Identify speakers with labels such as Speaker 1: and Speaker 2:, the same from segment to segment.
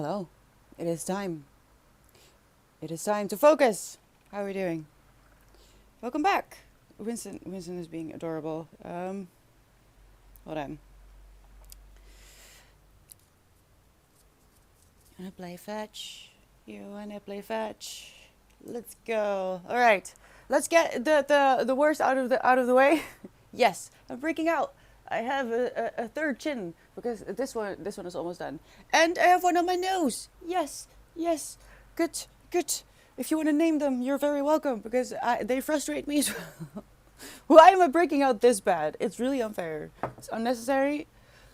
Speaker 1: Hello. It is time. It is time to focus. How are we doing? Welcome back. Winston is being adorable. Hold on. Wanna play fetch? You wanna play fetch? Let's go. All right. Let's get the worst out of the way. Yes, I'm breaking out. I have a third chin because this one is almost done, and I have one on my nose. Yes, yes, good, good. If you want to name them, you're very welcome because they frustrate me as well. Why am I breaking out this bad? It's really unfair. It's unnecessary,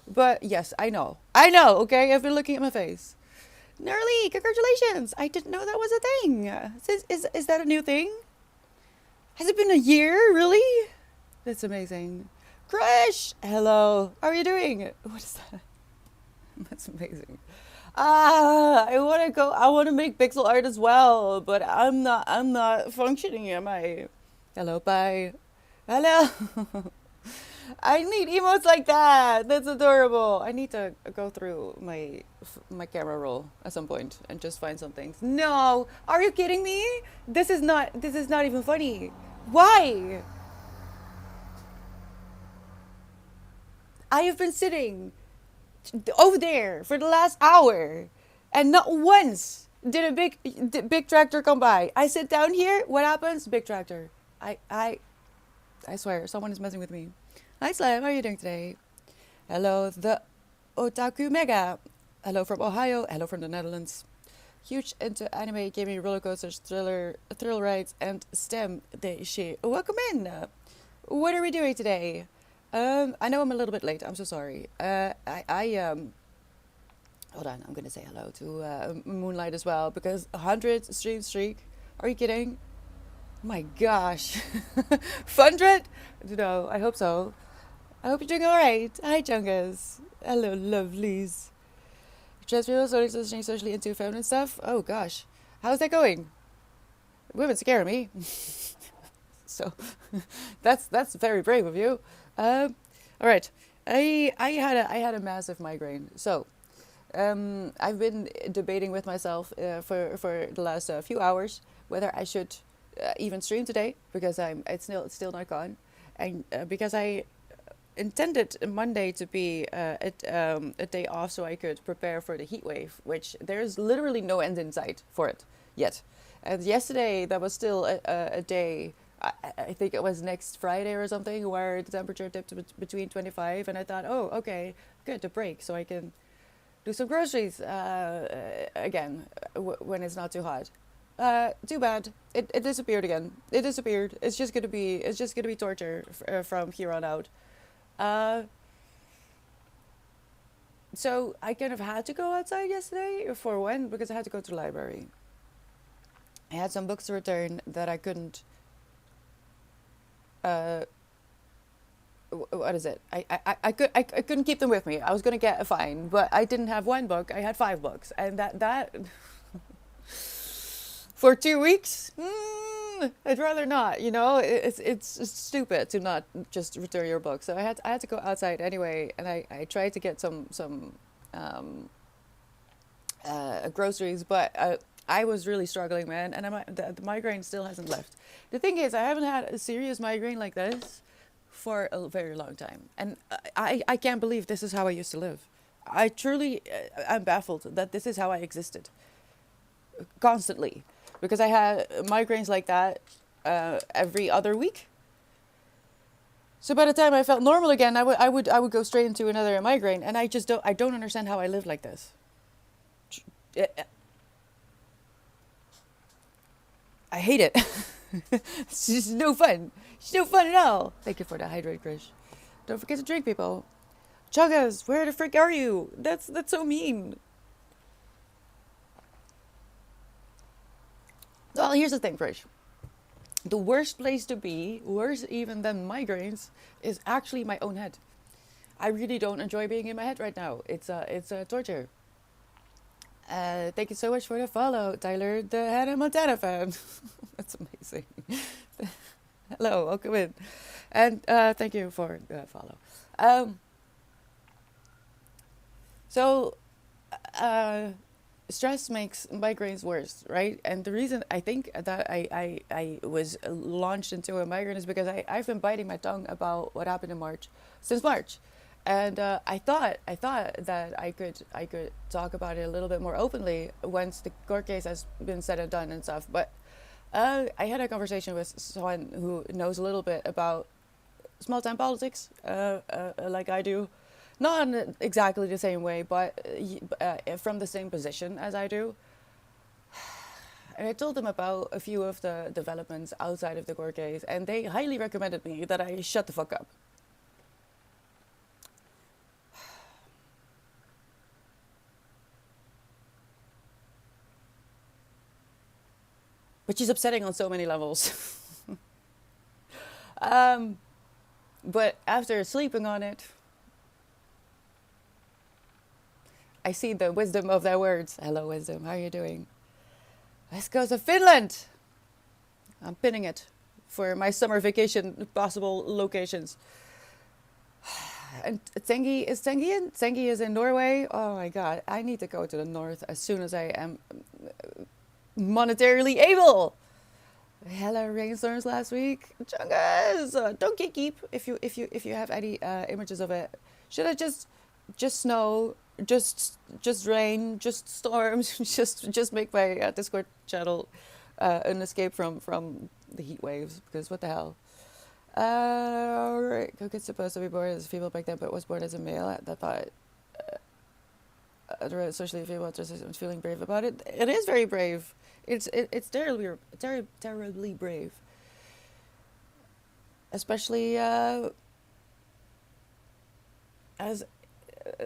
Speaker 1: but yes, I know. I know. Okay, I've been looking at my face. Gnarly, congratulations! I didn't know that was a thing. Is that a new thing? Has it been a year? Really? That's amazing. Krish! Hello. How are you doing? What is that? That's amazing. I wanna go I wanna make pixel art as well, but I'm not functioning, am I? Hello, bye. Hello. I need emotes like that. That's adorable. I need to go through my camera roll at some point and just find some things. No, are you kidding me? This is not even funny. Why? I have been sitting over there for the last hour, and not once did a big tractor come by. I sit down here. What happens? Big tractor. I swear, someone is messing with me. Hi, Slam. How are you doing today? Hello, the Otaku Mega. Hello from Ohio. Hello from the Netherlands. Huge into anime, gaming, roller coasters, thrill rides, and STEM. Welcome in. What are we doing today? I know I'm a little bit late. I'm so sorry. Hold on. I'm gonna say hello to Moonlight as well because 100 stream streak. Are you kidding? My gosh, 100? No, I hope so. I hope you're doing all right. Hi, Chungus. Hello, lovelies. Just real socially into feminine stuff. Oh gosh, how's that going? Women scare me. So that's very brave of you. All right. I had a massive migraine. So I've been debating with myself for the last few hours whether I should even stream today because it's still not gone, and because I intended Monday to be a day off so I could prepare for the heat wave, which there's literally no end in sight for it yet. And yesterday, that was still a day, I think it was next Friday or something, where the temperature dipped between 25, and I thought, oh, okay, good, a break, so I can do some groceries again when it's not too hot. Too bad. It disappeared again. It disappeared. It's just gonna be torture from here on out. Uh, so I kind of had to go outside yesterday for when because I had to go to the library. I had some books to return that I couldn't. Uh, what is it? I couldn't keep them with me. I was gonna get a fine, but I didn't have one book. I had five books, and that for 2 weeks. I'd rather not. It's stupid to not just return your book. So I had to go outside anyway, and I tried to get some um, groceries, but I was really struggling, man, and the migraine still hasn't left. The thing is, I haven't had a serious migraine like this for a very long time, and I can't believe this is how I used to live. I truly am baffled that this is how I existed constantly because I had migraines like that every other week. So by the time I felt normal again, I would go straight into another migraine, and I don't understand how I live like this. I I hate it. It's just no fun. It's no fun at all. Thank you for the hydrate, Krish. Don't forget to drink, people. Chuggas, where the frick are you? That's so mean. Well, here's the thing, Krish. The worst place to be, worse even than migraines, is actually my own head. I really don't enjoy being in my head right now. It's a torture. Thank you so much for the follow, Tyler, the Hannah Montana fan. That's amazing. Hello, welcome in, and thank you for the follow. Um, so, uh, stress makes migraines worse, right? And the reason I think that I was launched into a migraine is because I've been biting my tongue about what happened in March, since March. And I thought that I could talk about it a little bit more openly once the court case has been said and done and stuff. But I had a conversation with someone who knows a little bit about small time politics, like I do, not in exactly the same way, but from the same position as I do. And I told them about a few of the developments outside of the court case, and they highly recommended me that I shut the fuck up. Which is upsetting on so many levels. um, but after sleeping on it, I see the wisdom of their words. Hello, wisdom. How are you doing? Let's go to Finland. I'm pinning it for my summer vacation possible locations. And Tengi is in Norway. Oh my god, I need to go to the north as soon as I am monetarily able. Hello, rainstorms last week. Chungus, don't keep if you have any images of it. Should I just snow, just rain, just storms, just make my Discord channel an escape from the heat waves, because what the hell. Right. Cook is supposed to be born as a female back then, but was born as a male. I thought socially female, just feeling brave about it. It is very brave. It's terribly brave, especially as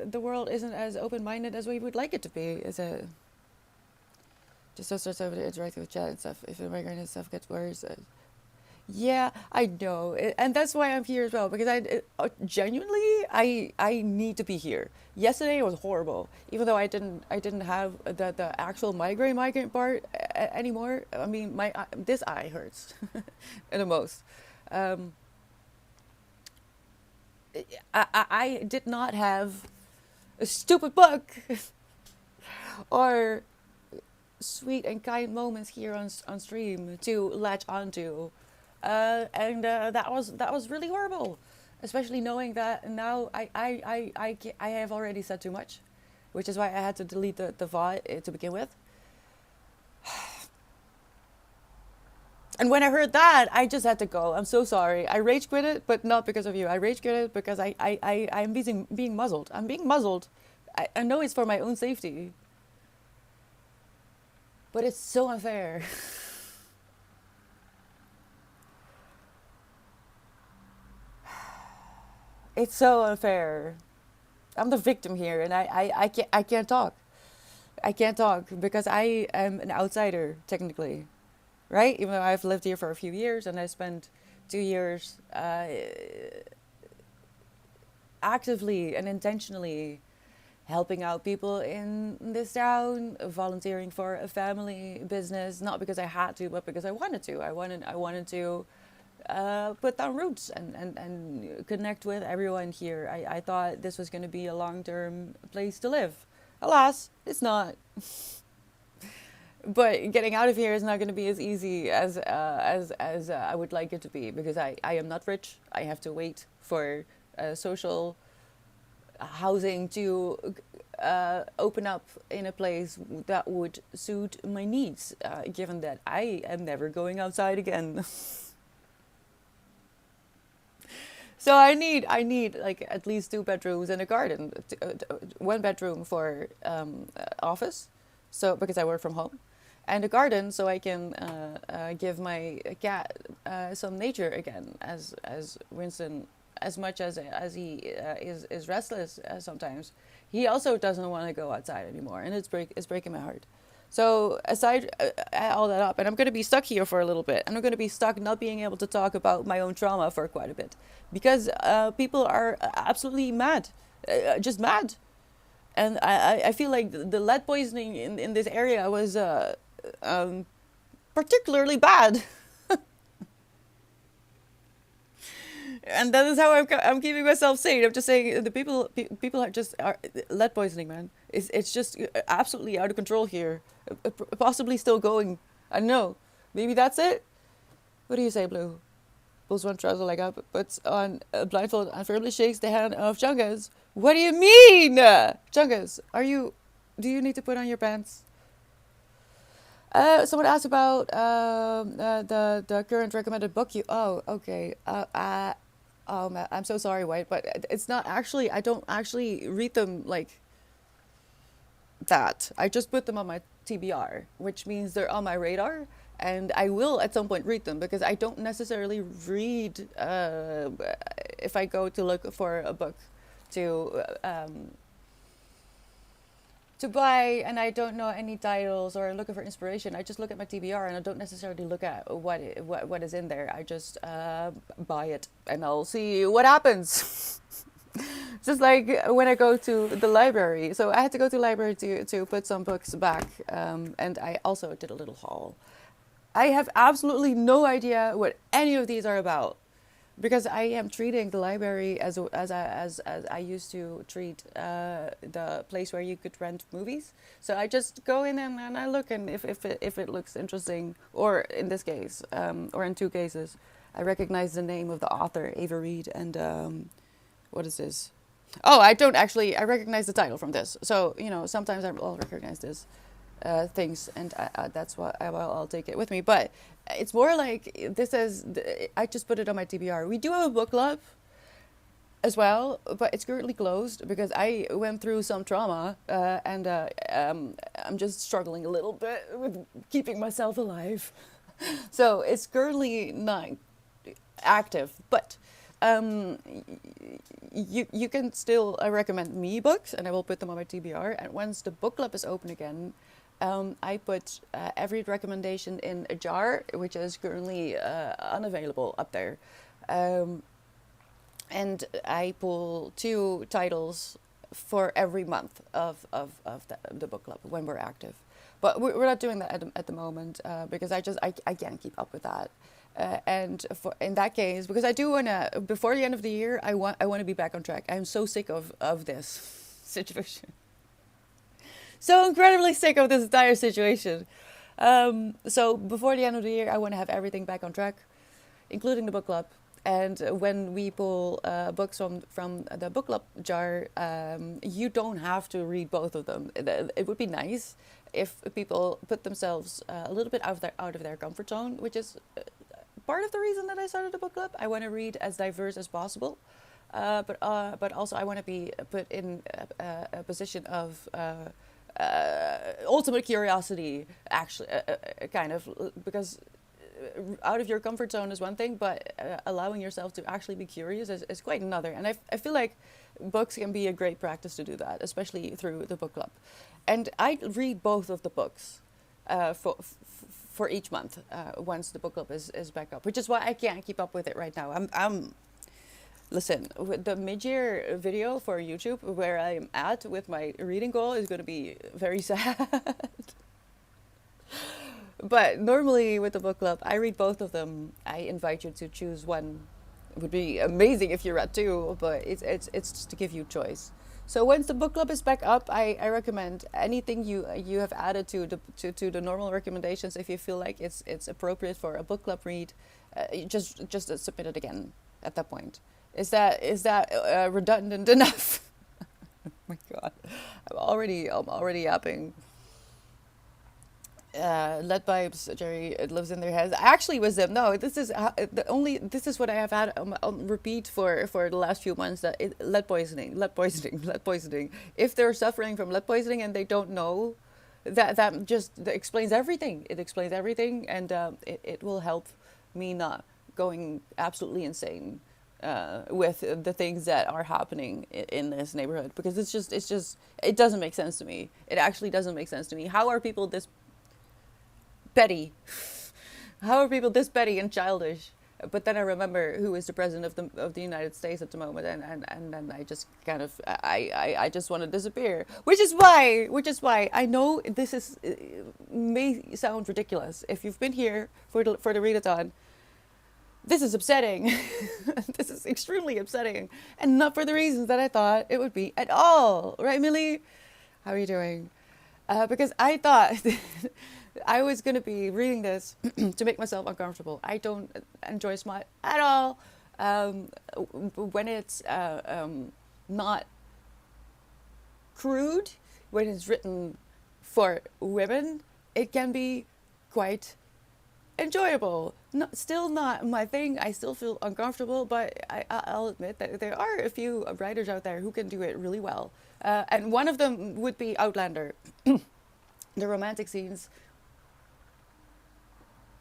Speaker 1: the world isn't as open-minded as we would like it to be. Is it just so starts over to interacting with chat and stuff? If the migraine and stuff gets worse, yeah, I know, and that's why I'm here as well, because genuinely I need to be here. Yesterday was horrible, even though I didn't have the actual migraine part anymore. I mean, my this eye hurts the most. Um, I did not have a stupid book or sweet and kind moments here on stream to latch onto, and that was really horrible, especially knowing that now I have already said too much, which is why I had to delete the VOD to begin with. And when I heard that, I just had to go. I'm so sorry. I rage quit it, but not because of you. I rage quit it because I'm being muzzled. I'm being muzzled. I know it's for my own safety, but it's so unfair. It's so unfair. I'm the victim here, and I can't talk. I can't talk because I am an outsider, technically, right? Even though I've lived here for a few years and I spent 2 years actively and intentionally helping out people in this town, volunteering for a family business, not because I had to, but because I wanted to. I wanted to put down roots and connect with everyone here. I thought this was going to be a long-term place to live. Alas, it's not. But getting out of here is not going to be as easy as I would like it to be, because I am not rich. I have to wait for social housing to open up in a place that would suit my needs, given that I am never going outside again. So I need like at least 2 bedrooms and a garden, 1 bedroom for office, so because I work from home, and a garden so I can give my cat some nature again, as Winston, as much as he is restless sometimes, he also doesn't want to go outside anymore, and it's breaking my heart. So aside all that up, and I'm going to be stuck here for a little bit, and I'm going to be stuck not being able to talk about my own trauma for quite a bit, because people are absolutely mad, just mad, and I feel like the lead poisoning in this area was particularly bad. And that is how I'm keeping myself sane. I'm just saying the people are lead poisoning, man. It's just absolutely out of control here. Possibly still going. I don't know. Maybe that's it. What do you say, Blue? Pulls one trouser leg up, puts on a blindfold, and firmly shakes the hand of Chungus. What do you mean, Chungus? Do you need to put on your pants? Someone asked about the current recommended book you. Oh, okay. Oh man, I'm so sorry, White, but it's not actually. I don't actually read them like that. I just put them on my TBR, which means they're on my radar, and I will at some point read them because I don't necessarily read if I go to look for a book to buy and I don't know any titles or looking for inspiration. I just look at my TBR and I don't necessarily look at what is in there. I just buy it and I'll see what happens. Just like when I go to the library. So I had to go to the library to put some books back, and I also did a little haul. I have absolutely no idea what any of these are about because I am treating the library as I used to treat the place where you could rent movies. So I just go in and I look, and if it looks interesting, or in this case, or in two cases, I recognize the name of the author, Ava Reed, and what is this? Oh, I don't actually. I recognize the title from this. So sometimes I'll recognize this things, and that's why I'll take it with me. But it's more like this is. I just put it on my TBR. We do have a book club as well, but it's currently closed because I went through some trauma, and I'm just struggling a little bit with keeping myself alive. So it's currently not active, but you can still recommend me books, and I will put them on my TBR. And once the book club is open again, I put every recommendation in a jar, which is currently unavailable up there. And I pull 2 titles for every month of the book club when we're active. But we're not doing that at the moment because I can't keep up with that. And in that case, because I do wanna, before the end of the year, I want to be back on track. I'm so sick of this situation. So incredibly sick of this entire situation. So before the end of the year, I want to have everything back on track, including the book club. And when we pull books from the book club jar, you don't have to read both of them. It would be nice if people put themselves a little bit out of their comfort zone, which is part of the reason that I started the book club. I want to read as diverse as possible, but also I want to be put in a position of ultimate curiosity, actually, kind of, because out of your comfort zone is one thing, but allowing yourself to actually be curious is quite another. And I feel like books can be a great practice to do that, especially through the book club. And I read both of the books for each month once the book club is back up, which is why I can't keep up with it right now. Listen, with the mid-year video for YouTube where I'm at with my reading goal is going to be very sad. But normally with the book club, I read both of them. I invite you to choose one. It would be amazing if you read 2, but it's just to give you choice. So once the book club is back up, I recommend anything you have added to the normal recommendations. If you feel like it's appropriate for a book club read, just submit it again at that point. Is that redundant enough? Oh my God, I'm already yapping. Lead pipes, Jerry. It lives in their heads. Actually, with them, no. This is This is what I have had on repeat for the last few months. That lead poisoning, lead poisoning, lead poisoning. If they're suffering from lead poisoning and they don't know, that just explains everything. It explains everything, and it will help me not going absolutely insane with the things that are happening in this neighborhood, because it doesn't make sense to me. It actually doesn't make sense to me. How are people this petty? How are people this petty and childish? But then I remember who is the president of the United States at the moment, and then I just kind of I just want to disappear. Which is why I know this may sound ridiculous. If you've been here for the readathon, This is upsetting. This is extremely upsetting. And not for the reasons that I thought it would be at all. Right, Millie? How are you doing? Because I thought I was going to be reading this to make myself uncomfortable. I don't enjoy smut at all. When it's not crude, when it's written for women, it can be quite enjoyable. Still not my thing. I still feel uncomfortable, but I'll admit that there are a few writers out there who can do it really well. And one of them would be Outlander. The romantic scenes.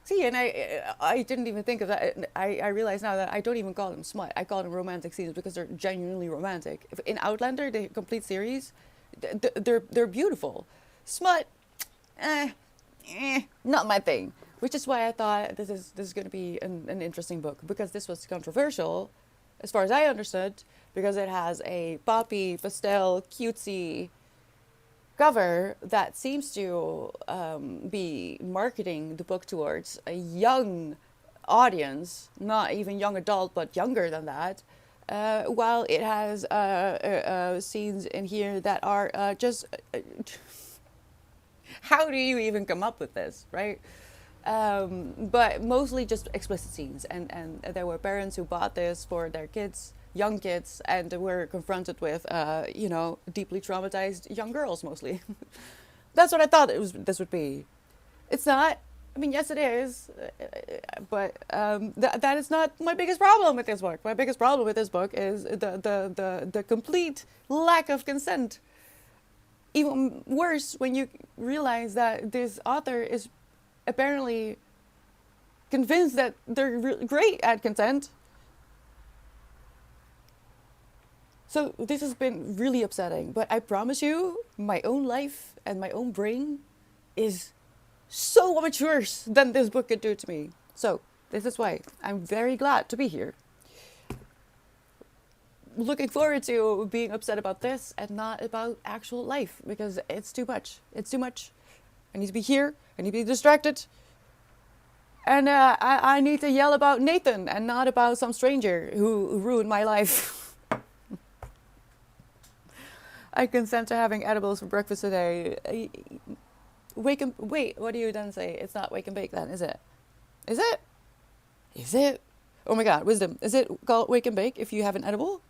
Speaker 1: See, and I didn't even think of that. I realize now that I don't even call them smut. I call them romantic scenes because they're genuinely romantic. In Outlander, the complete series, they're beautiful. Smut, not my thing. Which is why I thought this is going to be an interesting book, because this was controversial, as far as I understood, because it has a poppy, pastel, cutesy cover that seems to be marketing the book towards a young audience, not even young adult, but younger than that. While it has scenes in here that are just... how do you even come up with this, right? But mostly just explicit scenes. And there were parents who bought this for their kids, young kids, and were confronted with, deeply traumatized young girls mostly. That's what I thought this would be. It's not. I mean, yes, it is. But that is not my biggest problem with this book. My biggest problem with this book is the complete lack of consent. Even worse when you realize that this author is apparently convinced that they're great at consent. So this has been really upsetting, but I promise you, my own life and my own brain is so much worse than this book could do to me. So this is why I'm very glad to be here. Looking forward to being upset about this and not about actual life, because it's too much. It's too much. I need to be here. I need to be distracted. And I need to yell about Nathan and not about some stranger who ruined my life. I consent to having edibles for breakfast today. Wait, what do you then say? It's not wake and bake then, is it? Is it? Is it? Oh my god, wisdom. Is it called wake and bake if you have an edible?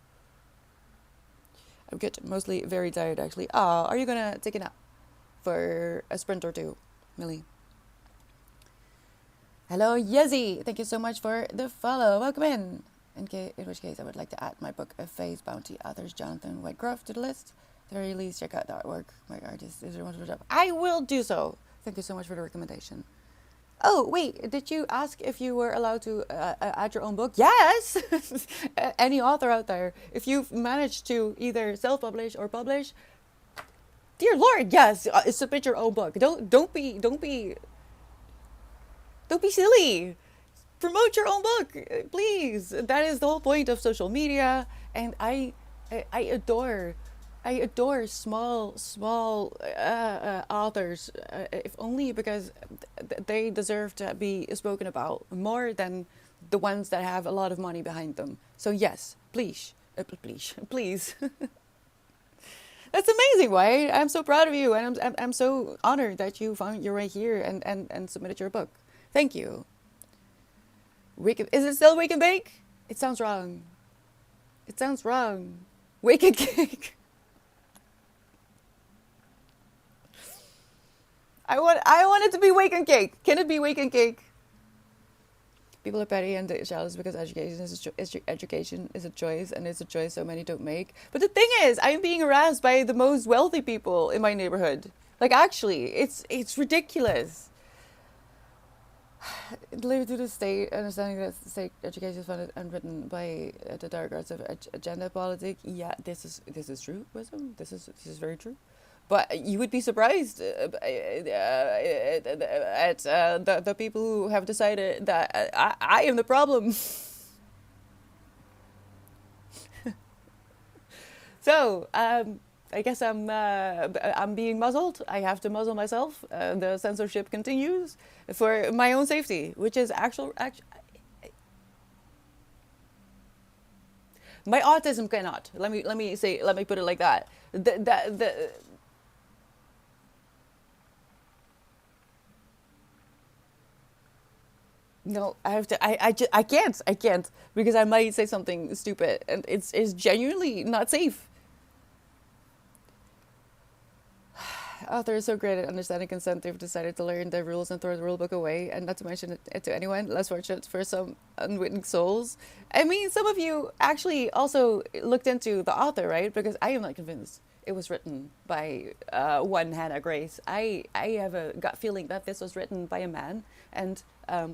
Speaker 1: I'm good. Mostly very tired, actually. Ah, are you gonna take a nap for a sprint or two, Millie? Hello, Yezzy. Thank you so much for the follow. Welcome in. In which case, I would like to add my book, A Face Bounty Authors, Jonathan Whitecroft, to the list. At the very least, check out the artwork. My artist is a wonderful job. I will do so. Thank you so much for the recommendation. Oh, wait, did you ask if you were allowed to add your own book? Yes! Any author out there, if you've managed to either self-publish or publish, dear Lord, yes, submit your own book. Don't be silly. Promote your own book, please. That is the whole point of social media, and I adore small authors, if only because they deserve to be spoken about more than the ones that have a lot of money behind them. So yes, please. That's amazing, right? I'm so proud of you, and I'm so honored that you found your way here and submitted your book. Thank you. Is it still wake and bake? It sounds wrong. Wake and cake. I want it to be wake and cake. Can it be wake and cake? People are petty and jealous because education is a choice, and it's a choice so many don't make. But the thing is, I'm being harassed by the most wealthy people in my neighborhood. Like, actually, it's ridiculous. Delivered to the state, understanding that state education is funded and written by the dark arts of agenda politics. Yeah, this is true, wisdom. This is very true. But you would be surprised at the people who have decided that I am the problem. So I guess I'm being muzzled. I have to muzzle myself. The censorship continues for my own safety, which is actual. My autism cannot. Let me put it like that. The no, I have to. I can't because I might say something stupid, and it's genuinely not safe. Author is so great at understanding consent, they've decided to learn the rules and throw the rule book away, and not to mention it to anyone less fortunate for some unwitting souls. I mean, some of you actually also looked into the author, right? Because I am not convinced it was written by one Hannah Grace. I have a gut feeling that this was written by a man and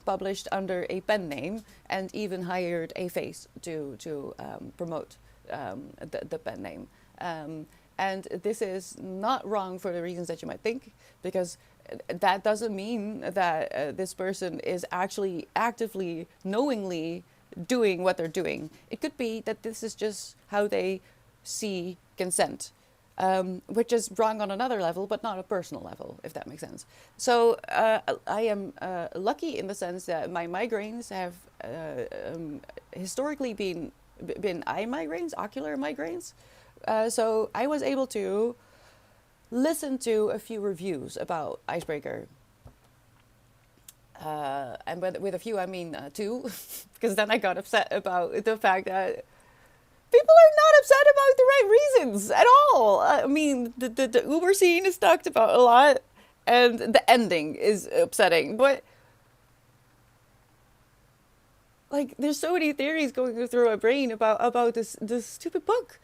Speaker 1: published under a pen name, and even hired a face to promote the pen name. And this is not wrong for the reasons that you might think, because that doesn't mean that this person is actually actively, knowingly doing what they're doing. It could be that this is just how they see consent, which is wrong on another level, but not a personal level, if that makes sense. So I am lucky in the sense that my migraines have historically been eye migraines, ocular migraines. So I was able to listen to a few reviews about Icebreaker. And with a few, I mean two, because then I got upset about the fact that people are not upset about the right reasons at all. I mean, the Uber scene is talked about a lot, and the ending is upsetting. But, like, there's so many theories going through my brain about this stupid book.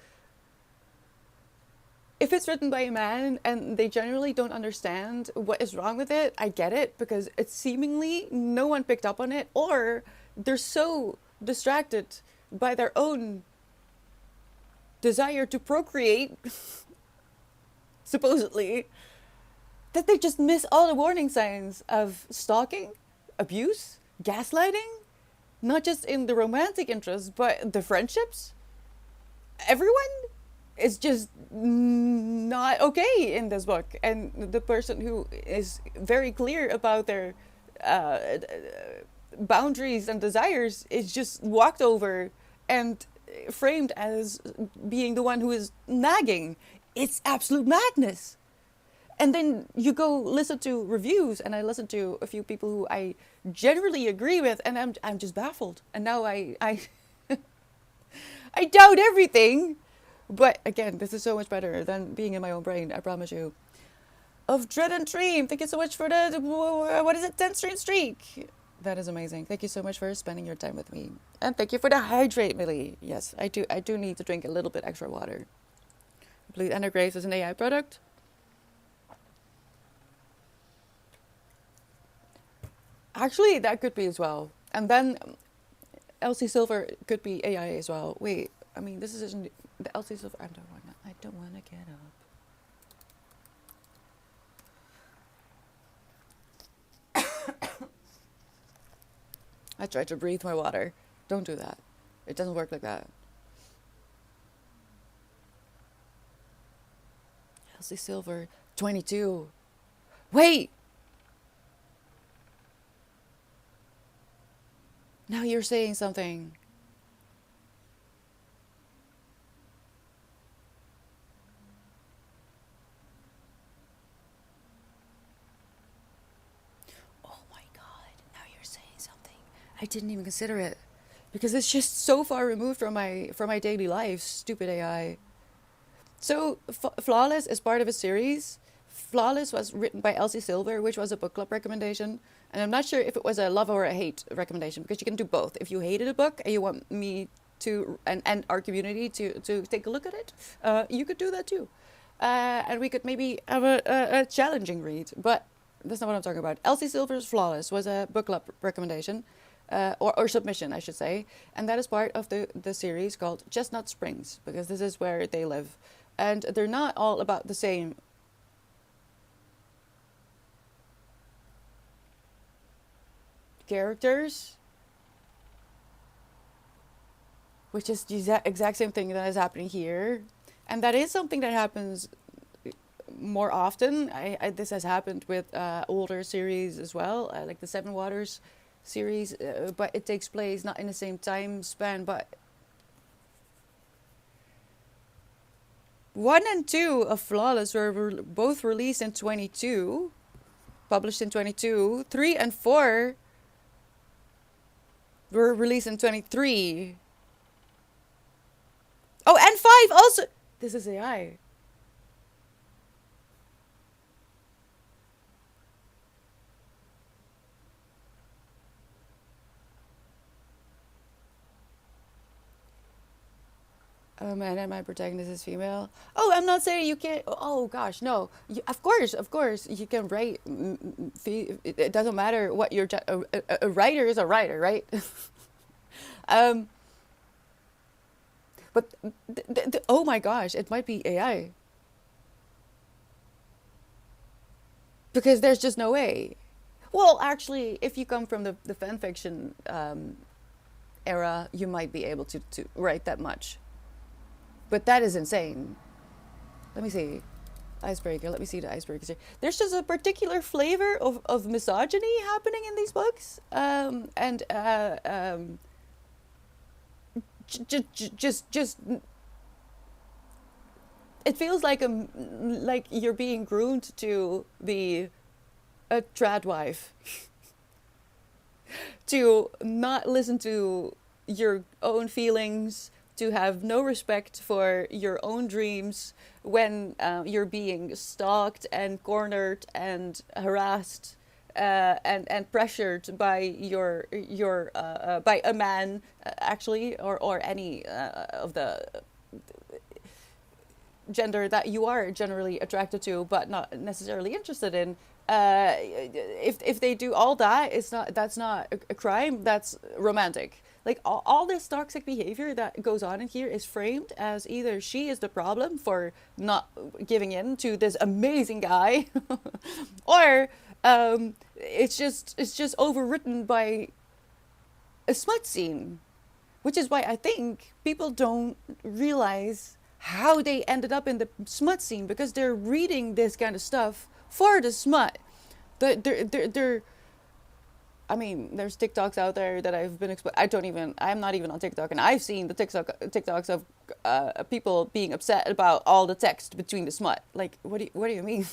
Speaker 1: If it's written by a man and they generally don't understand what is wrong with it, I get it, because it's seemingly no one picked up on it, or they're so distracted by their own desire to procreate, supposedly, that they just miss all the warning signs of stalking, abuse, gaslighting, not just in the romantic interests, but the friendships. Everyone is just not okay in this book, and the person who is very clear about their boundaries and desires is just walked over and framed as being the one who is nagging. It's absolute madness. And then you go listen to reviews, and I listen to a few people who I generally agree with, and I'm just baffled. And now I I doubt everything. But again, this is so much better than being in my own brain, I promise you. Of Dread and Dream, thank you so much for the, what is it, 10 stream streak. That is amazing. Thank you so much for spending your time with me. And thank you for the hydrate, Millie. Yes, I do need to drink a little bit extra water. I believe Anna Grace is an AI product. Actually, that could be as well. And then Elsie Silver could be AI as well. Wait, I mean, this is the Elsie Silver. I don't wanna get up. I tried to breathe my water. Don't do that. It doesn't work like that. Elsie Silver, 22. Wait! Now you're saying something. Oh my God, now you're saying something. I didn't even consider it, because it's just so far removed from my daily life. Stupid AI. So Flawless is part of a series. Flawless was written by Elsie Silver, which was a book club recommendation. And I'm not sure if it was a love or a hate recommendation, because you can do both. If you hated a book and you want me to, and our community to take a look at it, you could do that too. And we could maybe have a challenging read. But that's not what I'm talking about. Elsie Silver's Flawless was a book club recommendation, or submission, I should say. And that is part of the series called Chestnut Springs, because this is where they live. And they're not all about the same characters, which is the exact same thing that is happening here. And that is something that happens more often. This has happened with older series as well, like the Seven Waters series, but it takes place not in the same time span, but 1 and 2 of Flawless were both released in 22, published in 22. 3 and 4 were released in 23. Oh, and 5 also. This is AI. Oh man, and my protagonist is female. Oh, I'm not saying you can't. Oh gosh, no. Of course, you can write. It doesn't matter what your a writer is a writer, right? um, but oh my gosh, it might be AI because there's just no way. Well, actually, if you come from the fan fiction era, you might be able to write that much. But that is insane. Let me see. Icebreaker. Let me see the icebreaker. There's just a particular flavor of misogyny happening in these books. And just it feels like you're being groomed to be a trad wife, to not listen to your own feelings, to have no respect for your own dreams when you're being stalked and cornered and harassed and pressured by your by a man actually or any of the gender that you are generally attracted to but not necessarily interested in. If they do all that, it's not that's not a crime. That's romantic. Like all this toxic behavior that goes on in here is framed as either she is the problem for not giving in to this amazing guy, or it's just overwritten by a smut scene, which is why I think people don't realize how they ended up in the smut scene because they're reading this kind of stuff for the smut. They're I mean, there's TikToks out there that I've been I don't even, I'm not even on TikTok, and I've seen the TikToks of people being upset about all the text between the smut. Like, what do you mean?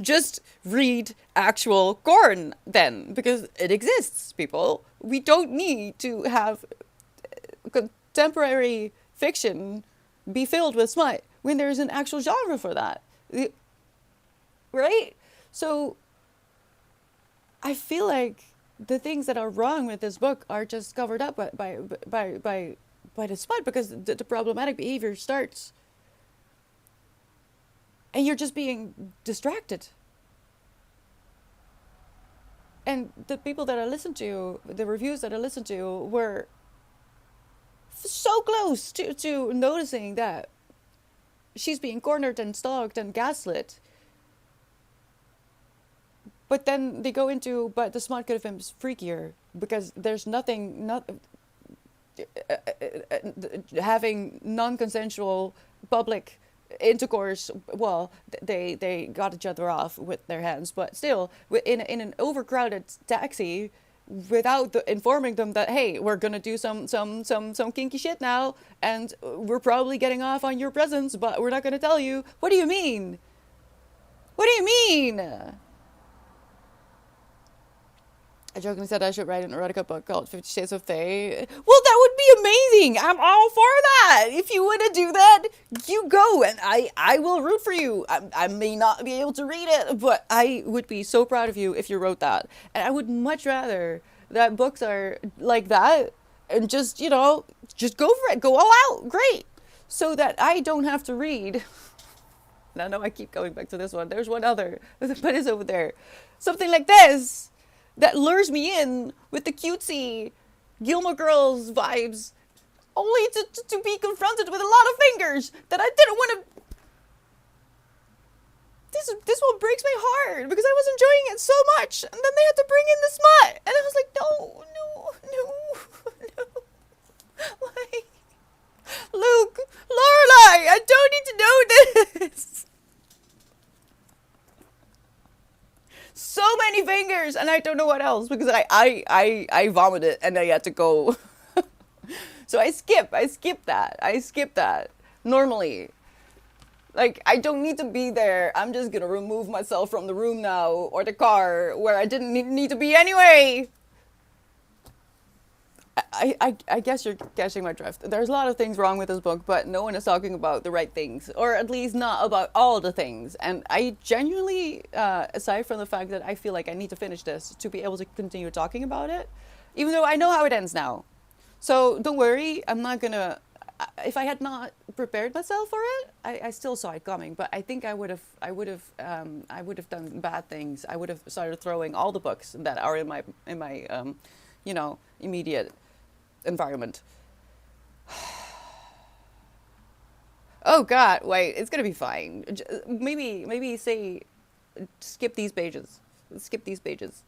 Speaker 1: Just read actual corn then, because it exists, people. We don't need to have contemporary fiction be filled with smut when there's an actual genre for that. Right? So I feel like the things that are wrong with this book are just covered up by the smut because the problematic behavior starts and you're just being distracted. And the people that I listened to, the reviews that I listened to, were so close to noticing that she's being cornered and stalked and gaslit. But then they go into, but the smut could have been freakier because there's nothing, not having non-consensual public intercourse. Well, they got each other off with their hands, but still, in an overcrowded taxi, without informing them that hey, we're gonna do some kinky shit now, and we're probably getting off on your presence, but we're not gonna tell you. What do you mean? What do you mean? I jokingly said I should write an erotica book called 50 Shades of Fae. Well, that would be amazing. I'm all for that. If you want to do that, you go. And I will root for you. I may not be able to read it, but I would be so proud of you if you wrote that. And I would much rather that books are like that and just, just go for it. Go all out. Great. So that I don't have to read. I know I keep going back to this one. There's one other, but it's over there. Something like this. That lures me in with the cutesy Gilmore Girls vibes, only to be confronted with a lot of fingers that I didn't want to. This one breaks my heart because I was enjoying it so much, and then they had to bring in the smut, and I was like, no, why, Luke, Lorelai, I don't need to know this. So many fingers, and I don't know what else because I vomited and I had to go. So I skip that. normally. Like, I don't need to be there. I'm just gonna remove myself from the room now, or the car, where I didn't need to be anyway. I guess you're catching my drift. There's a lot of things wrong with this book, but no one is talking about the right things, or at least not about all the things. And I genuinely, aside from the fact that I feel like I need to finish this to be able to continue talking about it, even though I know how it ends now. So don't worry, I'm not gonna. If I had not prepared myself for it, I still saw it coming. But I think I would have done bad things. I would have started throwing all the books that are in my immediate environment. Oh God, wait, it's gonna be fine. Maybe say skip these pages. Skip these pages.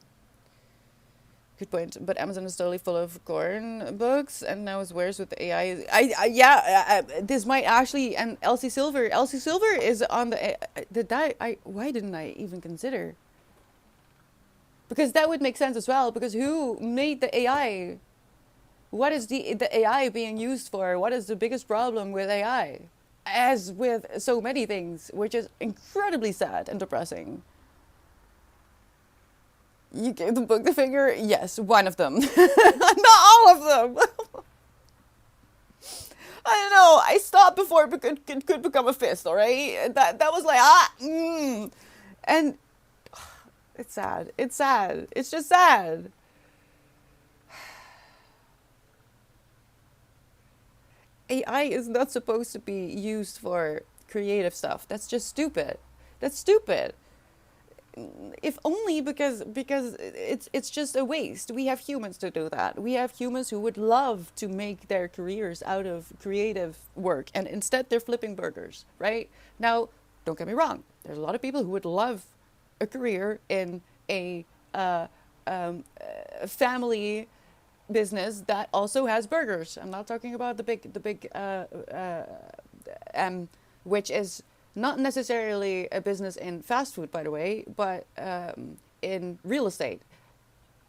Speaker 1: Good point. But Amazon is totally full of corn books, and now it's worse with the AI. Yeah. This might actually. And Elsie Silver. Elsie Silver is on the. Why didn't I even consider? Because that would make sense as well. Because who made the AI? What is the AI being used for? What is the biggest problem with AI? As with so many things, which is incredibly sad and depressing. You gave the book the finger? Yes, one of them. Not all of them. I don't know. I stopped before it could become a fist, alright? That was like, And it's sad. It's sad. It's just sad. AI is not supposed to be used for creative stuff. That's just stupid. That's stupid. If only because it's just a waste. We have humans to do that. We have humans who would love to make their careers out of creative work, and instead they're flipping burgers, right? Now, don't get me wrong. There's a lot of people who would love a career in a family business that also has burgers. I'm not talking about the big which is not necessarily a business in fast food, by the way, but in real estate.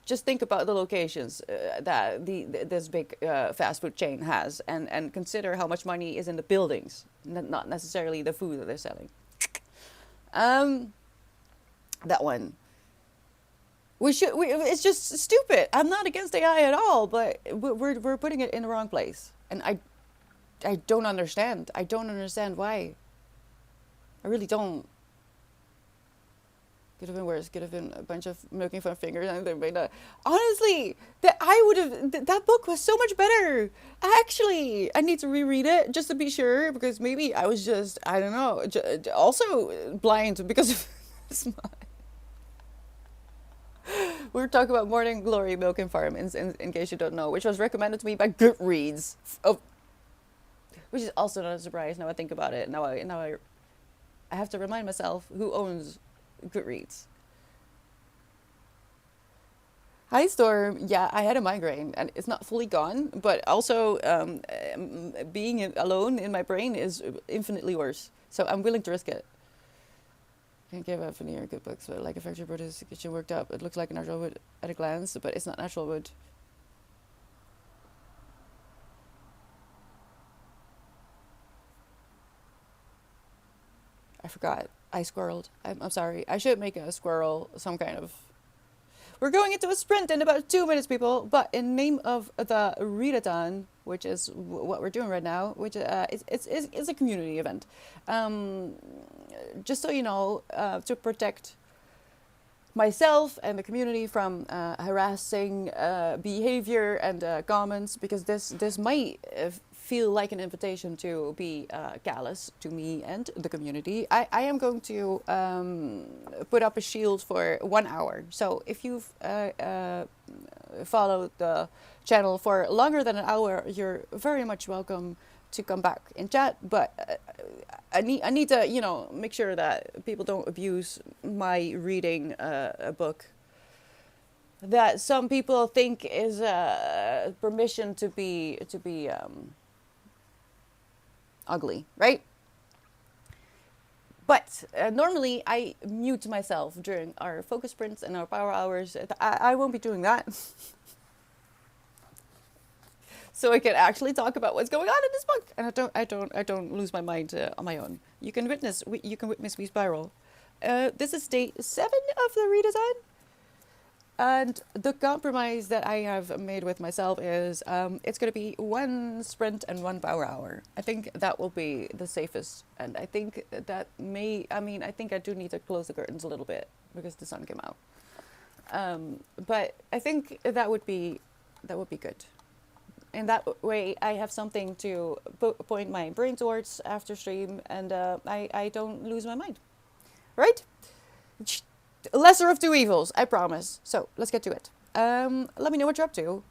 Speaker 1: Just think about the locations that this big fast food chain has, and consider how much money is in the buildings, not necessarily the food that they're selling. That one. It's just stupid. I'm not against AI at all, but we're putting it in the wrong place, and I don't understand. I don't understand why. I really don't. Could have been worse. Could have been a bunch of making fun fingers. Honestly, that book was so much better. Actually, I need to reread it just to be sure, because maybe I was just, I don't know, also blind because of this. We're talking about Morning Glory Milk and Farm, in case you don't know, which was recommended to me by Goodreads. Oh, which is also not a surprise now I think about it. Now I have to remind myself who owns Goodreads. Hi Storm. Yeah, I had a migraine and it's not fully gone, but also being alone in my brain is infinitely worse. So I'm willing to risk it. Can't give up veneer good books, but like a factory board is kitchen worked up. It looks like natural wood at a glance, but it's not natural wood. I forgot. I squirreled. I'm sorry. I should make a squirrel some kind of. We're going into a sprint in about 2 minutes, people. But in name of the readathon, which is what we're doing right now, which it's a community event. Just so you know, to protect myself and the community from harassing behavior and comments, because this might feel like an invitation to be callous to me and the community. I am going to put up a shield for 1 hour. So if you've followed the channel for longer than an hour, you're very much welcome to come back and chat. But I need to make sure that people don't abuse my reading a book that some people think is permission to be ugly, right? But normally I mute myself during our focus sprints and our power hours. I won't be doing that. so I can actually talk about what's going on in this book, and I don't lose my mind on my own. You can witness me spiral. This is day 7 of the redesign, and the compromise that I have made with myself is it's going to be 1 sprint and 1 power hour. I think that will be the safest, and I think that I think I do need to close the curtains a little bit because the sun came out. But I think that would be good. In that way, I have something to point my brain towards after stream, and I don't lose my mind. Right? Lesser of two evils, I promise. So let's get to it. Let me know what you're up to.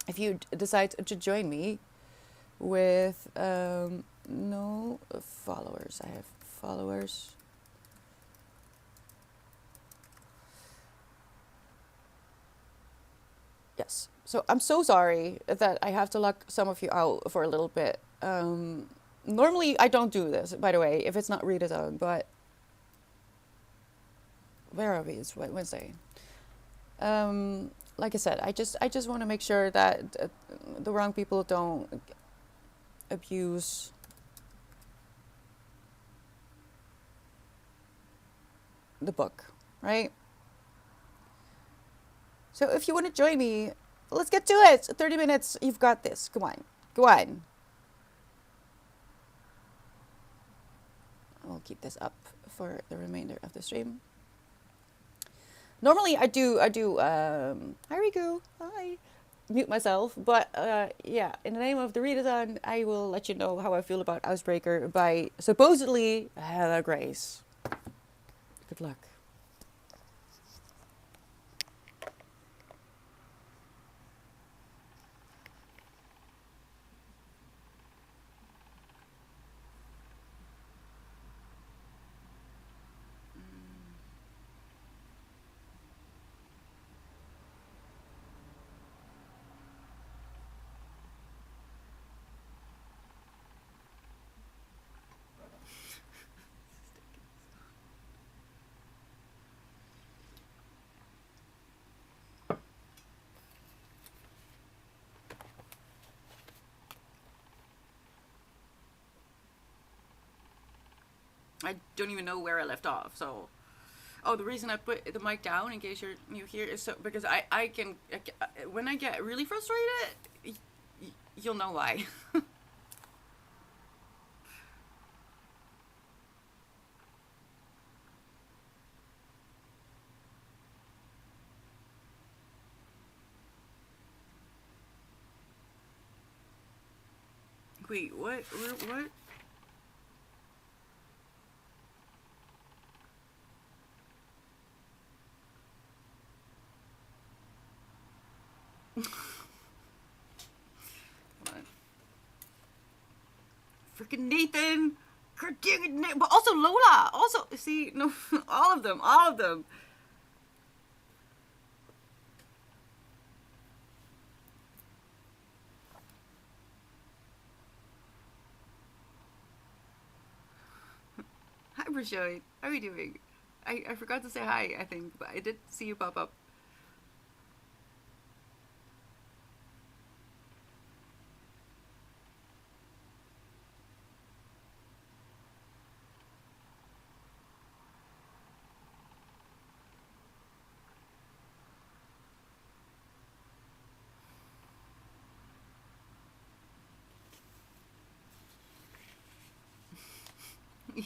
Speaker 1: If you decide to join me with no followers, I have followers. Yes. So I'm so sorry that I have to lock some of you out for a little bit. Normally I don't do this, by the way, if it's not redesign, but where are we? It's Wednesday. Like I said, I just want to make sure that the wrong people don't abuse the book, right? So if you want to join me, let's get to it. 30 minutes, you've got this. Come on. Go on. I'll keep this up for the remainder of the stream. Normally I do hi Riku, hi, mute myself, but yeah, in the name of the redesign, I will let you know how I feel about Icebreaker by supposedly Hella Grace. Good luck. I don't even know where I left off. So, oh, the reason I put the mic down in case you're new here is so because I can when I get really frustrated, you'll know why. Wait, what? What? Freaking Nathan, but also Lola. Also, see, no, all of them, all of them. Hi, Brashad. How are you doing? I forgot to say hi, I think, but I did see you pop up.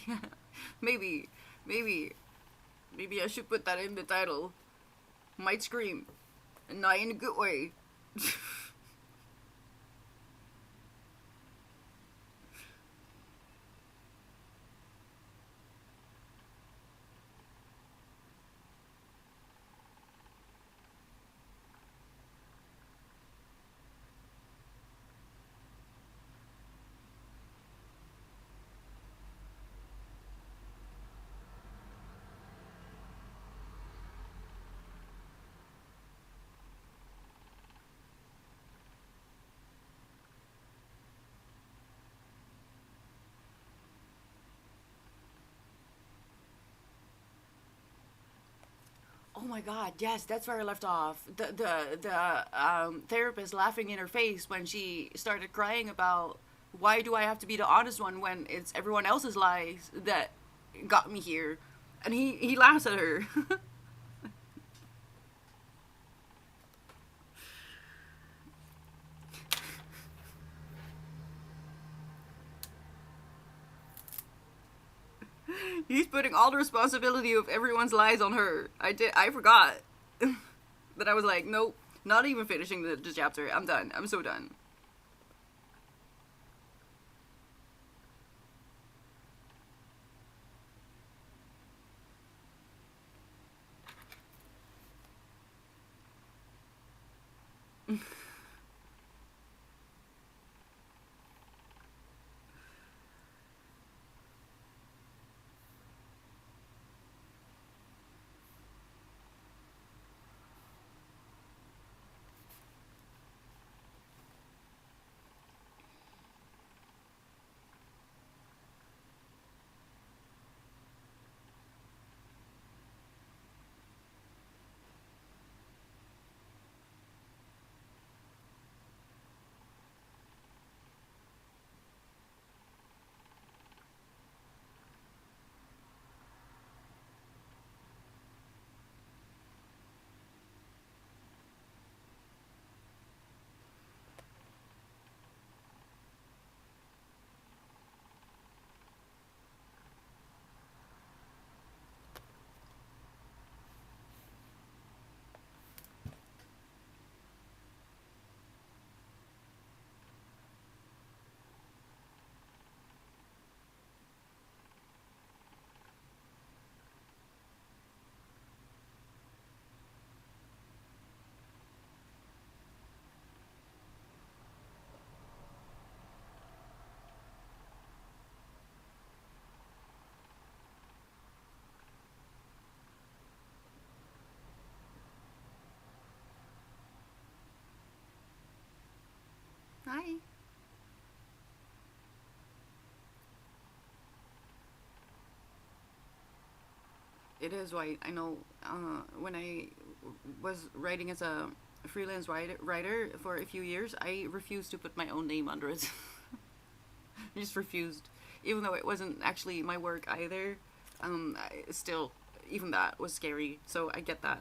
Speaker 1: Yeah, maybe, maybe, maybe I should put that in the title. Might scream, and not in a good way. Oh my God, yes, that's where I left off. The therapist laughing in her face when she started crying about why do I have to be the honest one when it's everyone else's lies that got me here, and he laughs at her. He's putting all the responsibility of everyone's lies on her. I forgot that I was like, nope, not even finishing the chapter. I'm done. I'm so done. Hi. It is white. I know. When I was writing as a freelance writer for a few years, I refused to put my own name under it. I just refused, even though it wasn't actually my work either. Still, even that was scary. So I get that.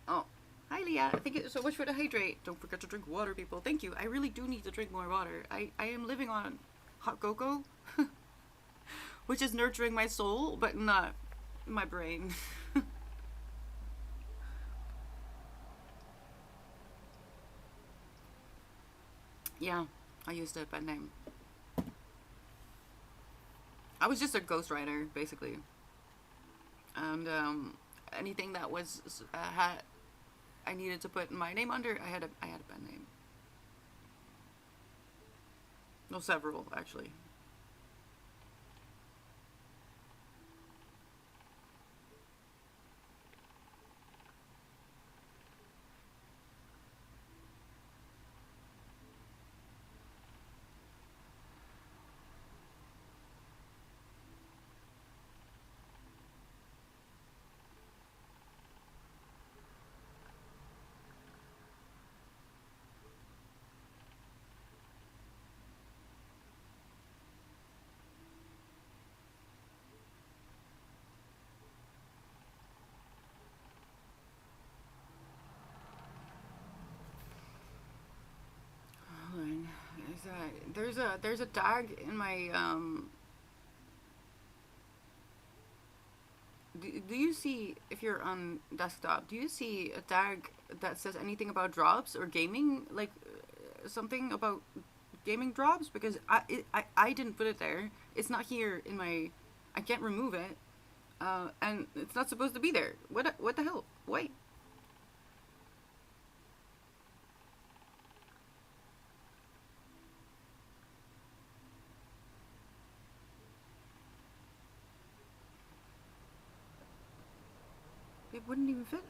Speaker 1: Oh, hi Leah. Thank you so much for the hydrate. Don't forget to drink water, people. Thank you. I really do need to drink more water. I am living on hot cocoa, which is nurturing my soul, but not my brain. Yeah, I used a pen name. I was just a ghostwriter, basically, and anything that was had I needed to put my name under, I had a pen name. No, several actually. Hold on. There's a tag in my do you see, if you're on desktop, do you see a tag that says anything about drops or gaming, like something about gaming drops? Because I didn't put it there. It's not here in my. I can't remove it, and it's not supposed to be there. What the hell? Wait. It wouldn't even fit.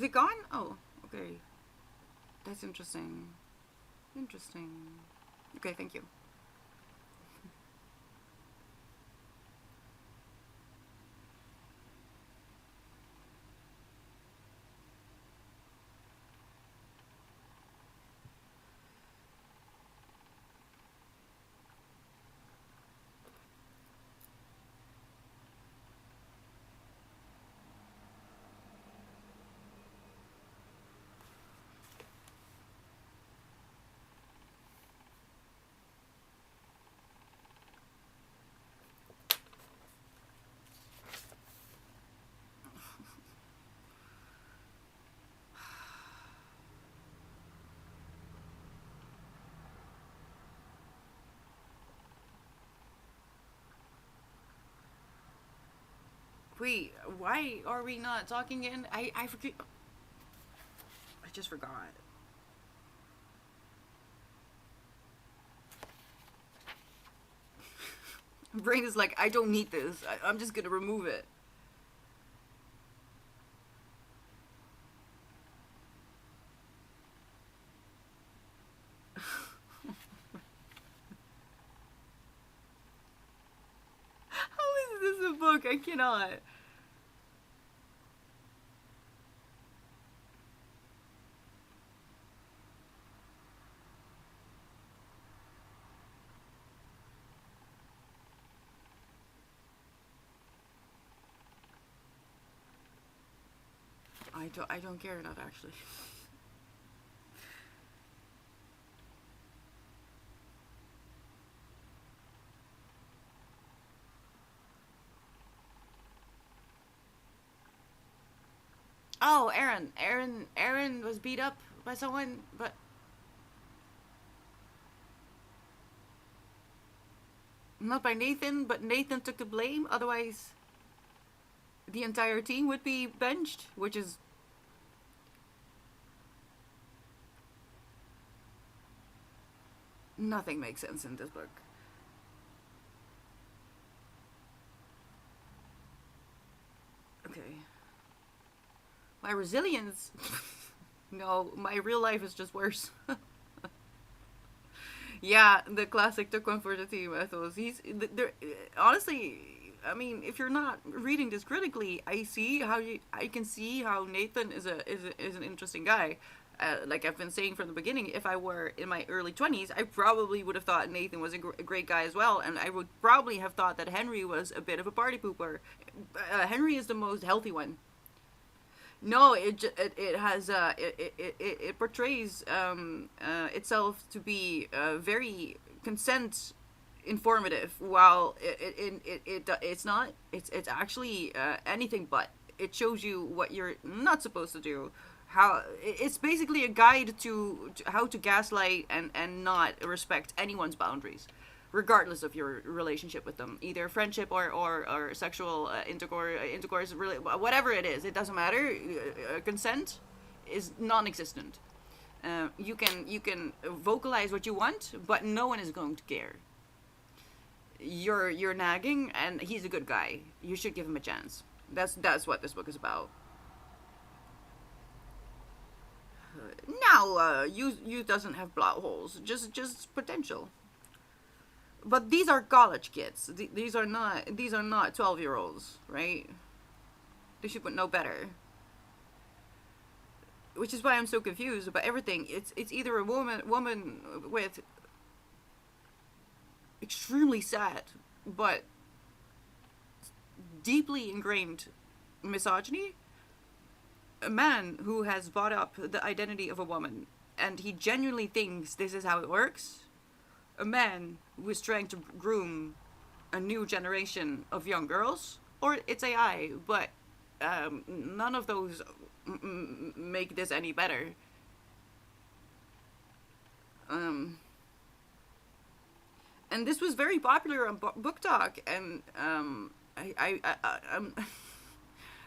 Speaker 1: Is it gone? Oh, okay. That's interesting. Interesting. Okay, thank you. Wait, why are we not talking again? I forget. I just forgot. Brain is like, I don't need this. I'm just gonna remove it. How is this a book? I cannot. I don't care enough actually. Oh, Aaron was beat up by someone, but not by Nathan, but Nathan took the blame. Otherwise, the entire team would be benched, which is nothing makes sense in this book. Okay. My resilience. No, my real life is just worse. Yeah, the classic took one for the team ethos. There. Honestly, I mean, if you're not reading this critically, I can see how Nathan is an interesting guy. Like I've been saying from the beginning, if I were in my early 20s, I probably would have thought Nathan was a great guy as well, and I would probably have thought that Henry was a bit of a party pooper. Henry is the most healthy one. No, it has it portrays itself to be very consent informative, while it's not. It's actually anything but. It shows you what you're not supposed to do. How it's basically a guide to how to gaslight and not respect anyone's boundaries, regardless of your relationship with them, either friendship or sexual intercourse, really, whatever it is, it doesn't matter. Consent is non-existent. You can vocalize what you want, but no one is going to care. You're nagging, and he's a good guy. You should give him a chance. That's what this book is about. Now, you doesn't have plot holes, just potential. But these are college kids. These are not 12-year-olds, right? They should know better. Which is why I'm so confused about everything. It's either a woman with extremely sad but deeply ingrained misogyny, a man who has bought up the identity of a woman and he genuinely thinks this is how it works, a man who is trying to groom a new generation of young girls, or it's AI, but none of those make this any better. Um, and this was very popular on Book Talk, and I'm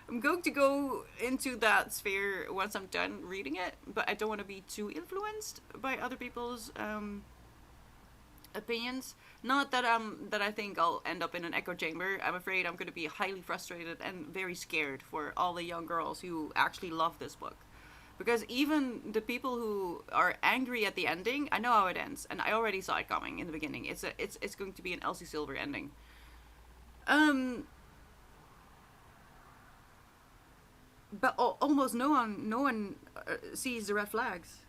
Speaker 1: I'm going to go into that sphere once I'm done reading it, but I don't want to be too influenced by other people's opinions. Not that I think I'll end up in an echo chamber. I'm afraid I'm going to be highly frustrated and very scared for all the young girls who actually love this book. Because even the people who are angry at the ending, I know how it ends, and I already saw it coming in the beginning. It's going to be an Elsie Silver ending. Um, but almost no one sees the red flags.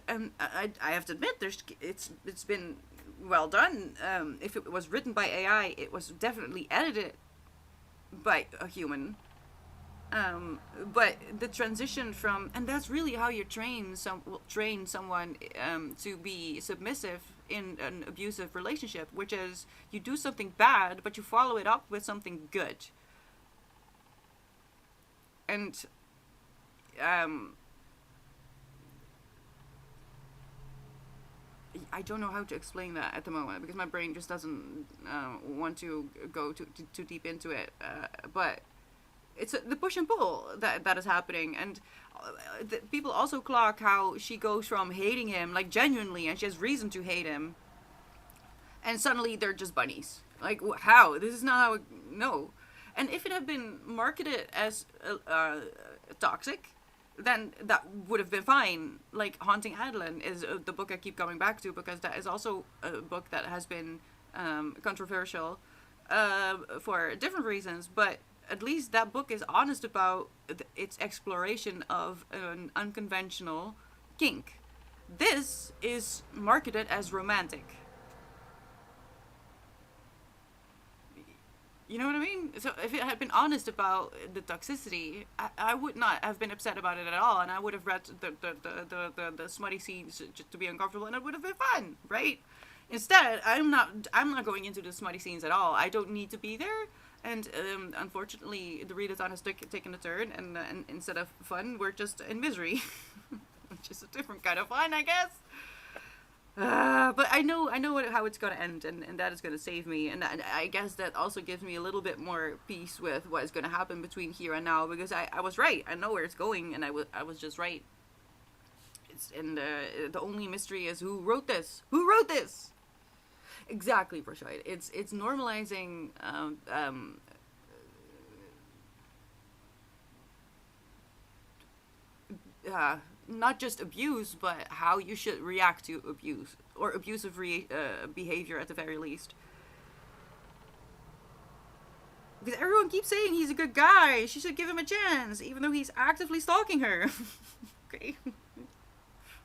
Speaker 1: And I have to admit, it's been well done. If it was written by AI, it was definitely edited by a human. But the transition from, and that's really how you train someone to be submissive in an abusive relationship, which is you do something bad, but you follow it up with something good. And um, I don't know how to explain that at the moment because my brain just doesn't want to go too deep into it. But it's the push and pull that is happening, and people also clock how she goes from hating him like genuinely, and she has reason to hate him, and suddenly they're just bunnies. Like how? This is not how. No, and if it had been marketed as toxic, then that would have been fine. Like Haunting Adeline is the book I keep coming back to because that is also a book that has been controversial for different reasons, but at least that book is honest about its exploration of an unconventional kink. This is marketed as romantic. You know what I mean? So if it had been honest about the toxicity, I would not have been upset about it at all, and I would have read the smutty scenes just to be uncomfortable, and it would have been fun, right? Instead, I'm not going into the smutty scenes at all. I don't need to be there. And unfortunately, the readathon has taken a turn, and instead of fun, we're just in misery, which is a different kind of fun, I guess. But I know how it's gonna end, and that is gonna save me, and I guess that also gives me a little bit more peace with what is gonna happen between here and now, because I was right. I know where it's going, and I was just right. And the only mystery is who wrote this. Who wrote this? Exactly, Prashad. It's normalizing not just abuse, but how you should react to abuse or abusive behavior at the very least. Because everyone keeps saying he's a good guy. She should give him a chance, even though he's actively stalking her. Okay,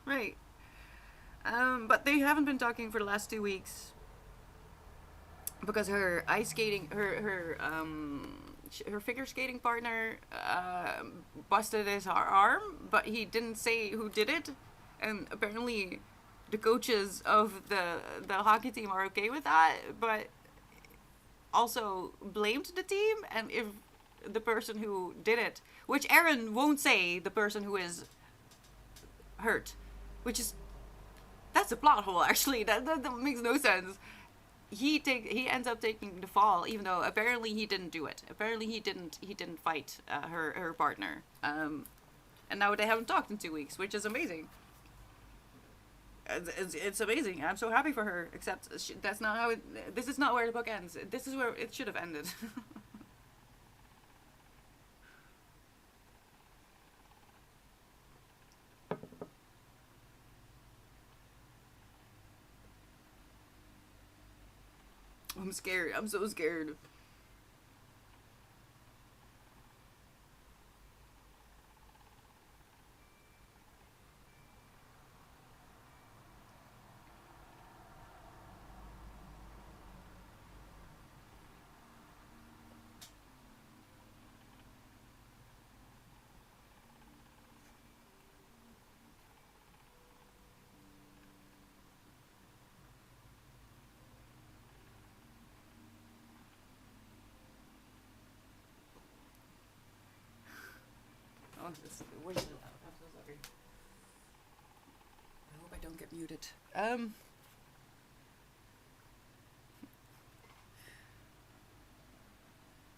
Speaker 1: right. But they haven't been talking for the last 2 weeks because her ice skating, her figure skating partner busted his arm, but he didn't say who did it, and apparently the coaches of the hockey team are okay with that, but also blamed the team, and if the person who did it, which Aaron won't say the person who is hurt, which is that's a plot hole actually. That makes no sense. He ends up taking the fall, even though apparently he didn't do it. Apparently he didn't fight her partner. And now they haven't talked in 2 weeks, which is amazing. It's amazing. I'm so happy for her. Except that's not how it. This is not where the book ends. This is where it should have ended. I'm scared. I'm so scared. Oh, what is it? I'm so sorry. I hope I don't get muted.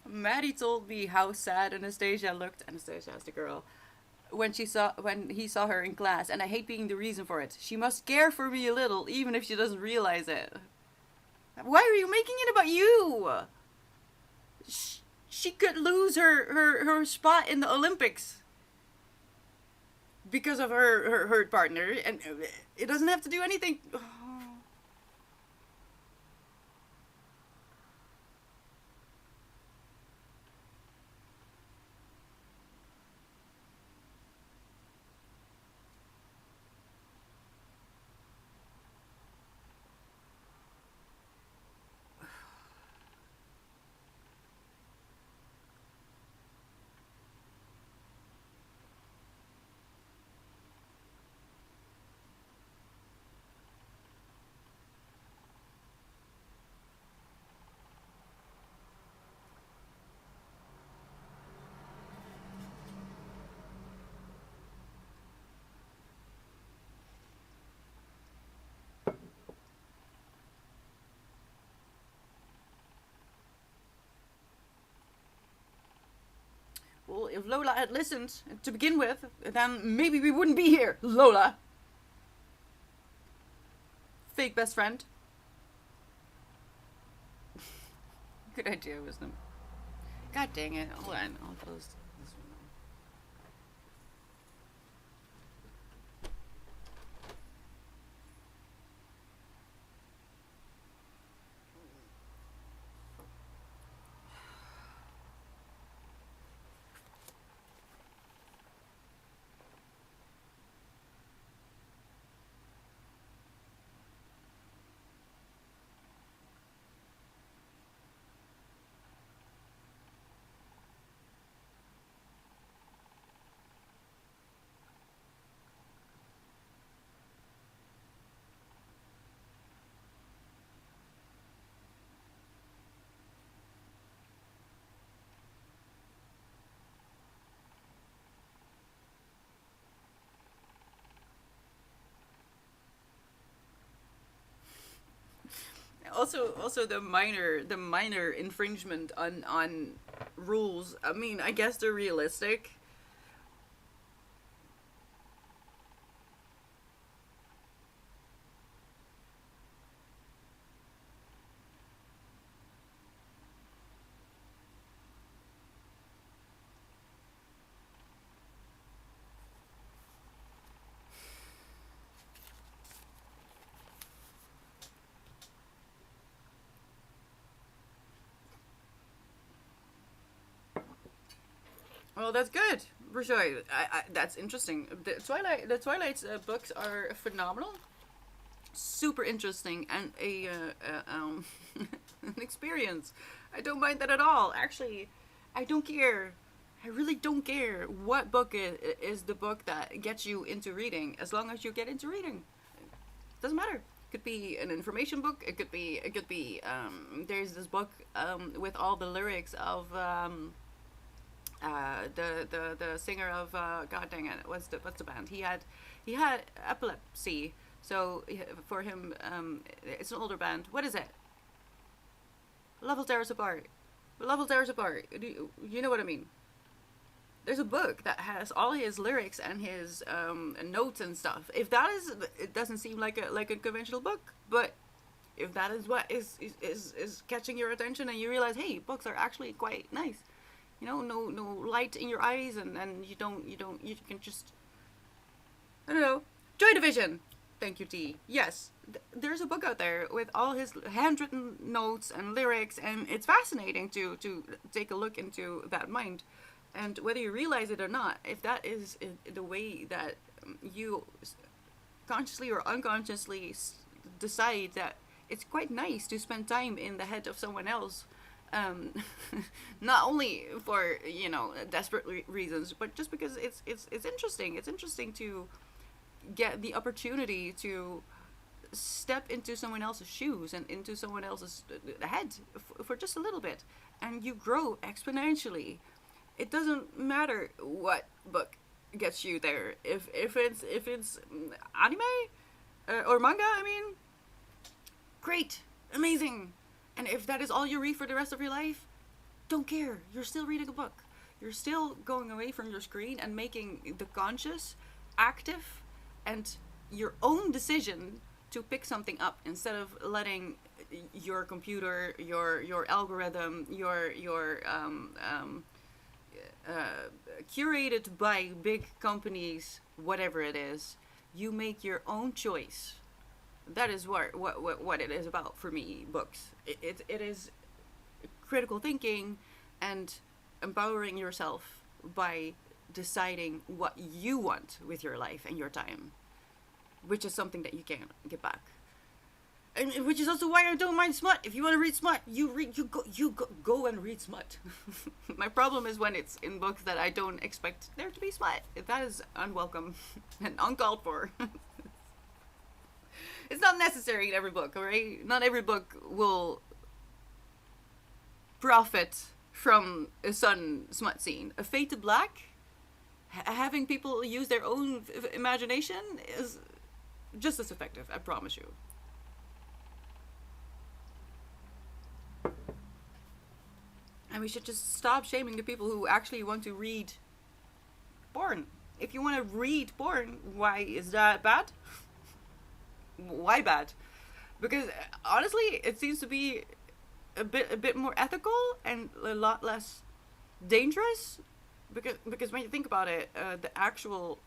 Speaker 1: Maddie told me how sad Anastasia looked. Anastasia is the girl. when he saw her in class, and I hate being the reason for it. She must care for me a little, even if she doesn't realize it. Why are you making it about you? She could lose her spot in the Olympics because of her partner, and it doesn't have to do anything. Well, if Lola had listened to begin with, then maybe we wouldn't be here. Lola. Fake best friend. Good idea, wisdom. God dang it. Hold on. I'll close this one. Also the minor infringement on rules. I mean, I guess they're realistic. Well, that's good for sure. That's interesting. The Twilight's books are phenomenal, super interesting, and a an experience. I don't mind that at all. Actually, I don't care. I really don't care what book is the book that gets you into reading, as long as you get into reading. Doesn't matter. It could be an information book. It could be. There's this book with all the lyrics of the singer of God dang it, what's the band? He had epilepsy, so for him, it's an older band. What is it? Love will tear us apart. Love will tear us apart. You know what I mean? There's a book that has all his lyrics and his notes and stuff. If that is, it doesn't seem like a conventional book, but if that is what is catching your attention, and you realize, hey, books are actually quite nice. No light in your eyes, and you can just, I don't know. Joy Division. Thank you, T. Yes, there's a book out there with all his handwritten notes and lyrics, and it's fascinating to take a look into that mind. And whether you realize it or not, if that is the way that you consciously or unconsciously decide that it's quite nice to spend time in the head of someone else, um, not only for desperate reasons, but just because it's interesting. It's interesting to get the opportunity to step into someone else's shoes and into someone else's head for just a little bit, and you grow exponentially. It doesn't matter what book gets you there. If it's anime or manga, I mean, great, amazing. And if that is all you read for the rest of your life, don't care. You're still reading a book. You're still going away from your screen and making the conscious, active, and your own decision to pick something up instead of letting your computer, your algorithm, curated by big companies, whatever it is, you make your own choice. That is what it is about for me. Books. It is critical thinking and empowering yourself by deciding what you want with your life and your time, which is something that you can't get back. And which is also why I don't mind smut. If you want to read smut, you go and read smut. My problem is when it's in books that I don't expect there to be smut. That is unwelcome and uncalled for. It's not necessary in every book, alright? Not every book will profit from a sudden smut scene. A Fade to Black, having people use their own imagination is just as effective, I promise you. And we should just stop shaming the people who actually want to read porn. If you want to read porn, why is that bad? Why bad? Because honestly, it seems to be a bit more ethical and a lot less dangerous. Because when you think about it, the actual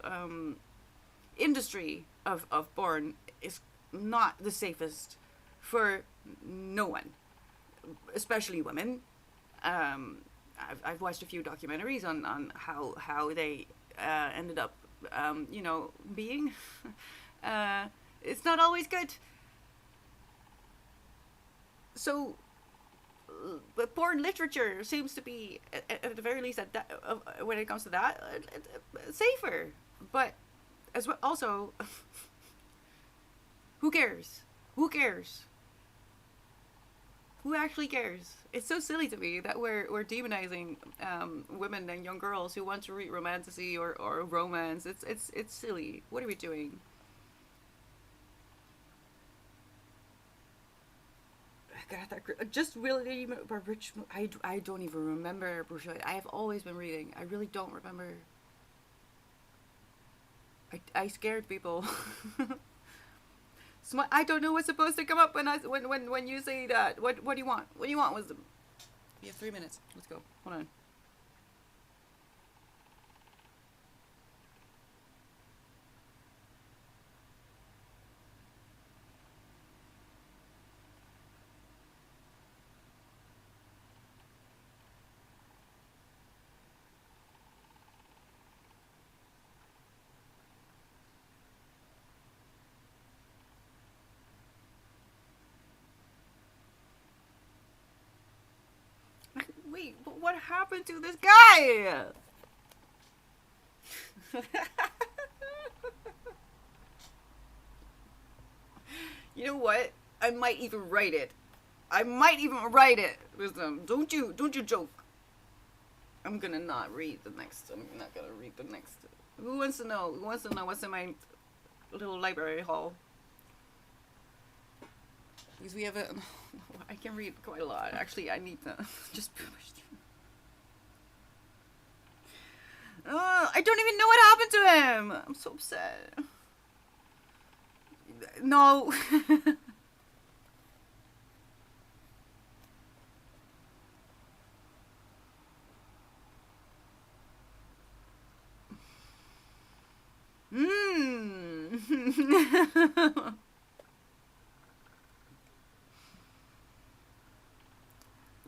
Speaker 1: industry of porn is not the safest for no one, especially women. I've watched a few documentaries on how they ended up, being. It's not always good. So, but porn literature seems to be, at the very least, when it comes to that, safer. But as well, also, who cares? Who cares? Who actually cares? It's so silly to me that we're demonizing women and young girls who want to read romantasy or romance. It's silly. What are we doing? Just really, Rich. I don't even remember Bruce Lee. I have always been reading. I really don't remember. I scared people. I don't know what's supposed to come up when you say that. What do you want? What do you want, wisdom? We have 3 minutes. Let's go. Hold on. Wait, but what happened to this guy? You know what? I might even write it. Wisdom. Don't you joke. I'm gonna not read the next. I'm not gonna read the next. Who wants to know? Who wants to know what's in my little library hall? Because we have a. I can read quite a lot. Actually, I need to just push through. I don't even know what happened to him. I'm so upset. No.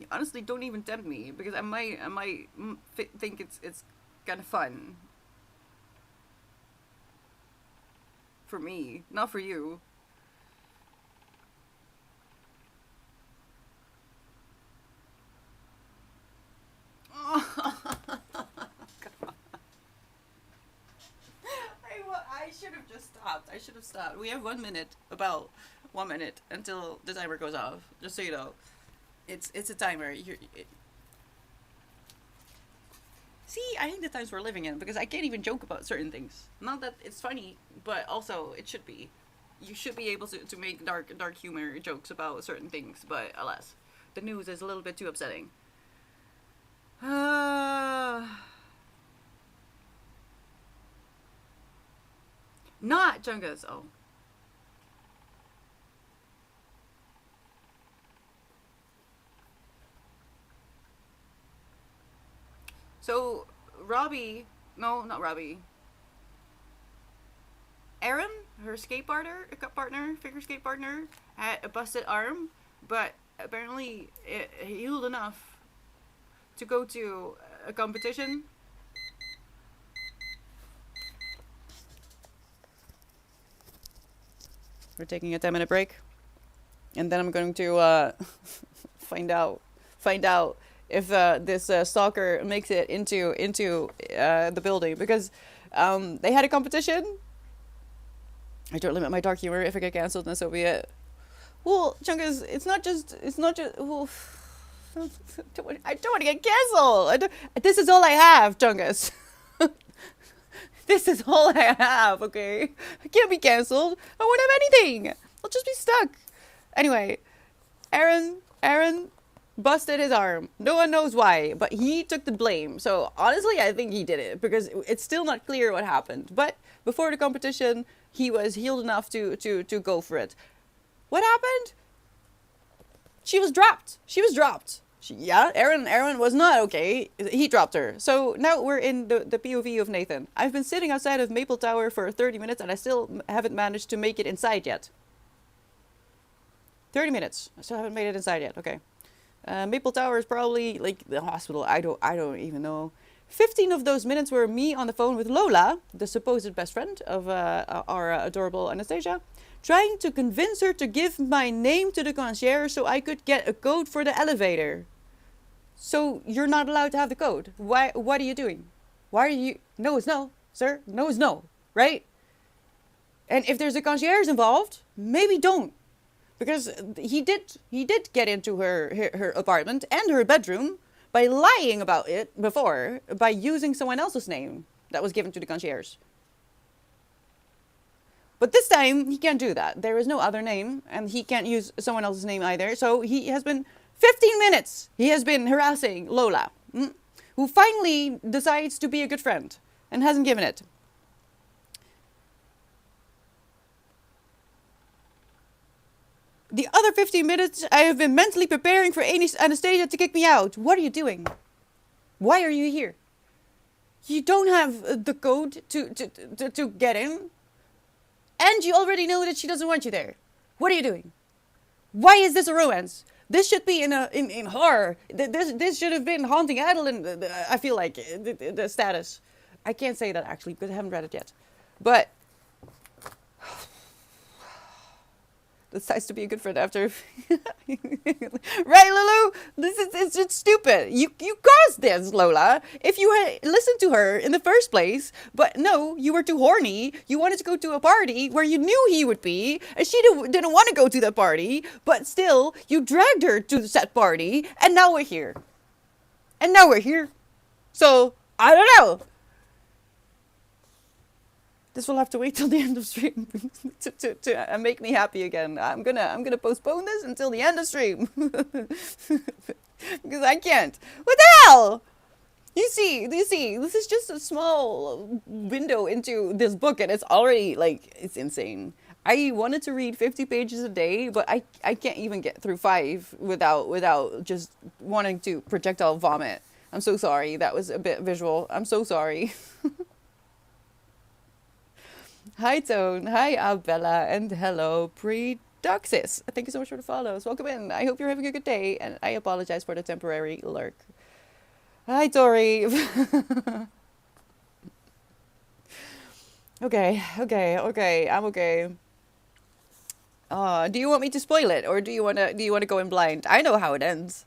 Speaker 1: Honestly, don't even tempt me because I might think it's kind of fun for me, not for you. I should have just stopped. I should have stopped. We have 1 minute, about 1 minute until the timer goes off. Just so you know. It's a timer. See, I think the times we're living in because I can't even joke about certain things. Not that it's funny, but also it should be. You should be able to make dark humor jokes about certain things, but alas, the news is a little bit too upsetting. Not Chungus. Oh. So, Robbie. No, not Robbie. Erin, her figure skate partner, had a busted arm, but apparently it healed enough to go to a competition. We're taking a 10-minute break, and then I'm going to find out if this stalker makes it into the building, because they had a competition. I don't limit my dark humor. If I get cancelled, then so be it. Well, Chungus, it's not just. Well, I don't want to get canceled. This is all I have, Chungus. This is all I have, okay? I can't be cancelled. I won't have anything. I'll just be stuck. Anyway, Aaron busted his arm. No one knows why, but he took the blame. So honestly, I think he did it, because it's still not clear what happened. But before the competition, he was healed enough to go for it. What happened? She was dropped. Aaron was not okay. He dropped her. So now we're in the POV of Nathan. I've been sitting outside of Maple Tower for 30 minutes and I still haven't managed to make it inside yet. 30 minutes. I still haven't made it inside yet. Okay. Maple Tower is probably like the hospital. I don't even know. 15 of those minutes were me on the phone with Lola, the supposed best friend of our adorable Anastasia, trying to convince her to give my name to the concierge so I could get a code for the elevator. So you're not allowed to have the code. What are you doing? Why are you... No is no, sir. No is no, right? And if there's a concierge involved, maybe don't. Because he did get into her apartment and her bedroom by lying about it before, by using someone else's name that was given to the concierge. But this time, he can't do that. There is no other name, and he can't use someone else's name either. So he has been 15 minutes. He has been harassing Lola, who finally decides to be a good friend and hasn't given it. The other 15 minutes, I have been mentally preparing for Anastasia to kick me out. What are you doing? Why are you here? You don't have the code to get in. And you already know that she doesn't want you there. What are you doing? Why is this a romance? This should be in horror. This should have been Haunting Adeline. I feel like the status. I can't say that actually because I haven't read it yet. But decides to be a good friend after. Right, Lulu? It's just stupid. You caused this, Lola. If you had listened to her in the first place, but no, you were too horny. You wanted to go to a party where you knew he would be, and she didn't want to go to that party, but still, you dragged her to the set party, and now we're here. So, I don't know. This will have to wait till the end of stream to make me happy again. I'm gonna postpone this until the end of stream because I can't. What the hell? You see, this is just a small window into this book, and it's already like it's insane. I wanted to read 50 pages a day, but I can't even get through 5 without just wanting to projectile vomit. I'm so sorry. That was a bit visual. I'm so sorry. Hi, Tone. Hi, Abella. And hello, Predoxis. Thank you so much for the follows. Welcome in. I hope you're having a good day. And I apologize for the temporary lurk. Hi, Tori. Okay. I'm okay. Do you want me to spoil it? Or do you want to go in blind? I know how it ends.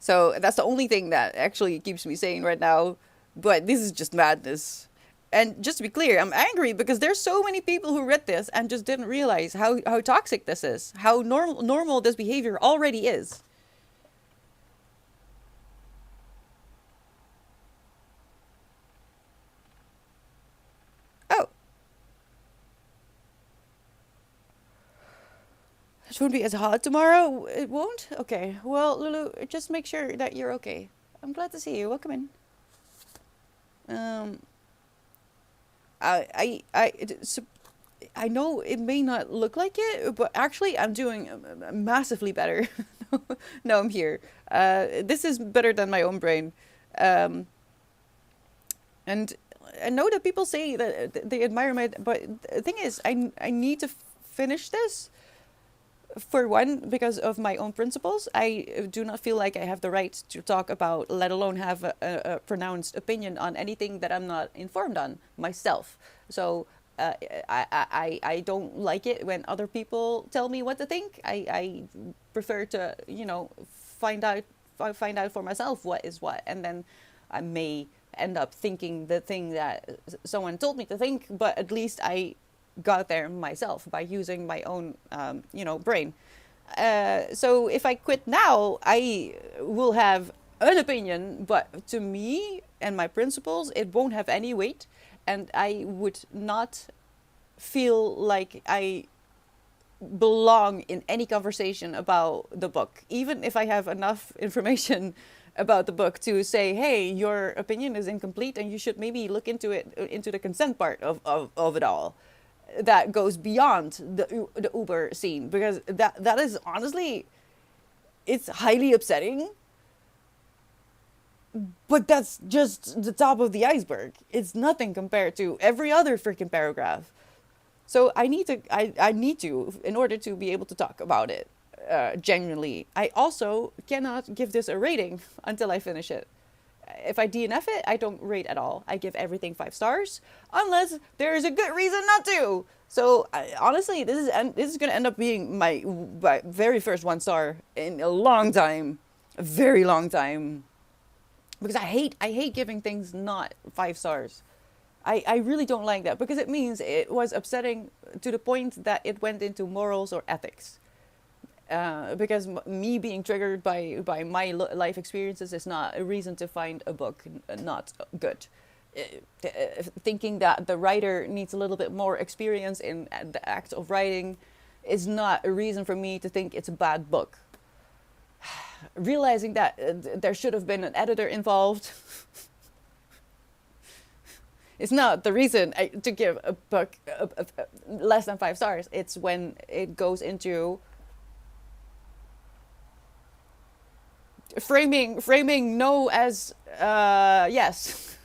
Speaker 1: So that's the only thing that actually keeps me sane right now. But this is just madness. And just to be clear, I'm angry because there's so many people who read this and just didn't realize how toxic this is, how normal this behavior already is. Oh. It won't be as hot tomorrow? It won't? Okay. Well, Lulu, just make sure that you're okay. I'm glad to see you. Welcome in. Um, I know it may not look like it, but actually I'm doing massively better. No, I'm here. This is better than my own brain. Um, and I know that people say that they admire my, but the thing is, I need to finish this. For one, because of my own principles, I do not feel like I have the right to talk about, let alone have a pronounced opinion on anything that I'm not informed on myself. So I don't like it when other people tell me what to think. I prefer to, find out find out for myself what is what, and then I may end up thinking the thing that someone told me to think, but at least I got there myself by using my own, brain. So if I quit now, I will have an opinion, but to me and my principles, it won't have any weight, and I would not feel like I belong in any conversation about the book, even if I have enough information about the book to say, hey, your opinion is incomplete and you should maybe look into it, into the consent part of it all. That goes beyond the Uber scene, because that is honestly, it's highly upsetting, but that's just the top of the iceberg. It's nothing compared to every other freaking paragraph. So I need to, in order to be able to talk about it genuinely. I also cannot give this a rating until I finish it. If I DNF it, I don't rate at all. I give everything 5 stars, unless there is a good reason not to. So honestly, this is gonna end up being my very first 1 star in a long time, a very long time, because I hate giving things not 5 stars. I really don't like that, because it means it was upsetting to the point that it went into morals or ethics. Because me being triggered by my life experiences is not a reason to find a book not good. Thinking that the writer needs a little bit more experience in the act of writing is not a reason for me to think it's a bad book. Realizing that there should have been an editor involved is not the reason to give a book less than 5 stars. It's when it goes into framing no as yes.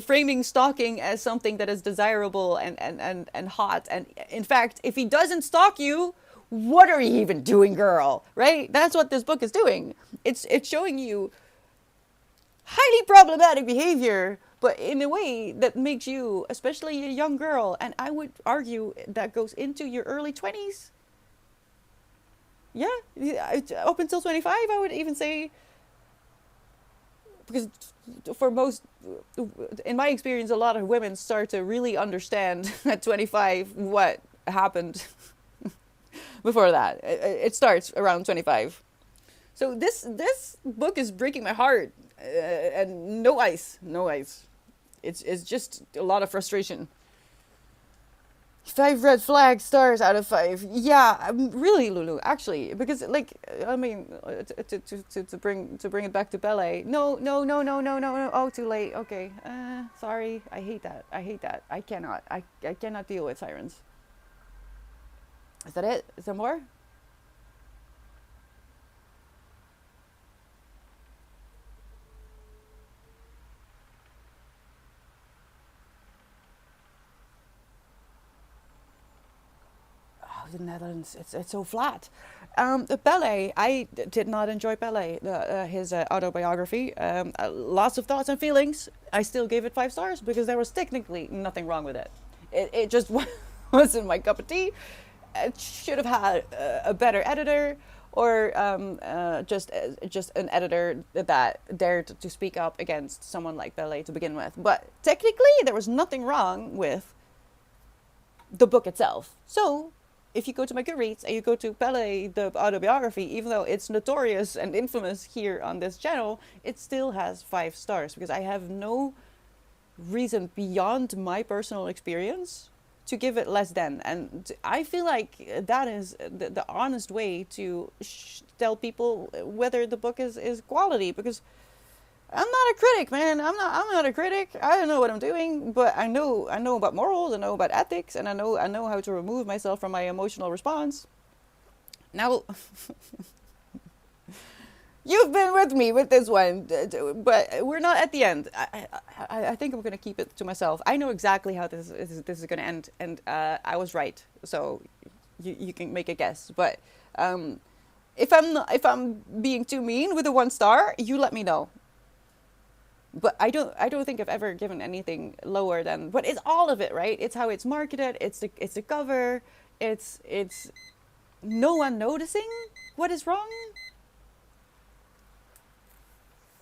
Speaker 1: Framing stalking as something that is desirable and hot. And in fact, if he doesn't stalk you, what are you even doing, girl? Right? That's what this book is doing. It's showing you highly problematic behavior, but in a way that makes you, especially a young girl, and I would argue that goes into your early 20s. Yeah, up until 25, I would even say, because for most, in my experience, a lot of women start to really understand at 25 what happened before that. It starts around 25. So this book is breaking my heart, and no ice, no ice. It's just a lot of frustration. 5 red flag stars out of 5. Yeah, really, Lulu. Actually, because like, I mean, to bring it back to ballet. No, no, no, no, no, no, no. Oh, too late. Okay. Sorry. I hate that. I hate that. I cannot. I cannot deal with sirens. Is that it? Is there more? The Netherlands, it's so flat. The ballet, did not enjoy ballet. His autobiography. Lots of thoughts and feelings. I still gave it 5 stars because there was technically nothing wrong with it. It just wasn't my cup of tea. It should have had a better editor, or just an editor that dared to speak up against someone like ballet to begin with. But technically, there was nothing wrong with the book itself. So if you go to my Goodreads and you go to Pele, the autobiography, even though it's notorious and infamous here on this channel, it still has 5 stars, because I have no reason beyond my personal experience to give it less than. And I feel like that is the honest way to tell people whether the book is quality, because I'm not a critic, man. I'm not a critic. I don't know what I'm doing, but I know about morals, I know about ethics, and I know how to remove myself from my emotional response. Now, you've been with me with this one, but we're not at the end. I think I'm gonna keep it to myself. I know exactly how this is gonna end, and I was right. So you can make a guess. But um, if I'm being too mean with a 1 star, you let me know. But I don't think I've ever given anything lower than. But it's all of it, right? It's how it's marketed. It's the cover. It's no one noticing what is wrong.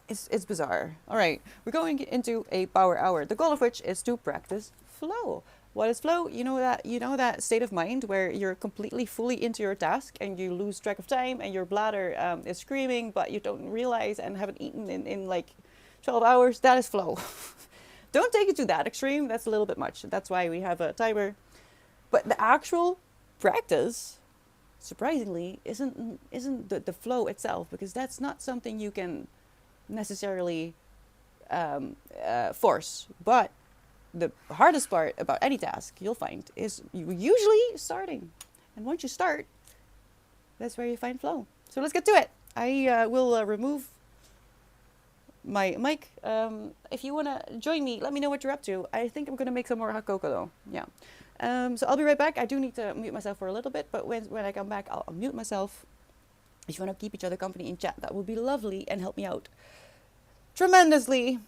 Speaker 1: It's bizarre. All right, we're going into a power hour. The goal of which is to practice flow. What is flow? You know that state of mind where you're completely fully into your task and you lose track of time and your bladder is screaming, but you don't realize and haven't eaten in like 12 hours. That is flow. Don't take it to that extreme. That's a little bit much. That's why we have a timer. But the actual practice, surprisingly, isn't the flow itself, because that's not something you can necessarily force. But the hardest part about any task you'll find is you usually starting. And once you start, that's where you find flow. So let's get to it. I will remove my mic. If you want to join me, let me know what you're up to. I think I'm going to make some more hot cocoa though. Yeah. So I'll be right back. I do need to mute myself for a little bit, but when I come back, I'll mute myself. If you want to keep each other company in chat, that would be lovely and help me out tremendously.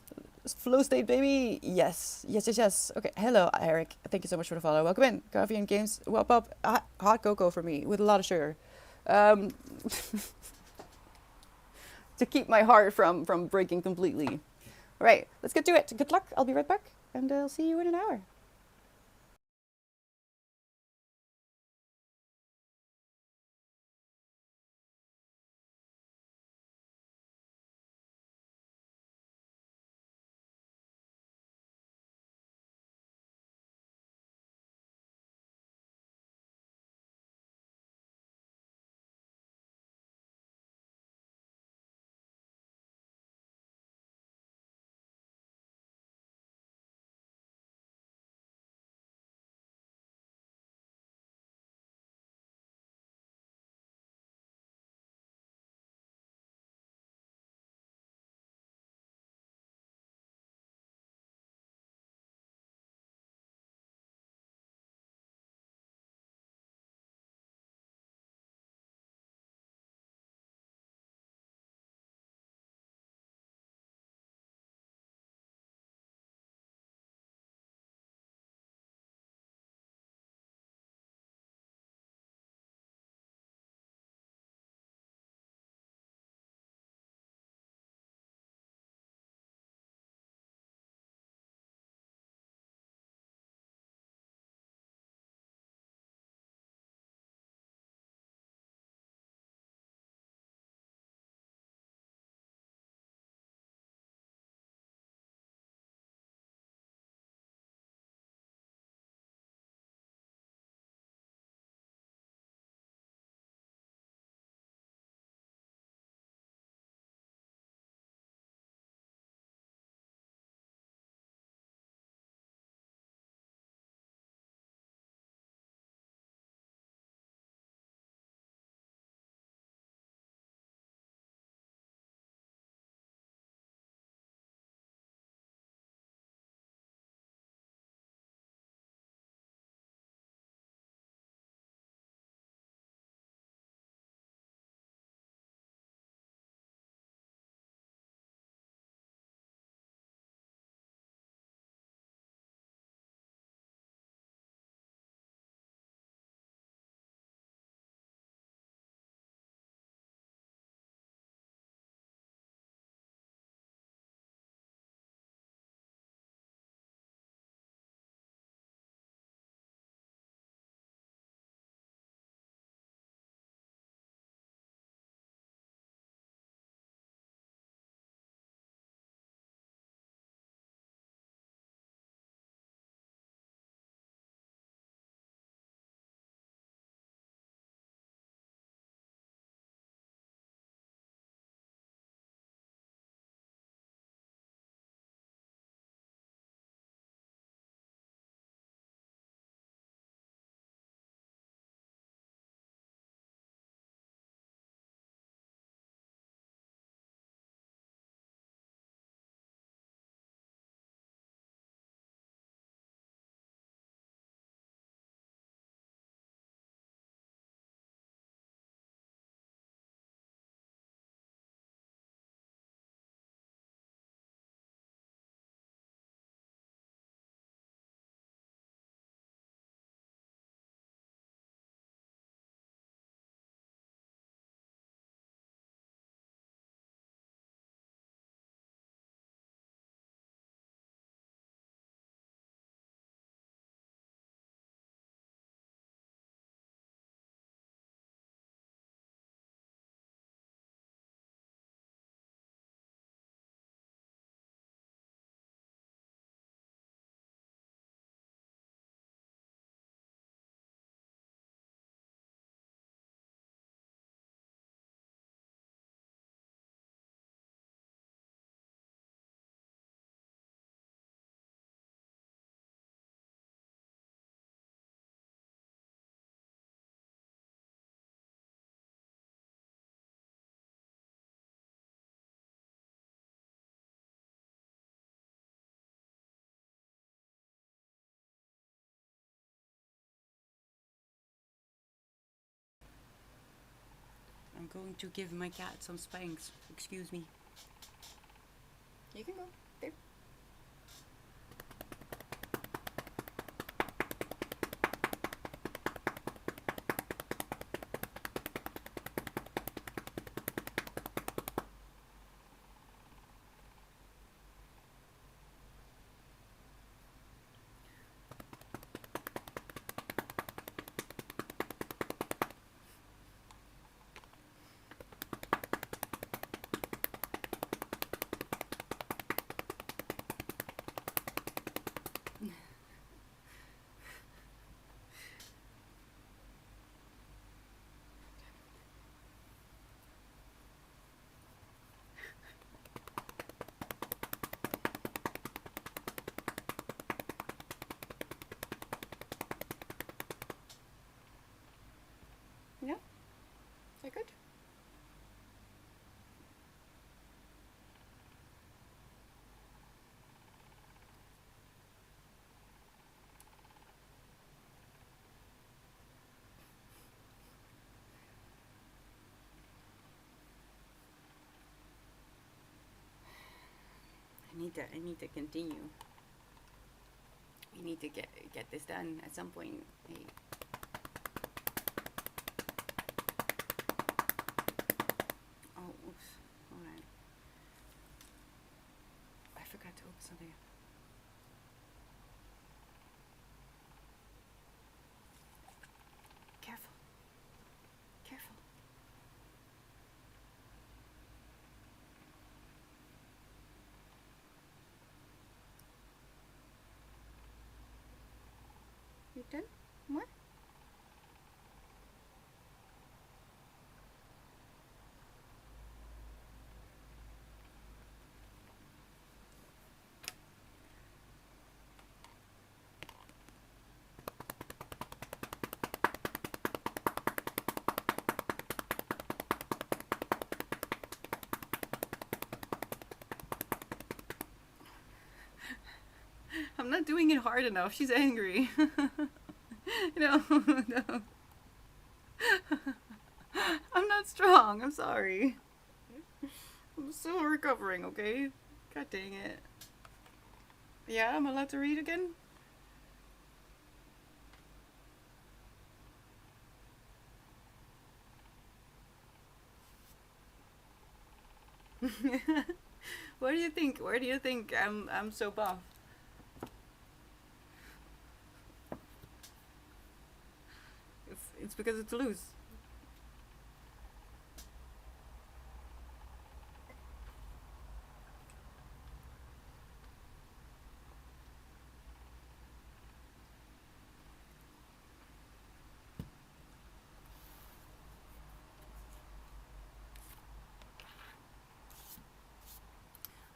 Speaker 1: Flow state, baby. Yes, yes, yes, yes. Okay. Hello, Eric. Thank you so much for the follow. Welcome in. Coffee and games. Whoop up. Hot cocoa for me with a lot of sugar. Um, to keep my heart from breaking completely. All right, let's get to it. Good luck. I'll be right back, and I'll see you in an hour.
Speaker 2: going to give my cat some spanks. Excuse me.
Speaker 1: You can go. There. Yeah? Is that good?
Speaker 2: I need to continue. We need to get this done at some point. Hey. Oh, oops. Hold on. I forgot to open something. Careful. Careful. You done? More? I'm not doing it hard enough. She's angry. No, no. I'm not strong. I'm sorry. I'm still recovering, okay? God dang it. Yeah, I'm allowed to read again? What do you think? Where do you think I'm so buff? It's because it's loose.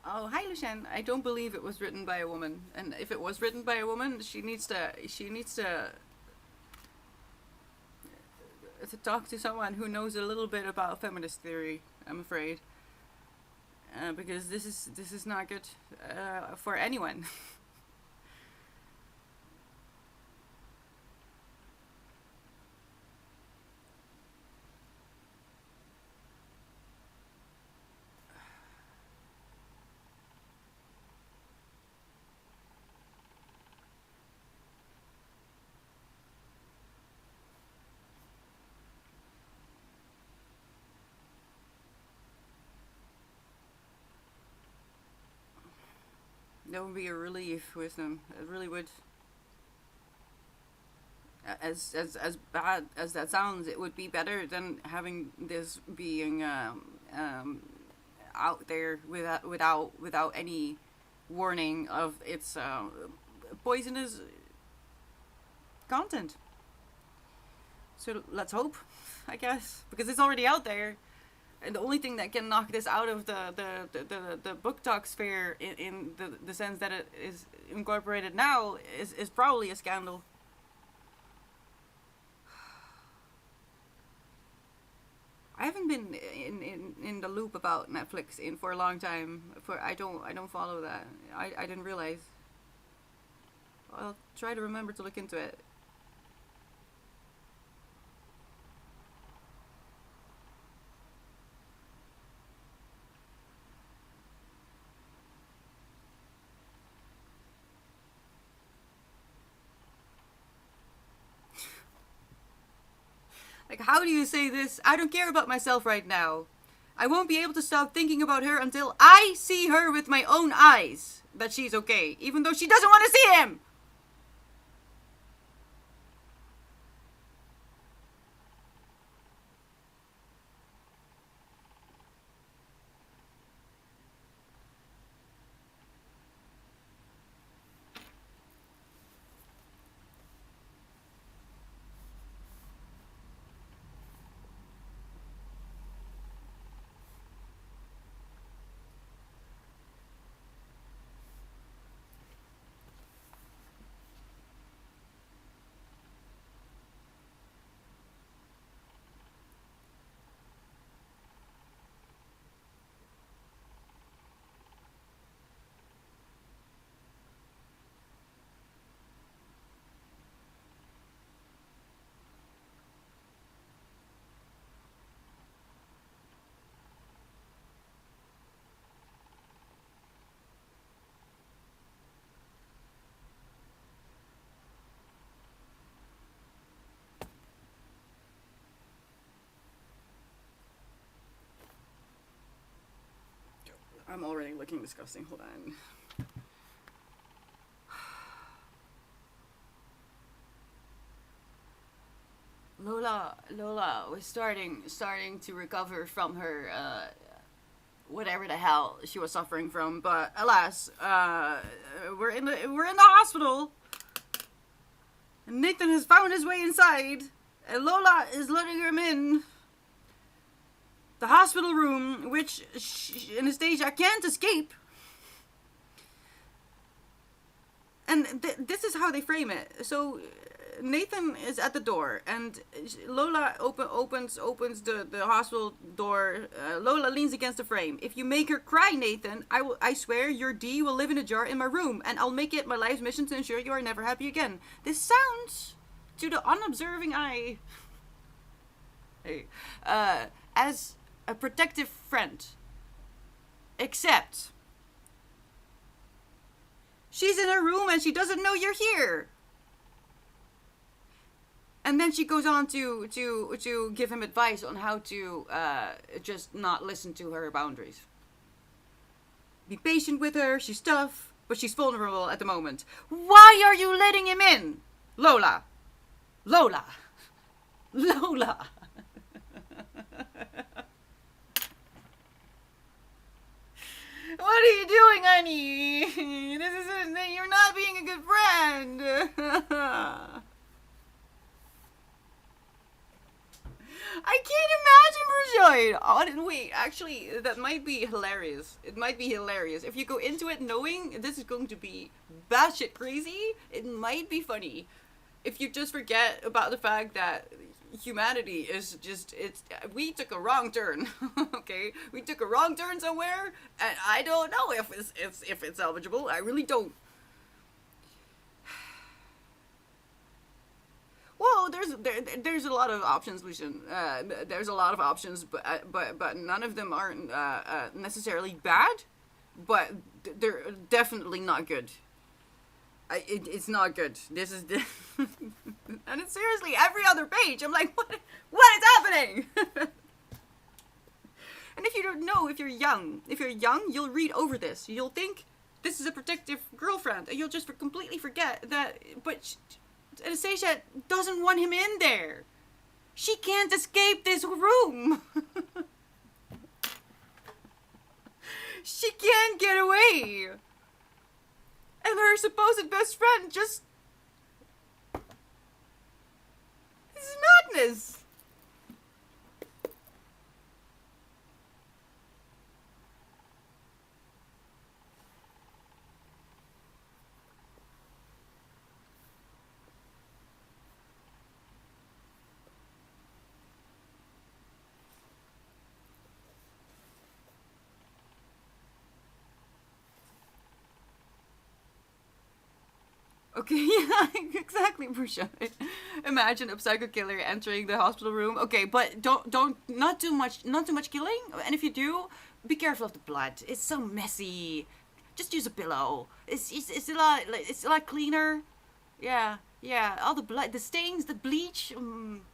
Speaker 2: Oh, hi, Lushan. I don't believe it was written by a woman. And if it was written by a woman, she needs to talk to someone who knows a little bit about feminist theory. I'm afraid, because this is not good for anyone. That would be a relief, wisdom. It really would. As bad as that sounds, it would be better than having this being out there without any warning of its poisonous content. So let's hope, I guess, because it's already out there. And the only thing that can knock this out of the book talk sphere in the sense that it is incorporated now is probably a scandal. I haven't been in the loop about Netflix for a long time. I don't follow that. I didn't realize. I'll try to remember to look into it. Like, how do you say this? I don't care about myself right now. I won't be able to stop thinking about her until I see her with my own eyes that she's okay, even though she doesn't want to see him. I'm already looking disgusting. Hold on. Lola was starting to recover from her whatever the hell she was suffering from, but alas, we're in the hospital. And Nathan has found his way inside, and Lola is letting him in the hospital room, which Anastasia can't escape. And this is how they frame it. So Nathan is at the door, and Lola opens the hospital door. Lola leans against the frame. If you make her cry, Nathan, I swear your D will live in a jar in my room, and I'll make it my life's mission to ensure you are never happy again. This sounds, to the unobserving eye, as a protective friend. Except she's in her room and she doesn't know you're here. And then she goes on to give him advice on how to just not listen to her boundaries. Be patient with her, she's tough, but she's vulnerable at the moment. Why are you letting him in? Lola. Lola. Lola. What are you doing, honey? This isn't, you're not being a good friend. I can't imagine Brujoi. Wait, actually, that might be hilarious. It might be hilarious. If you go into it knowing this is going to be batshit crazy, it might be funny. If you just forget about the fact that humanity is just, we took a wrong turn. Okay, we took a wrong turn somewhere, and I don't know if it's salvageable. I really don't. Well, there's a lot of options, Lucian. There's a lot of options, but none of them aren't necessarily bad, but they're definitely not good. It's not good. This is and it's seriously every other page. I'm like, what is happening? And if you don't know, if you're young, you'll read over this. You'll think this is a protective girlfriend, and you'll just completely forget that. But Anastasia doesn't want him in there. She can't escape this room. She can't get away. And her supposed best friend just... This is madness. Okay, yeah, exactly, Brusha. Imagine a psycho killer entering the hospital room. Okay, but not too much killing. And if you do, be careful of the blood. It's so messy. Just use a pillow. It's a lot cleaner. Yeah. Yeah, all the blood, the stains, the bleach.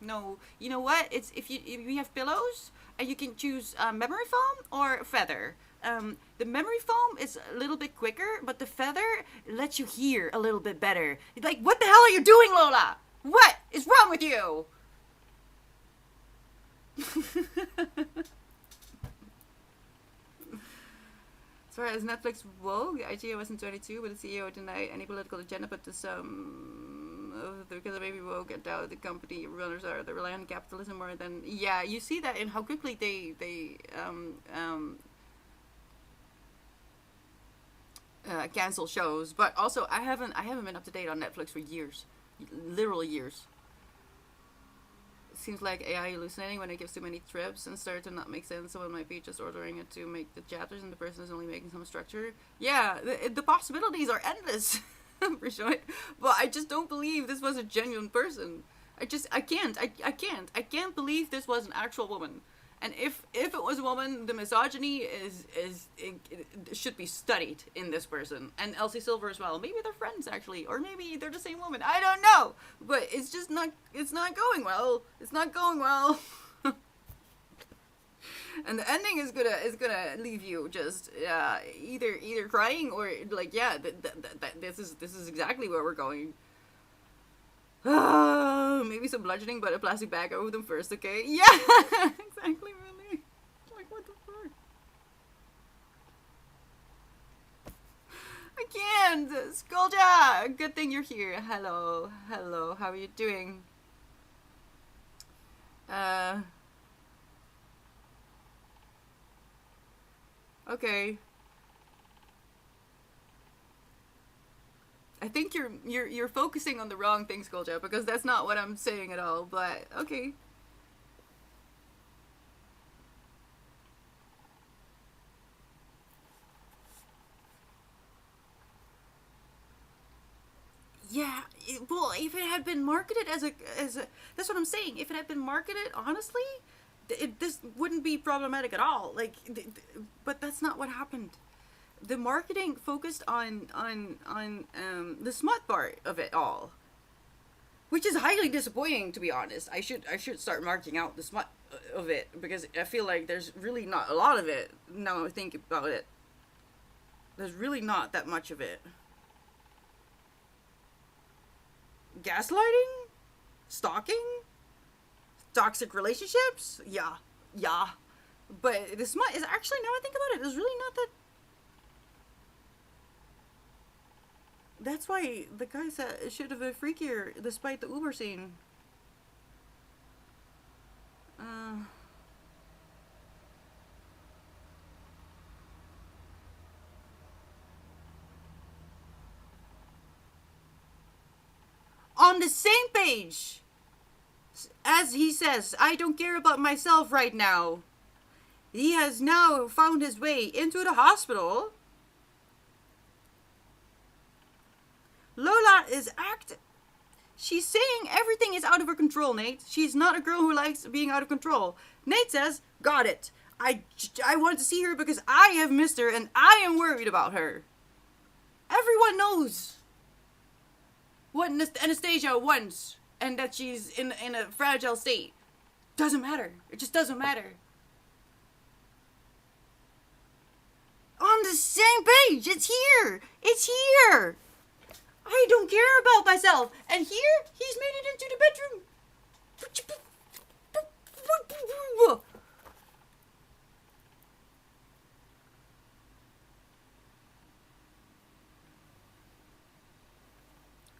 Speaker 2: No, you know what? It's if you have pillows and you can choose memory foam or feather. The memory foam is a little bit quicker, but the feather lets you hear a little bit better. Like, what the hell are you doing, Lola? What is wrong with you? As far as Netflix woke, IGA wasn't 22, but the CEO denied any political agenda, but the because of maybe woke and doubt the company runners are they rely on capitalism more than yeah. You see that in how quickly they cancel shows, but also I haven't been up to date on Netflix for years, literal years. Seems like AI hallucinating when it gives too many trips and start to not make sense. Someone might be just ordering it to make the chapters and the person is only making some structure. Yeah, the possibilities are endless for sure. But I just don't believe this was a genuine person. I can't believe this was an actual woman. And if it was a woman, the misogyny it should be studied in this person. And Elsie Silver as well. Maybe they're friends actually, or maybe they're the same woman. I don't know. But it's just not. It's not going well. It's not going well. And the ending is gonna leave you just either crying or like this is exactly where we're going. Maybe some bludgeoning, but a plastic bag over them first, okay? Yeah, exactly, really. Like, what the fuck? I can't! Skolja! Good thing you're here. Hello, hello, how are you doing? Okay. I think you're focusing on the wrong thing, Skolja, because that's not what I'm saying at all. But okay. Yeah, well, if it had been marketed as a that's what I'm saying. If it had been marketed honestly, this wouldn't be problematic at all. Like, but that's not what happened. The marketing focused on the smut part of it all, which is highly disappointing, to be honest. I should start marking out the smut of it because I feel like there's really not a lot of it. Now I think about it, there's really not that much of it. Gaslighting, stalking, toxic relationships. Yeah, but the smut is actually, now I think about it, there's really not that. That's why the guy said it should have been freakier despite the Uber scene. On the same page as he says, I don't care about myself right now. He has now found his way into the hospital. Lola is she's saying everything is out of her control, Nate. She's not a girl who likes being out of control. Nate says, got it. I want to see her because I have missed her and I am worried about her. Everyone knows what Anastasia wants and that she's in a fragile state. Doesn't matter. It just doesn't matter. On the same page. It's here. It's here. I don't care about myself. And here, he's made it into the bedroom.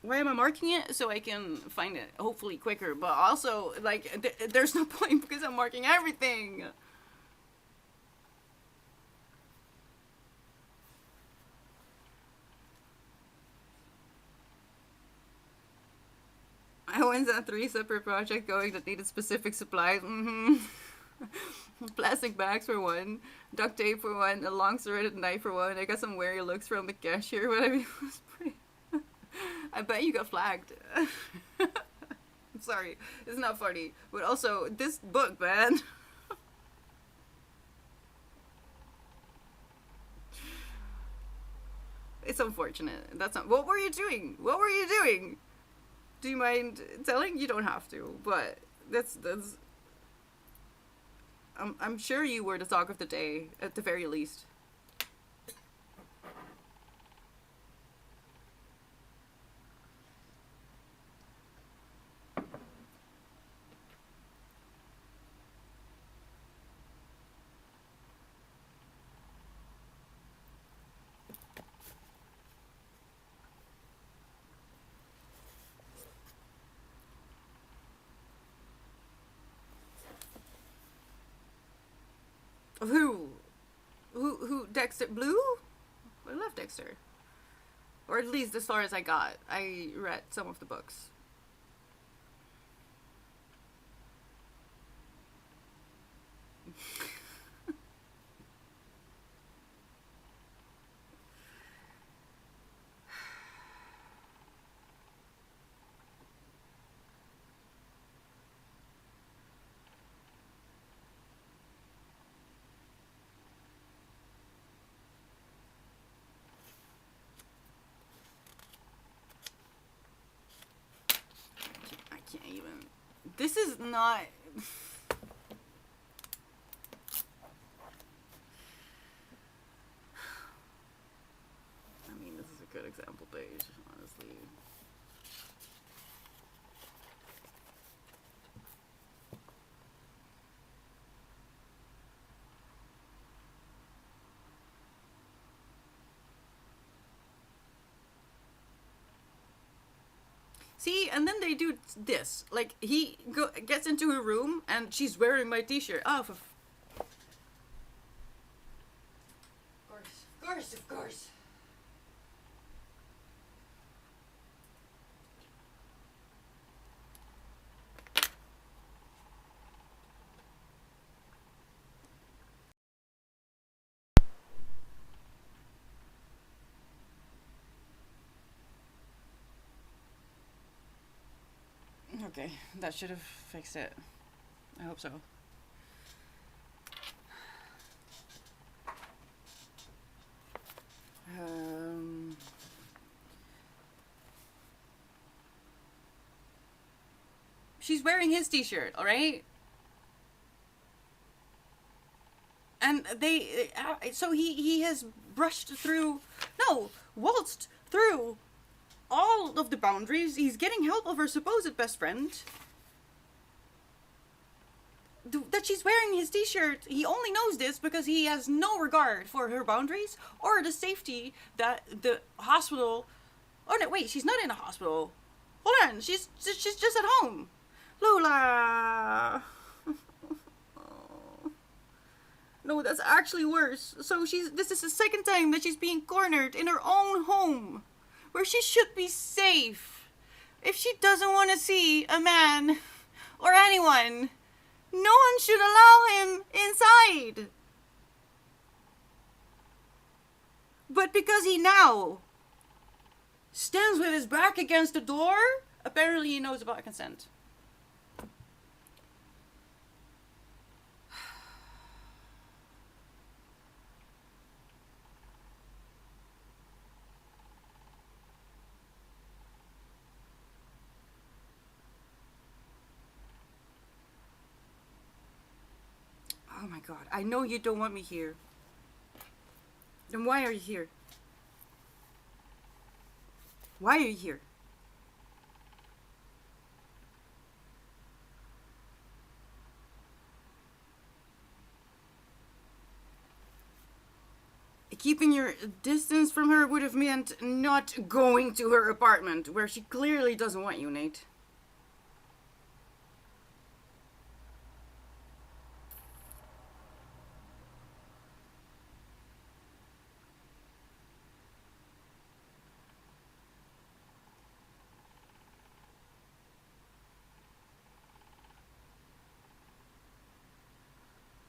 Speaker 2: Why am I marking it? So I can find it, hopefully, quicker. But also, like, there's no point because I'm marking everything. I went on 3 separate projects going that needed specific supplies. Plastic bags for one, duct tape for one, a long serrated knife for one. I got some wary looks from the cashier, but I mean, it was pretty. I bet you got flagged. I'm sorry, it's not funny. But also, this book, man. It's unfortunate. That's not. What were you doing? What were you doing? Do you mind telling? You don't have to, but that's. I'm sure you were the talk of the day at the very least. Who? Who? Dexter Blue? I love Dexter. Or at least as far as I got. I read some of the books. I can't even. This is not. I mean, this is a good example page, honestly. See, and then they do this. Like, gets into her room, and she's wearing my t-shirt. Oh, of course, of course. Okay, that should have fixed it. I hope so. She's wearing his t-shirt, all right? And so he has waltzed through all of the boundaries. He's getting help of her supposed best friend. That she's wearing his t-shirt, he only knows this because he has no regard for her boundaries or the safety that the hospital. Oh no, wait, she's not in a hospital. Hold on, she's just at home. Lola. No, that's actually worse. So this is the second time that she's being cornered in her own home, where she should be safe. If she doesn't want to see a man or anyone, no one should allow him inside. But because he now stands with his back against the door, apparently he knows about consent. Oh my god, I know you don't want me here. Then why are you here? Why are you here? Keeping your distance from her would have meant not going to her apartment, where she clearly doesn't want you, Nate.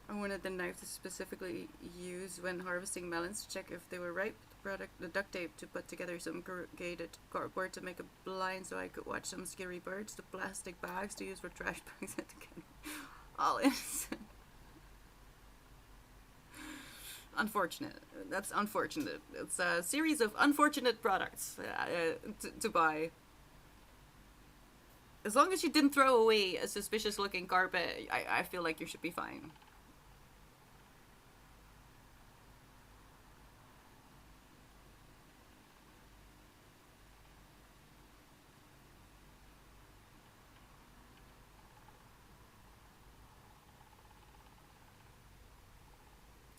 Speaker 2: I wanted the knife to specifically use when harvesting melons to check if they were ripe. The duct tape to put together some corrugated cardboard to make a blind so I could watch some scary birds. The plastic bags to use for trash bags at the can. All innocent. Unfortunate. That's unfortunate. It's a series of unfortunate products to buy. As long as you didn't throw away a suspicious looking carpet, I feel like you should be fine.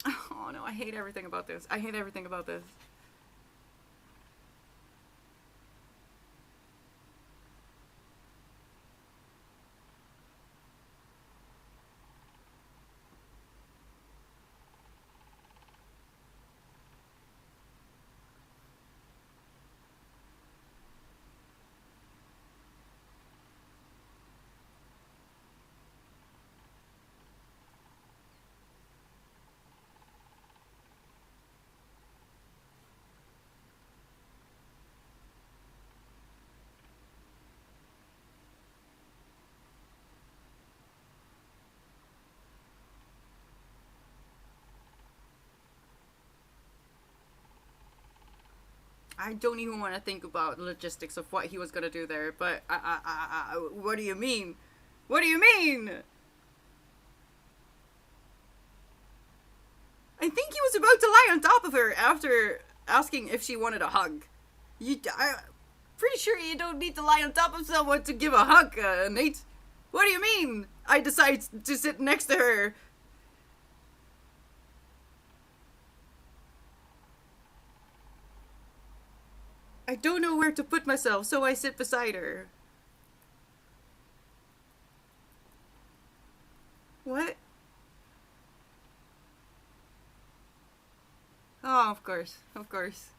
Speaker 2: Oh no, I hate everything about this. I hate everything about this. I don't even want to think about the logistics of what he was gonna do there. But what do you mean? What do you mean? I think he was about to lie on top of her after asking if she wanted a hug. I'm pretty sure you don't need to lie on top of someone to give a hug, Nate. What do you mean? I decide to sit next to her. I don't know where to put myself, so I sit beside her. What? Oh, of course. Of course.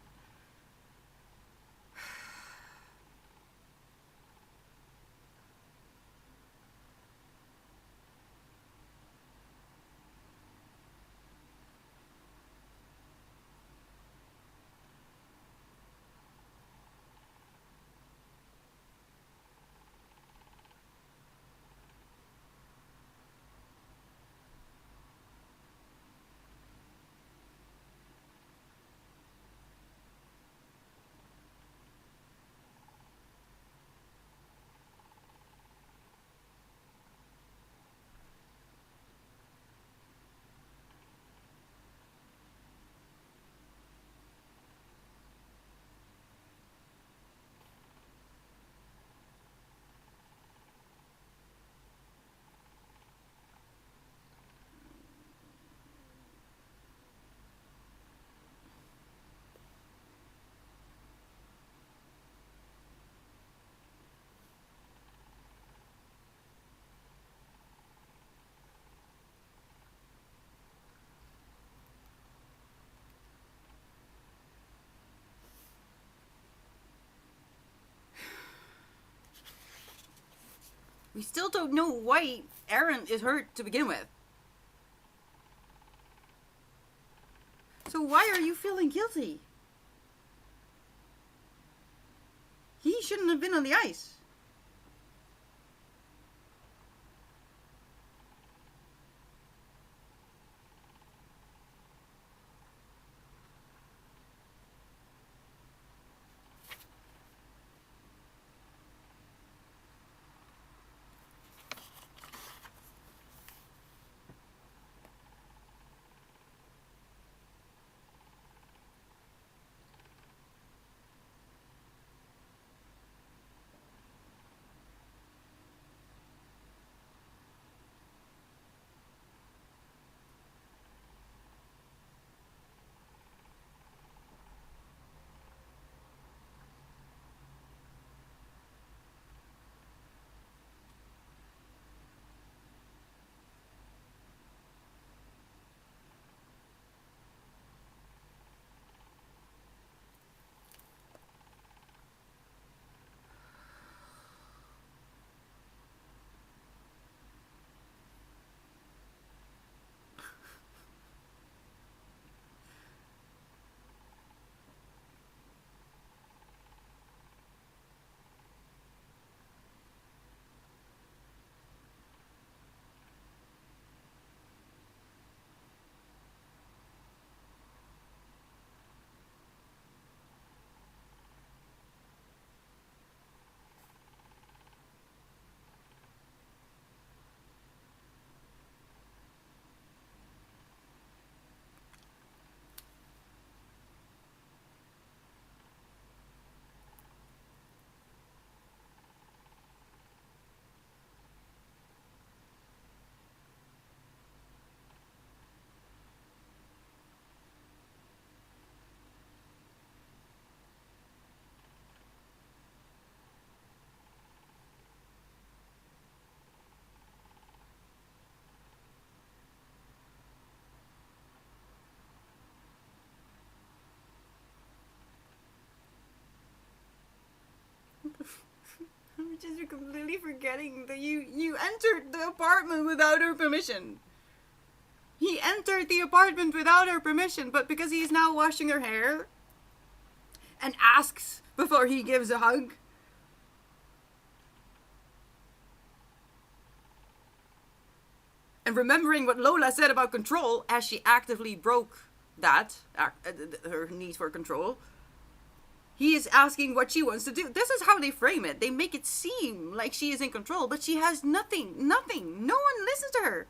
Speaker 2: We still don't know why Aaron is hurt to begin with. So why are you feeling guilty? He shouldn't have been on the ice. you're completely forgetting that you entered the apartment without her permission. He entered the apartment without her permission, but because he's now washing her hair and asks before he gives a hug. And remembering what Lola said about control, as she actively broke her need for control, he is asking what she wants to do. This is how they frame it. They make it seem like she is in control, but she has nothing. No one listens to her.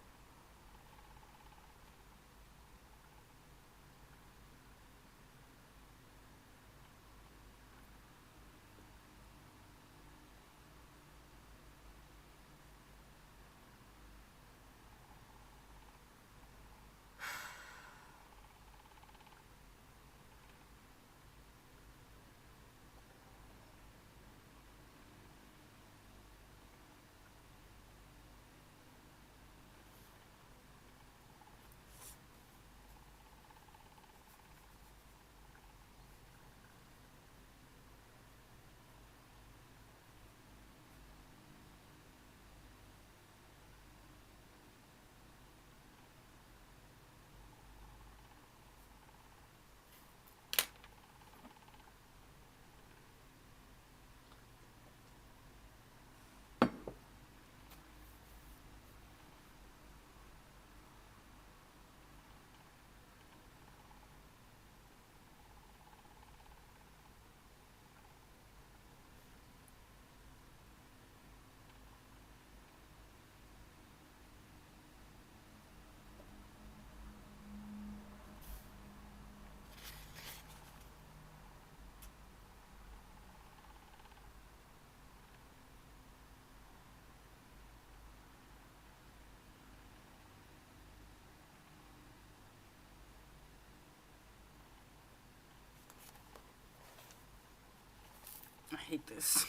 Speaker 2: I hate this.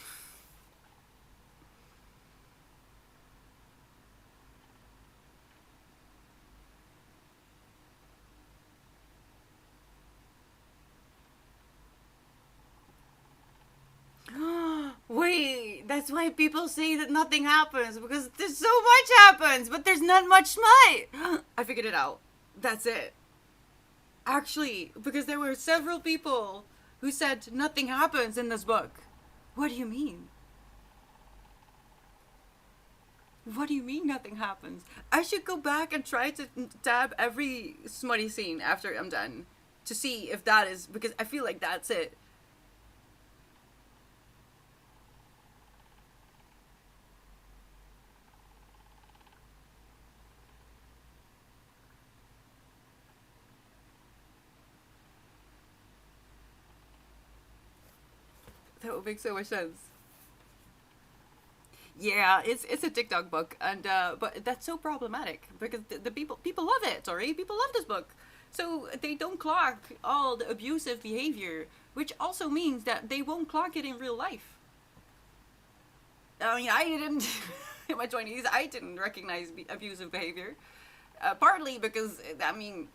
Speaker 2: Wait, that's why people say that nothing happens, because there's so much happens, but there's not much smut. I figured it out. That's it. Actually, because there were several people who said nothing happens in this book. What do you mean? What do you mean nothing happens? I should go back and try to tab every smutty scene after I'm done to see if that is, because I feel like that's it. That would make so much sense. Yeah, it's a TikTok book, and but that's so problematic because the people love it. Sorry, people love this book, so they don't clock all the abusive behavior, which also means that they won't clock it in real life. I mean, I didn't in my 20s. I didn't recognize abusive behavior, partly because I mean.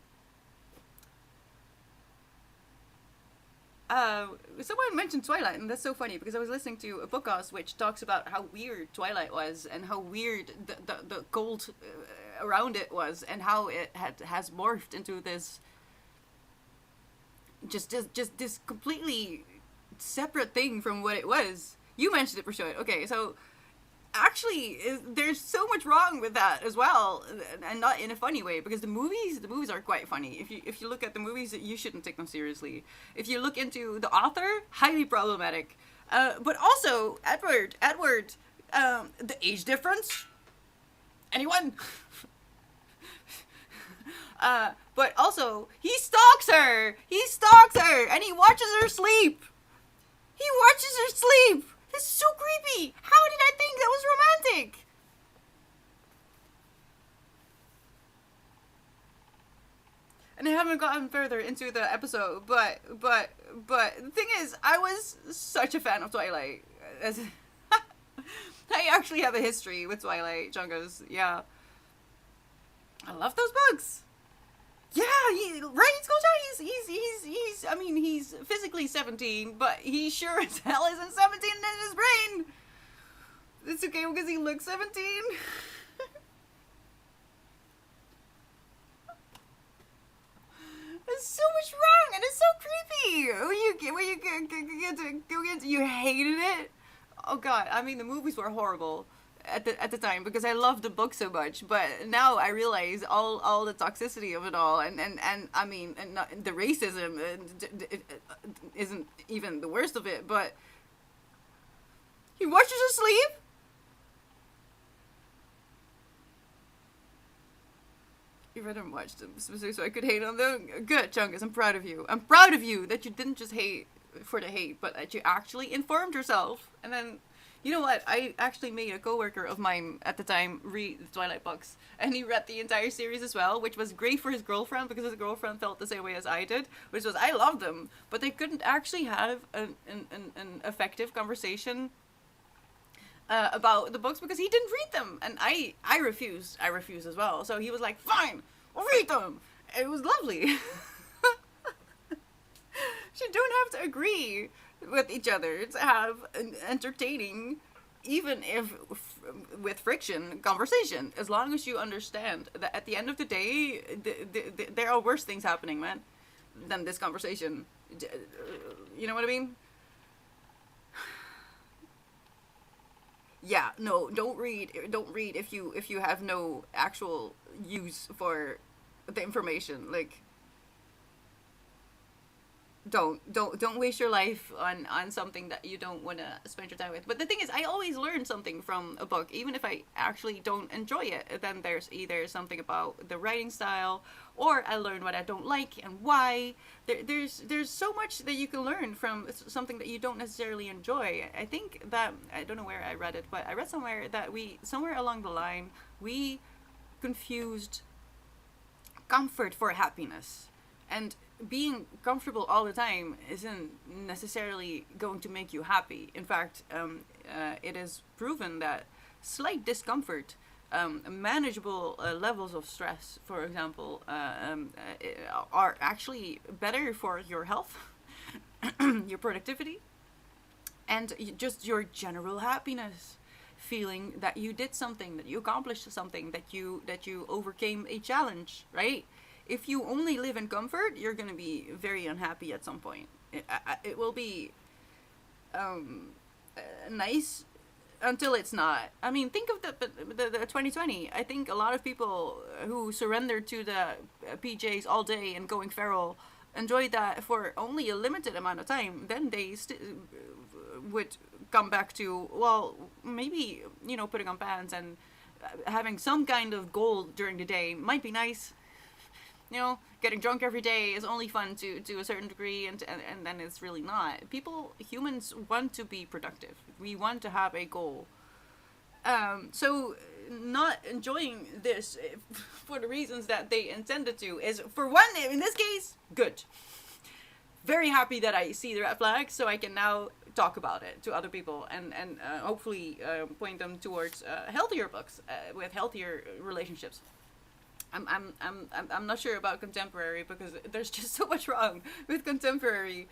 Speaker 2: Someone mentioned Twilight, and that's so funny because I was listening to a podcast which talks about how weird Twilight was and how weird the cult around it was, and how it has morphed into this just this completely separate thing from what it was. You mentioned it, Prashant. Okay, so actually there's so much wrong with that as well, and not in a funny way, because the movies are quite funny. If you look at the movies, you shouldn't take them seriously. If you look into the author, highly problematic, but also Edward, the age difference, anyone? But also he stalks her, and he watches her sleep. This is so creepy. How did I think that was romantic? And I haven't gotten further into the episode, but the thing is, I was such a fan of Twilight. I actually have a history with Twilight, Chungos. Yeah. I love those books. Yeah, right, Skullshot? He's, I mean, he's physically 17, but he sure as hell isn't 17 in his brain. It's okay because he looks 17. There's so much wrong, and it's so creepy. You hated it. Oh god, I mean the movies were horrible at the time because I loved the book so much. But now I realize all the toxicity of it all, and I mean, and not, the racism isn't even the worst of it. But he watches us sleep. You read and watched them specifically so I could hate on them. Good, Chungus. I'm proud of you. I'm proud of you that you didn't just hate for the hate, but that you actually informed yourself. And then, you know what? I actually made a coworker of mine at the time read the Twilight books, and he read the entire series as well, which was great for his girlfriend because his girlfriend felt the same way as I did, which was I loved them, but they couldn't actually have an effective conversation about the books because he didn't read them, and I refused. I refused as well. So he was like, "Fine, I'll read them." It was lovely. You don't have to agree with each other to have an entertaining, even if with friction, conversation. As long as you understand that at the end of the day, there are worse things happening, man, than this conversation. You know what I mean? Yeah, no, don't read if you have no actual use for the information. Like, don't waste your life on something that you don't want to spend your time with. But the thing is, I always learn something from a book, even if I actually don't enjoy it. Then there's either something about the writing style, or I learn what I don't like and why. There's so much that you can learn from something that you don't necessarily enjoy. I think that, I don't know where I read it, but I read somewhere that somewhere along the line we confused comfort for happiness, and being comfortable all the time isn't necessarily going to make you happy. In fact, it is proven that slight discomfort, manageable levels of stress, for example, are actually better for your health, your productivity, and just your general happiness. Feeling that you did something, that you accomplished something, that you overcame a challenge, right? If you only live in comfort, you're going to be very unhappy at some point. It will be nice until it's not. I mean, think of the 2020. I think a lot of people who surrendered to the PJs all day and going feral enjoyed that for only a limited amount of time. Then they would come back to, well, maybe, putting on pants and having some kind of goal during the day might be nice. Getting drunk every day is only fun to a certain degree, and then it's really not. Humans want to be productive. We want to have a goal. So not enjoying this for the reasons that they intended to is, for one, in this case, good. Very happy that I see the red flags, so I can now talk about it to other people and hopefully point them towards healthier books with healthier relationships. I'm not sure about contemporary because there's just so much wrong with contemporary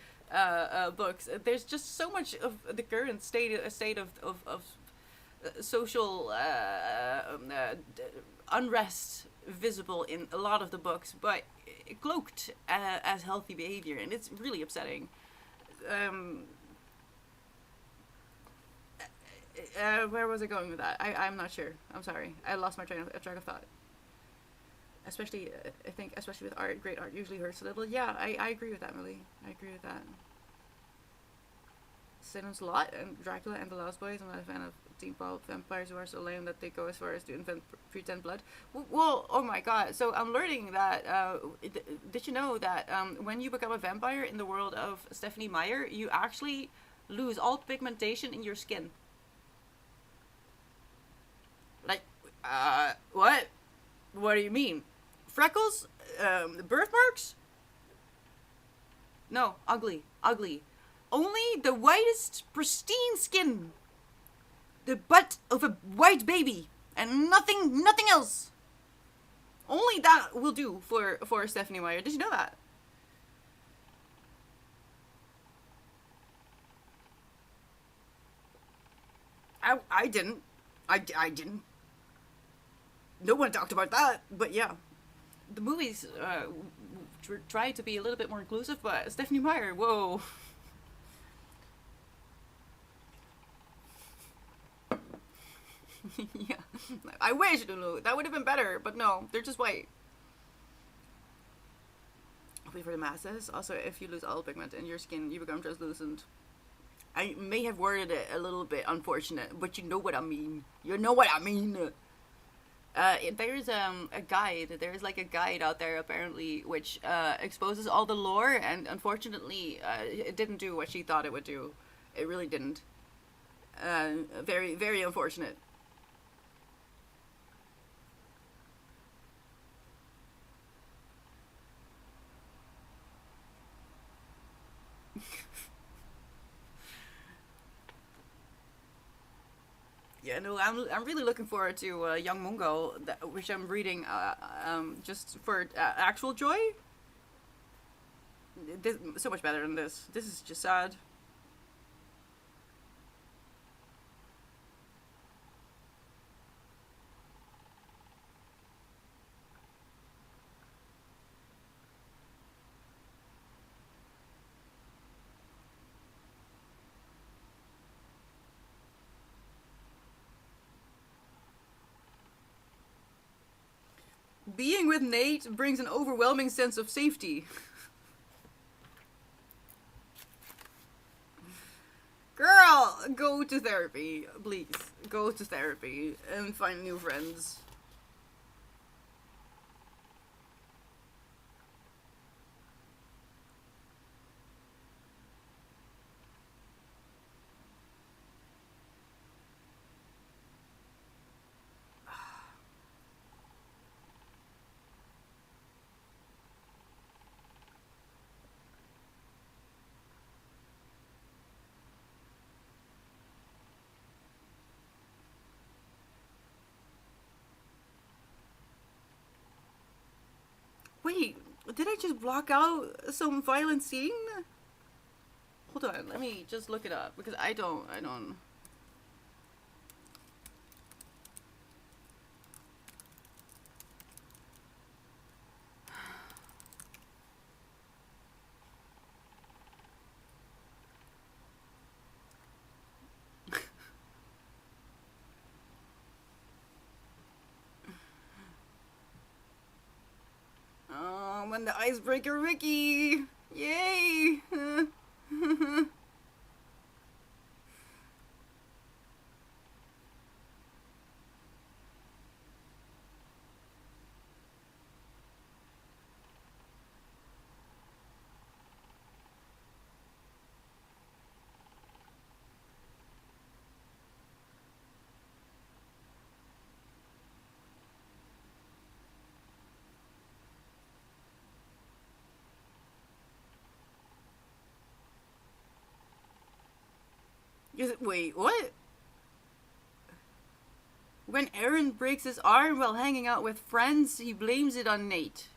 Speaker 2: books. There's just so much of the current state of social unrest visible in a lot of the books, but cloaked as healthy behavior, and it's really upsetting. Where was I going with that? I'm not sure. I'm sorry. I lost my track of thought. Especially with art, great art usually hurts a little. Yeah, I agree with that, Millie. I agree with that. Salem's Lot and Dracula and the Lost Boys. I'm not a fan of teen pulp vampires who are so lame that they go as far as to invent pretend blood. Well, oh my god. So I'm learning that, did you know that when you become a vampire in the world of Stephanie Meyer, you actually lose all pigmentation in your skin? Like, what? What do you mean? Freckles? Birthmarks? No, ugly. Only the whitest, pristine skin. The butt of a white baby. And nothing else. Only that will do for Stephanie Meyer. Did you know that? I didn't. I didn't. No one talked about that. But yeah, the movies try to be a little bit more inclusive, but Stephanie Meyer, whoa. Yeah, I wish that would have been better, but no, they're just white. Wait for the masses. Also, if you lose all pigment in your skin, you become translucent. I may have worded it a little bit unfortunate, but you know what I mean. You know what I mean. There's a guide. There's like a guide out there apparently, which exposes all the lore, and unfortunately, it didn't do what she thought it would do. It really didn't. Very, very unfortunate. Yeah, no, I'm really looking forward to Young Mungo, which I'm reading just for actual joy. So much better than this. This is just sad. Being with Nate brings an overwhelming sense of safety. Girl, go to therapy, please. Go to therapy and find new friends. Wait, did I just block out some violent scene? Hold on, let me just look it up because I don't. Oh, when the icebreaker Ricky! Yay! Wait, what? When Aaron breaks his arm while hanging out with friends, he blames it on Nate.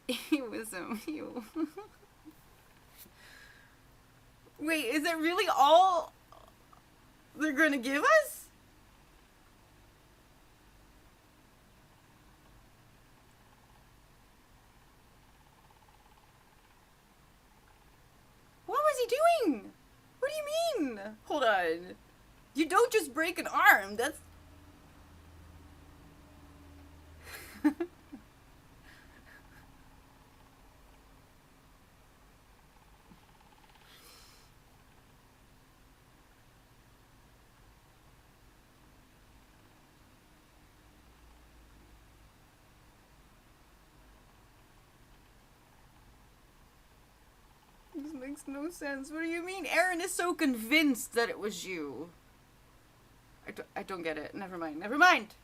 Speaker 2: It was so ew. Wait, is that really all they're gonna give us? What was he doing? What do you mean? Hold on. You don't just break an arm. That's this makes no sense. What do you mean? Aaron is so convinced that it was you. I don't get it. Never mind. Never mind.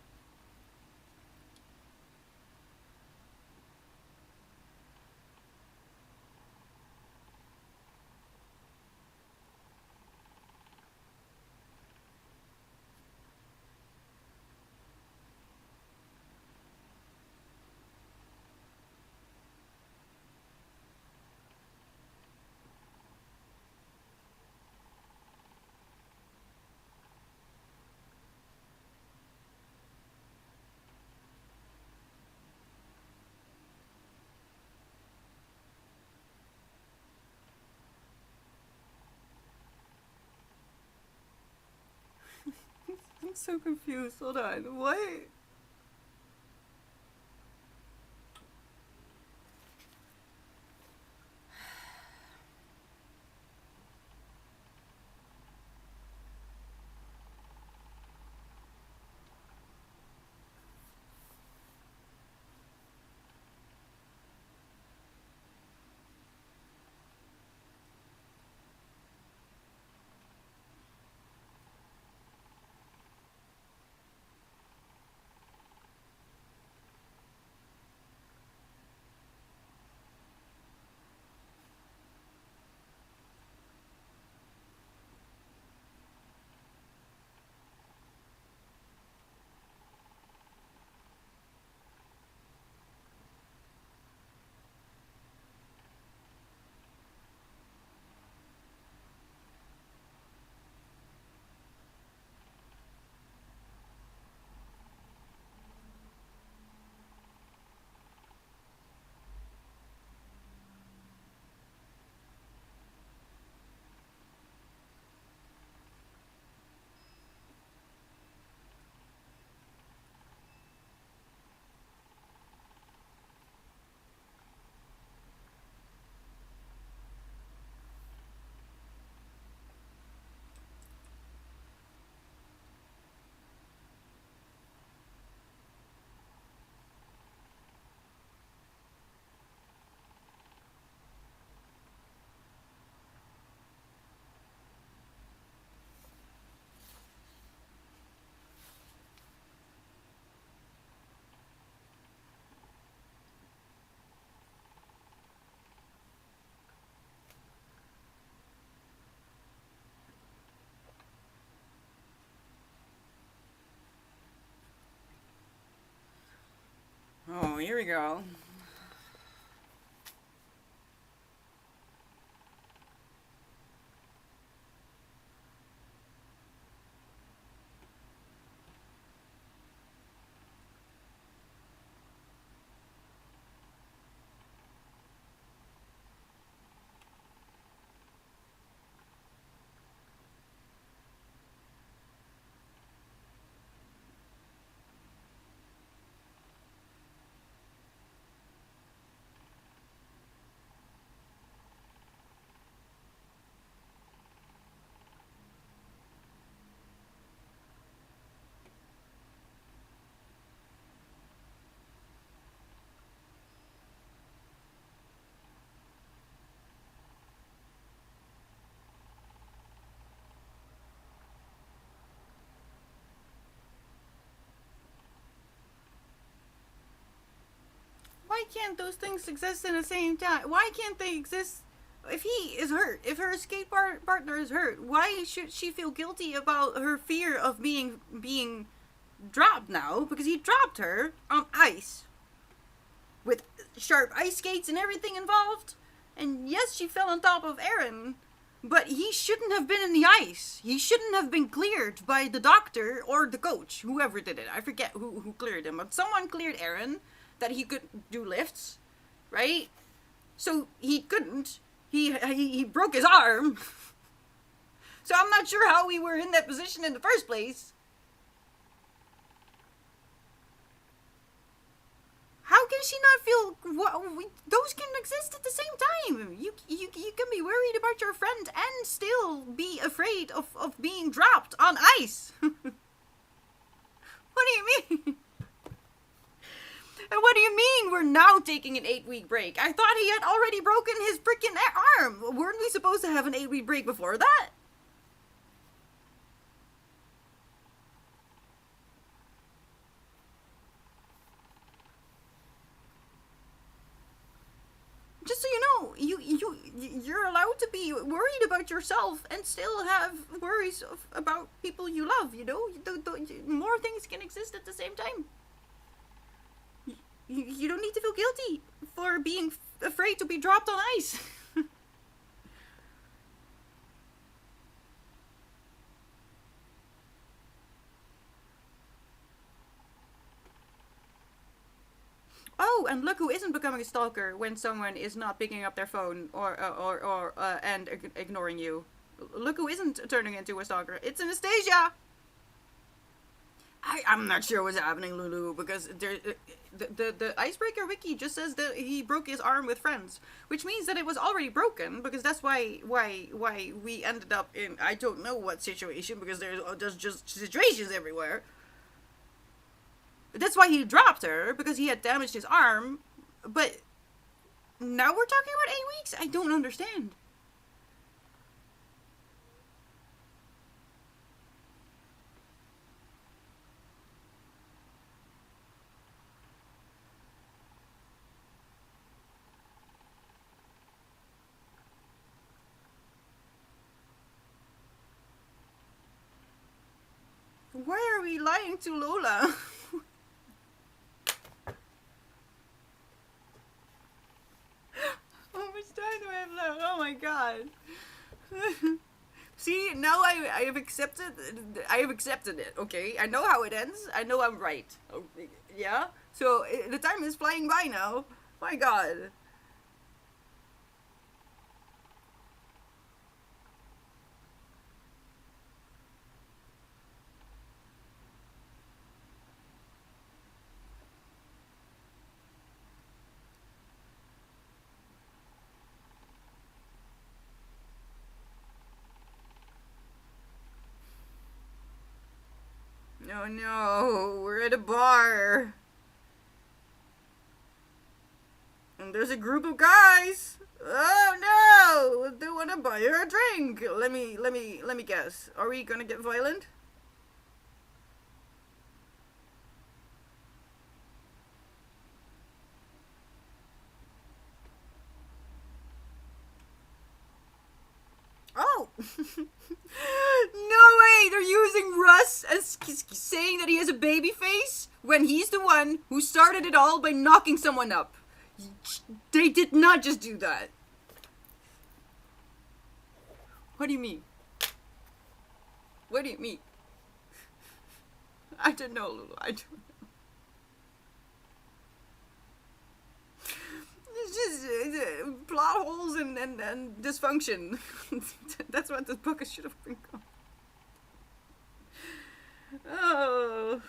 Speaker 2: I'm so confused. Hold on. What? Oh, here we go. Why can't those things exist in the same time? Why can't they exist? If he is hurt, if her escape partner is hurt, why should she feel guilty about her fear of being dropped now? Because he dropped her on ice with sharp ice skates and everything involved. And yes, she fell on top of Aaron, but he shouldn't have been in the ice. He shouldn't have been cleared by the doctor or the coach, whoever did it. I forget who cleared him, but someone cleared Aaron that he could do lifts, right? So he couldn't. He broke his arm. So I'm not sure how we were in that position in the first place. How can she not feel those can exist at the same time? You can be worried about your friend and still be afraid of being dropped on ice. What do you mean? And what do you mean we're now taking an 8-week break? I thought he had already broken his freaking arm. Weren't we supposed to have an 8-week break before that? Just so you know, you're allowed to be worried about yourself and still have worries about people you love. You know, more things can exist at the same time. You don't need to feel guilty for being afraid to be dropped on ice. Oh, and look who isn't becoming a stalker when someone is not picking up their phone or and ignoring you. Look who isn't turning into a stalker. It's Anastasia. I'm not sure what's happening, Lulu, because the icebreaker wiki just says that he broke his arm with friends, which means that it was already broken, because that's why we ended up in I don't know what situation, because there's just situations everywhere. That's why he dropped her, because he had damaged his arm, but now we're talking about 8 weeks? I don't understand. Why are we lying to Lola? How much time do I have left? Oh my god. See, now I have accepted it, okay? I know how it ends. I know I'm right. Okay, yeah? So the time is flying by now. My god. No, no, we're at a bar. And there's a group of guys. Oh no! They want to buy her a drink. Let me guess. Are we gonna get violent? Oh! No way! They're using Russ as saying that he has a baby face when he's the one who started it all by knocking someone up. They did not just do that. What do you mean? What do you mean? I don't know, Lulu. I don't know. It's just plot holes and dysfunction. That's what this book should have been called. Oh.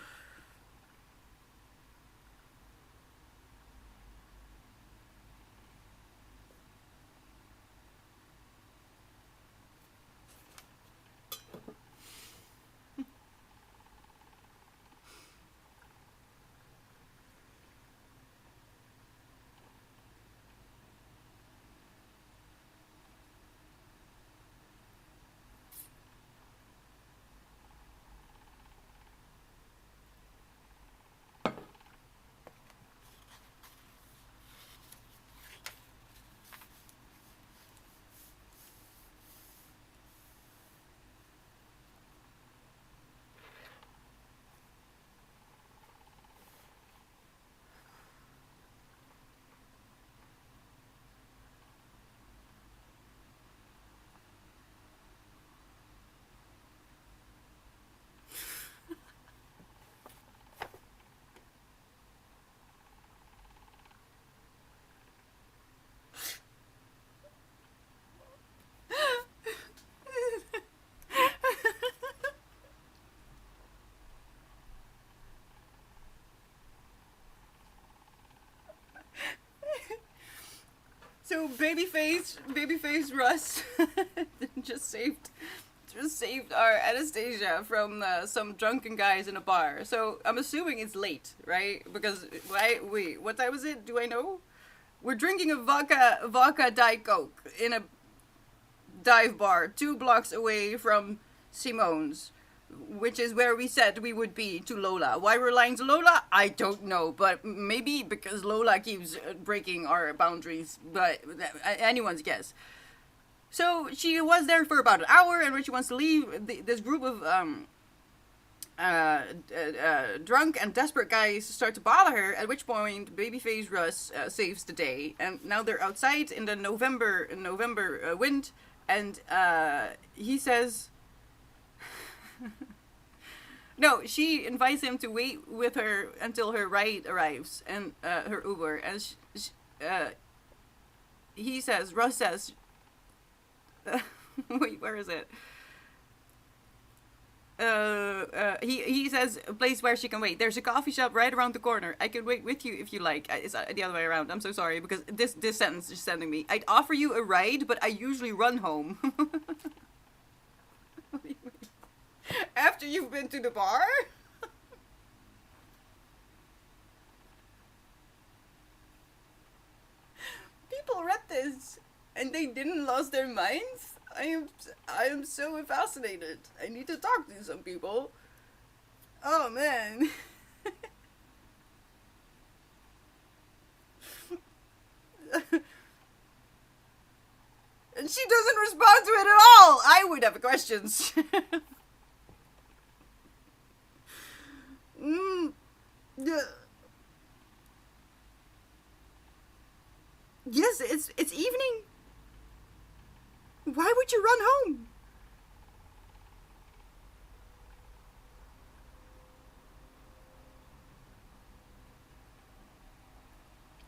Speaker 2: So babyface Russ just saved our Anastasia from some drunken guys in a bar. So I'm assuming it's late, right? Because wait, what time was it? Do I know? We're drinking a vodka Diet Coke in a dive bar 2 blocks away from Simone's, which is where we said we would be to Lola. Why we're lying to Lola, I don't know, but maybe because Lola keeps breaking our boundaries, but anyone's guess. So she was there for about an hour, and when she wants to leave, this group of drunk and desperate guys start to bother her, at which point Babyface Russ saves the day, and now they're outside in the November wind, and he says... No, she invites him to wait with her until her ride arrives, and her Uber, and he says, Russ says, wait, where is it? he says a place where she can wait. There's a coffee shop right around the corner. I can wait with you if you like. It's the other way around. I'm so sorry because this sentence is sending me. I'd offer you a ride, but I usually run home. What do you mean? After you've been to the bar? People read this and they didn't lose their minds. I am so fascinated. I need to talk to some people. Oh man. And she doesn't respond to it at all. I would have questions. mm. Yeah. Yes, it's evening. Why would you run home?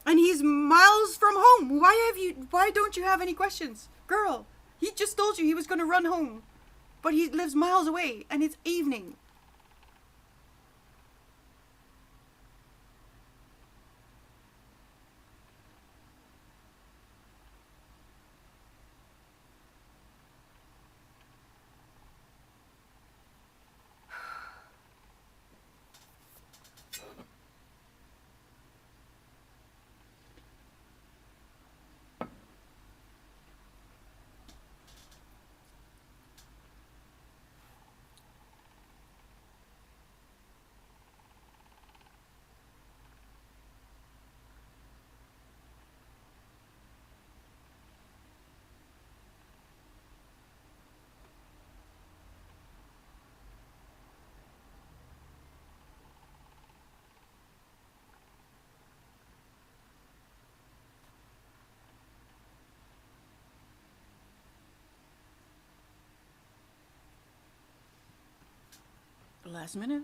Speaker 2: And he's miles from home. Why don't you have any questions? Girl, he just told you he was gonna run home. But he lives miles away and it's evening. Last minute.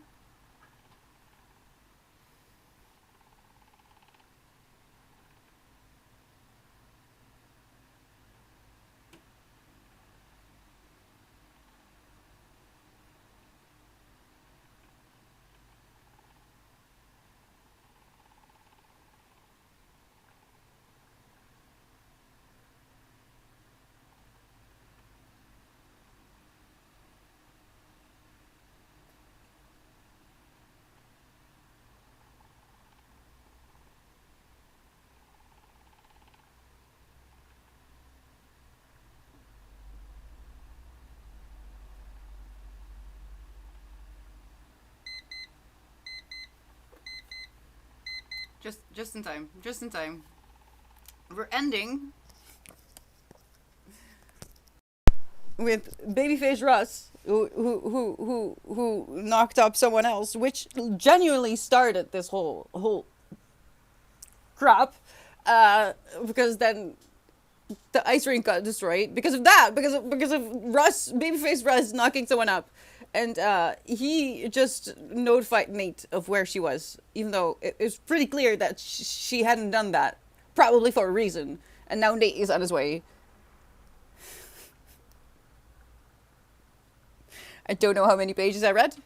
Speaker 2: Just in time. Just in time. We're ending with babyface Russ, who knocked up someone else, which genuinely started this whole crap. Because then the ice rink got destroyed because of that, because of Russ, babyface Russ knocking someone up, and he just notified Nate of where she was, even though it was pretty clear that she hadn't done that, probably for a reason. And now Nate is on his way. I don't know how many pages I read.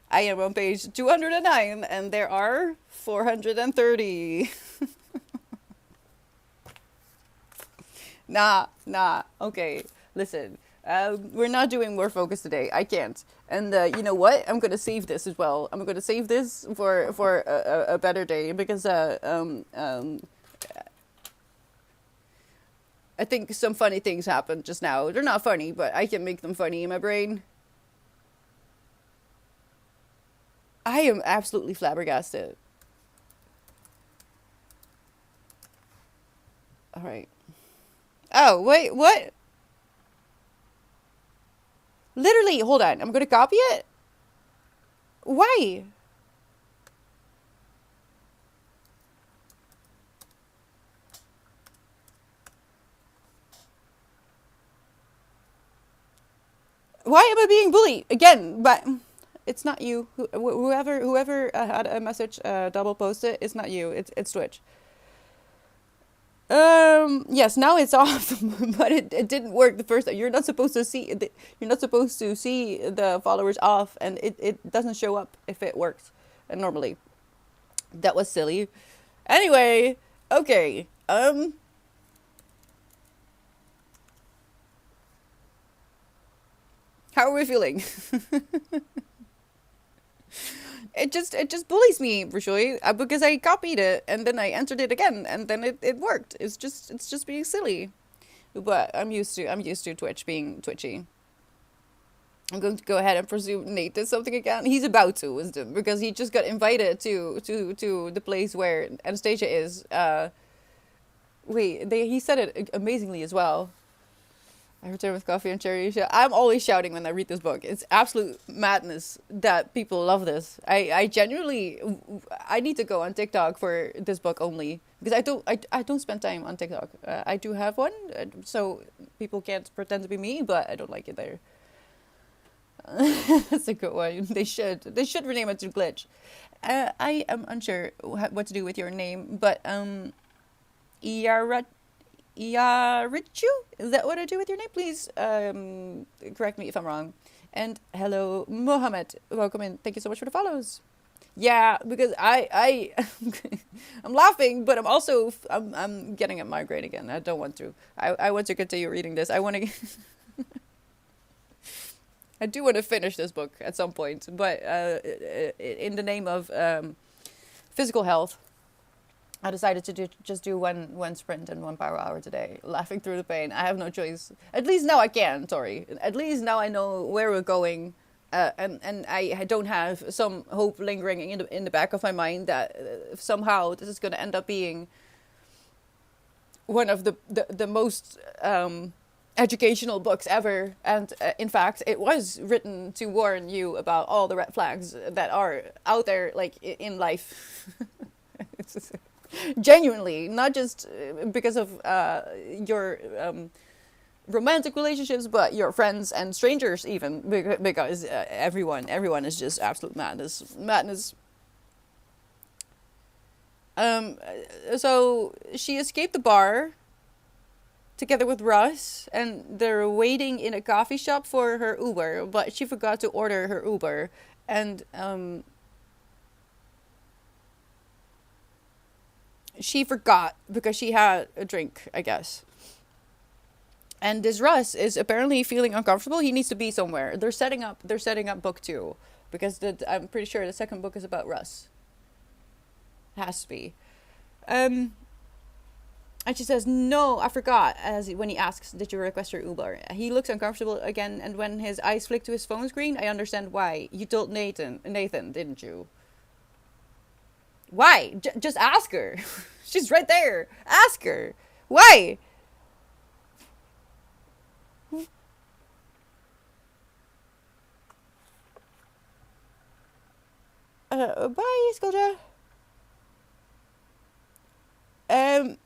Speaker 2: I am on page 209, and there are 430. Nah. Okay, listen. We're not doing more focus today. I can't. And you know what? I'm gonna save this as well. I'm gonna save this for a better day because I think some funny things happened just now. They're not funny, but I can make them funny in my brain. I am absolutely flabbergasted. All right. Oh, wait, what? Literally, hold on. I'm gonna copy it. Why? Why am I being bullied again? But it's not you. Whoever had a message double posted, it's not you. It's Twitch.
Speaker 1: Yes, now it's off, but it didn't work the first time. You're not supposed to see you're not supposed to see the followers off, and it doesn't show up if it works. Normally, that was silly. Anyway, okay. How are we feeling? It just bullies me, Rashui, because I copied it and then I entered it again and then it worked. It's just being silly. But I'm used to Twitch being twitchy. I'm going to go ahead and presume Nate did something again. He's about to, wisdom, because he just got invited to the place where Anastasia is. He said it amazingly as well. I return with coffee and cherry. I'm always shouting when I read this book. It's absolute madness that people love this. I genuinely, I need to go on TikTok for this book only because I don't spend time on TikTok. I do have one, so people can't pretend to be me, but I don't like it there. That's a good one. They should rename it to Glitch. I am unsure what to do with your name, but Iara Iarichu? Is that what I do with your name? Please correct me if I'm wrong. And hello, Mohammed. Welcome in. Thank you so much for the follows. Yeah, because I'm laughing, but I'm getting a migraine again. I don't want to. I want to continue reading this. I do want to finish this book at some point, but in the name of physical health, I decided to just do one sprint and 1 power hour today, laughing through the pain. I have no choice. At least now I can, Tori. At least now I know where we're going, and I don't have some hope lingering in the back of my mind that somehow this is going to end up being one of the most educational books ever. And in fact, it was written to warn you about all the red flags that are out there, like in life. It's genuinely, not just because of your romantic relationships, but your friends and strangers even, because everyone is just absolute madness. Um, so she escaped the bar together with Russ, and they're waiting in a coffee shop for her Uber, but she forgot to order her Uber, and she forgot because she had a drink, I guess. And this Russ is apparently feeling uncomfortable. He needs to be somewhere. They're setting up book two because I'm pretty sure the second book is about Russ. Has to be. Um, and she says, "No, I forgot." As when he asks, "Did you request your Uber?" He looks uncomfortable again, and when his eyes flick to his phone screen, I understand why. You told Nathan, didn't you? Why? Just ask her. She's right there. Ask her. Why? Bye, Skolja. Um,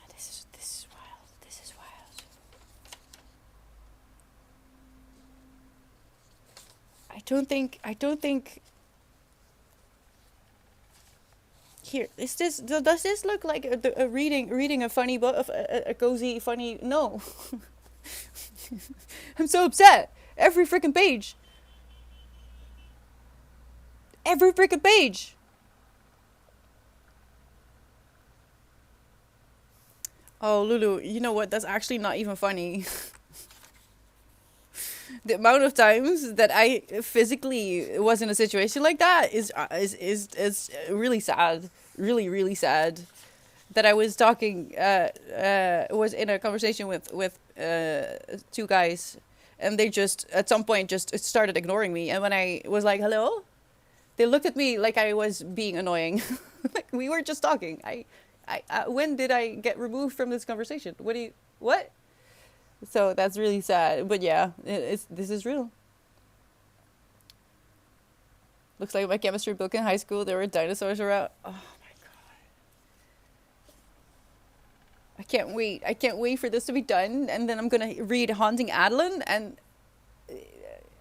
Speaker 1: this is wild. This is wild. I don't think. Here, does this look like a reading a funny book, a cozy funny? No, I'm so upset. Every freaking page. Oh, Lulu, you know what? That's actually not even funny. The amount of times that I physically was in a situation like that is really sad. Really sad. That I was talking, was in a conversation with two guys, and they just at some point just started ignoring me. And when I was like, "Hello," they looked at me like I was being annoying. Like we were just talking. When did I get removed from this conversation? What? So that's really sad. But yeah, this is real. Looks like my chemistry book in high school. There were dinosaurs around. Oh my god, my can't wait. I can't wait for this to be done. And then I'm going to read Haunting Adeline. And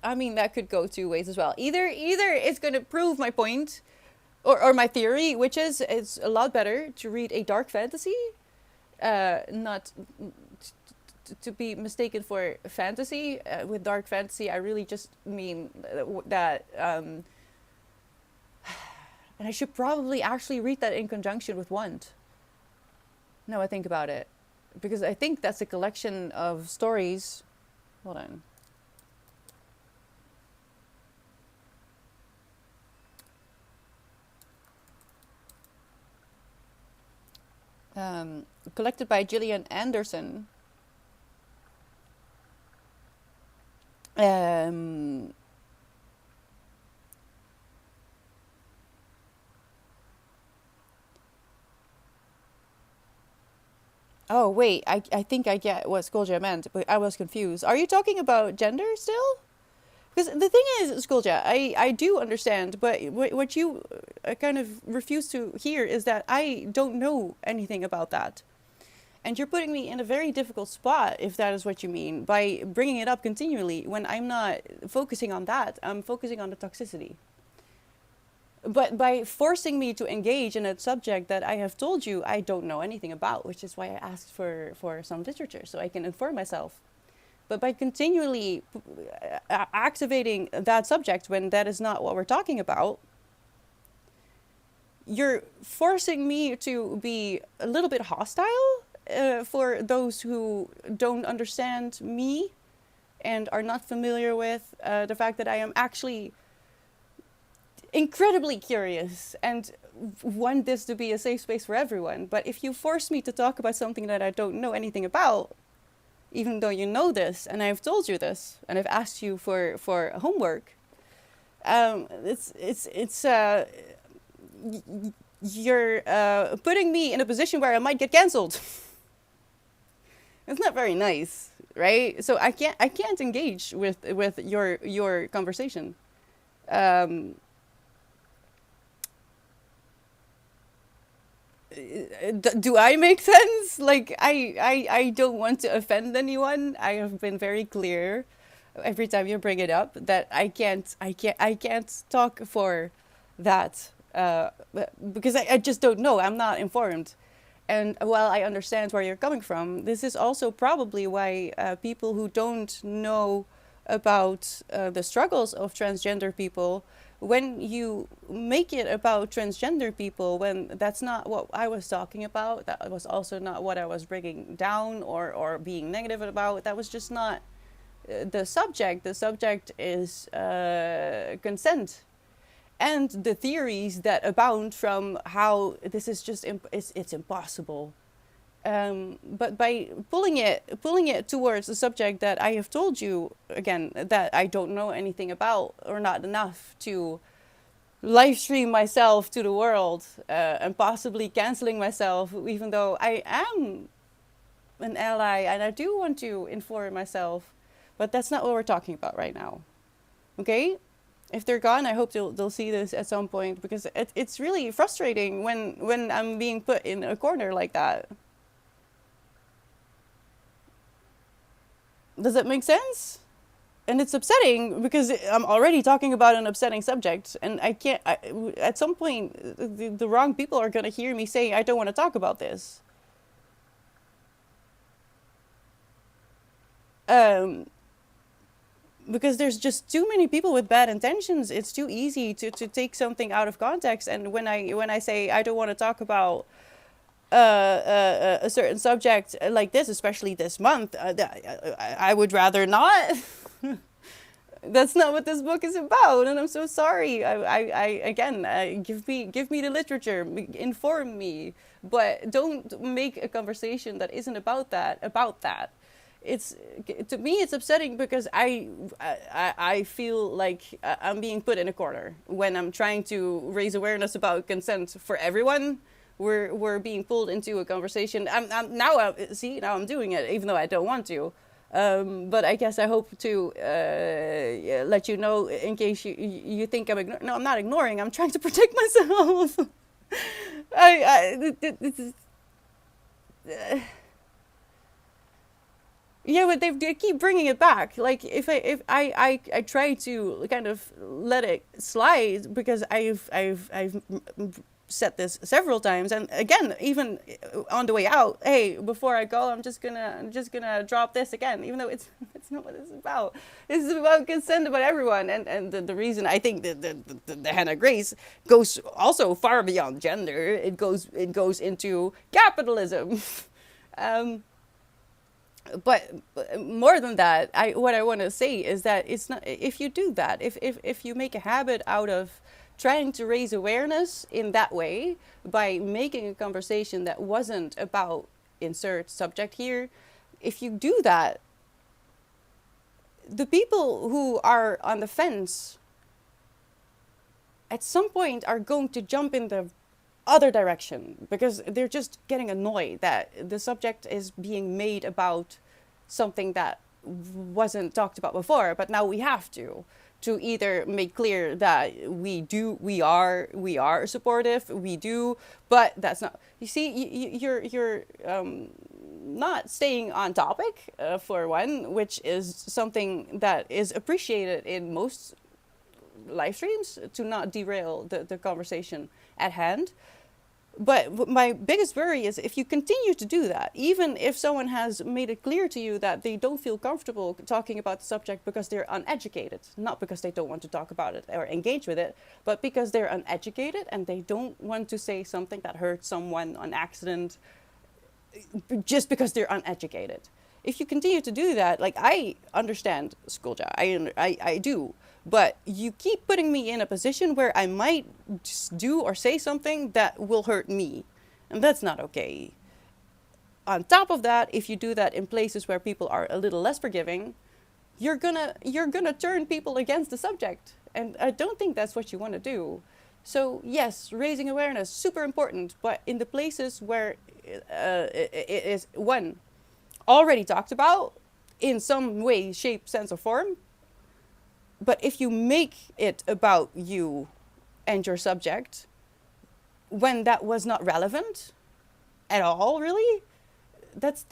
Speaker 1: I mean, that could go two ways as well. Either it's going to prove my point or my theory, which is it's a lot better to read a dark fantasy, not to be mistaken for fantasy. With dark fantasy, I really just mean that. And I should probably actually read that in conjunction with Want. Now I think about it. Because I think that's a collection of stories. Hold on. Collected by Gillian Anderson. Oh, wait, I think I get what Skolja meant, but I was confused. Are you talking about gender still? Because the thing is, Skolja, I do understand, but what you kind of refuse to hear is that I don't know anything about that. And you're putting me in a very difficult spot, if that is what you mean, by bringing it up continually when I'm not focusing on that. I'm focusing on the toxicity. But by forcing me to engage in a subject that I have told you I don't know anything about, which is why I asked for some literature, so I can inform myself. But by continually activating that subject when that is not what we're talking about, you're forcing me to be a little bit hostile for those who don't understand me and are not familiar with the fact that I am actually incredibly curious and want this to be a safe space for everyone. But if you force me to talk about something that I don't know anything about, even though you know this, and I've told you this, and I've asked you for homework, you're putting me in a position where I might get cancelled. It's not very nice, right? So I can't engage with your conversation. Do I make sense? Like I don't want to offend anyone. I have been very clear every time you bring it up that I can't talk for that because I just don't know. I'm not informed. And while I understand where you're coming from, this is also probably why people who don't know about the struggles of transgender people, when you make it about transgender people, when that's not what I was talking about, that was also not what I was bringing down or being negative about, that was just not the subject. The subject is consent. And the theories that abound from how this is just it's impossible, but by pulling it towards a subject that I have told you again that I don't know anything about or not enough to live stream myself to the world and possibly canceling myself, even though I am an ally and I do want to inform myself, but that's not what we're talking about right now. Okay. If they're gone, I hope they'll see this at some point, because it's really frustrating when I'm being put in a corner like that. Does that make sense? And it's upsetting because I'm already talking about an upsetting subject, and I can't. At some point, the wrong people are gonna hear me saying I don't want to talk about this. Because there's just too many people with bad intentions. It's too easy to take something out of context. And when I say I don't want to talk about a certain subject like this, especially this month, I would rather not. That's not what this book is about, and I'm so sorry. I again, give me the literature, inform me, but don't make a conversation that isn't about that. It's, to me, it's upsetting because I feel like I'm being put in a corner when I'm trying to raise awareness about consent for everyone. We're being pulled into a conversation. Now I'm doing it even though I don't want to. But I guess I hope to let you know in case you think I'm ignoring. No, I'm not ignoring. I'm trying to protect myself. Yeah, but they keep bringing it back. Like if I try to kind of let it slide because I've said this several times, and again, even on the way out, hey, before I go, I'm just gonna drop this again, even though it's not what it's about. It's about consent, about everyone, and the reason I think the Hannah Grace goes also far beyond gender. It goes into capitalism. um, but more than that, what I want to say is that it's not, if you do that, if you make a habit out of trying to raise awareness in that way by making a conversation that wasn't about insert subject here, if you do that, the people who are on the fence at some point are going to jump in the other direction because they're just getting annoyed that the subject is being made about something that wasn't talked about before, but now we have to either make clear that we are supportive, we do, but that's not, you see, you're not staying on topic, for one, which is something that is appreciated in most live streams, to not derail the conversation at hand. But my biggest worry is if you continue to do that, even if someone has made it clear to you that they don't feel comfortable talking about the subject because they're uneducated, not because they don't want to talk about it or engage with it, but because they're uneducated and they don't want to say something that hurts someone on accident just because they're uneducated. If you continue to do that, like, I understand Schoolja, I do, but you keep putting me in a position where I might just do or say something that will hurt me, and that's not okay. On top of that, if you do that in places where people are a little less forgiving, you're gonna turn people against the subject, and I don't think that's what you want to do. So yes, raising awareness, super important, but in the places where it is, one, already talked about in some way, shape, sense, or form. But if you make it about you and your subject when that was not relevant at all, really, that's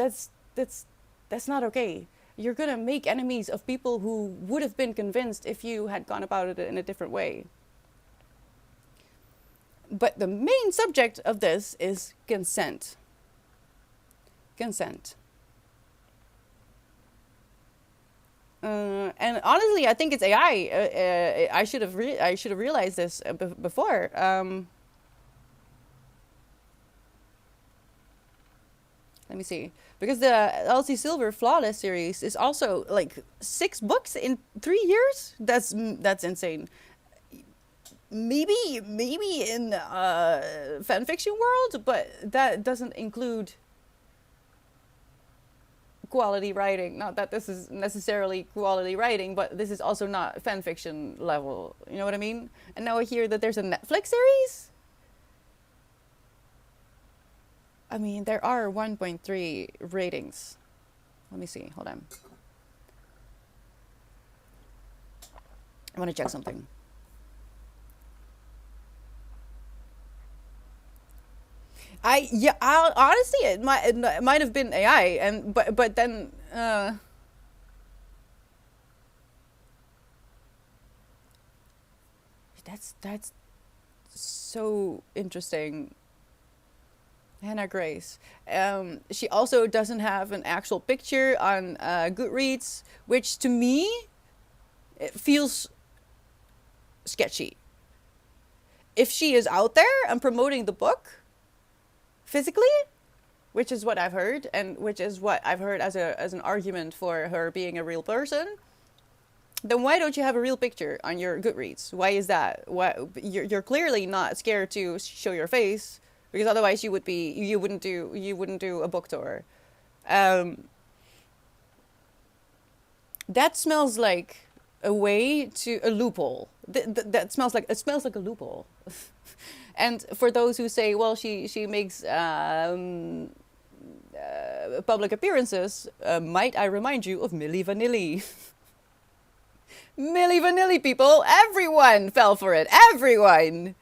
Speaker 1: not okay. You're gonna make enemies of people who would have been convinced if you had gone about it in a different way. But the main subject of this is consent. Consent. And honestly, I think it's AI. I should have realized this before. Let me see, because the LC Silver Flawless series is also like 6 books in 3 years. That's insane. Maybe in fan fiction world, but that doesn't include quality writing. Not that this is necessarily quality writing, but this is also not fan fiction level. You know what I mean? And now I hear that there's a Netflix series. I mean, there are 1.3 ratings. Let me see. Hold on. I want to check something. I honestly, it might have been AI, and but then that's so interesting. Hannah Grace. She also doesn't have an actual picture on Goodreads, which to me it feels sketchy. If she is out there and promoting the book physically, which is what I've heard, and which is what I've heard as an argument for her being a real person, then why don't you have a real picture on your Goodreads? Why is that? Why you're clearly not scared to show your face, because otherwise you wouldn't do a book tour. That smells like a loophole. That smells like a loophole. And for those who say, well, she makes public appearances, might I remind you of Milli Vanilli? Milli Vanilli, people, everyone fell for it. Everyone.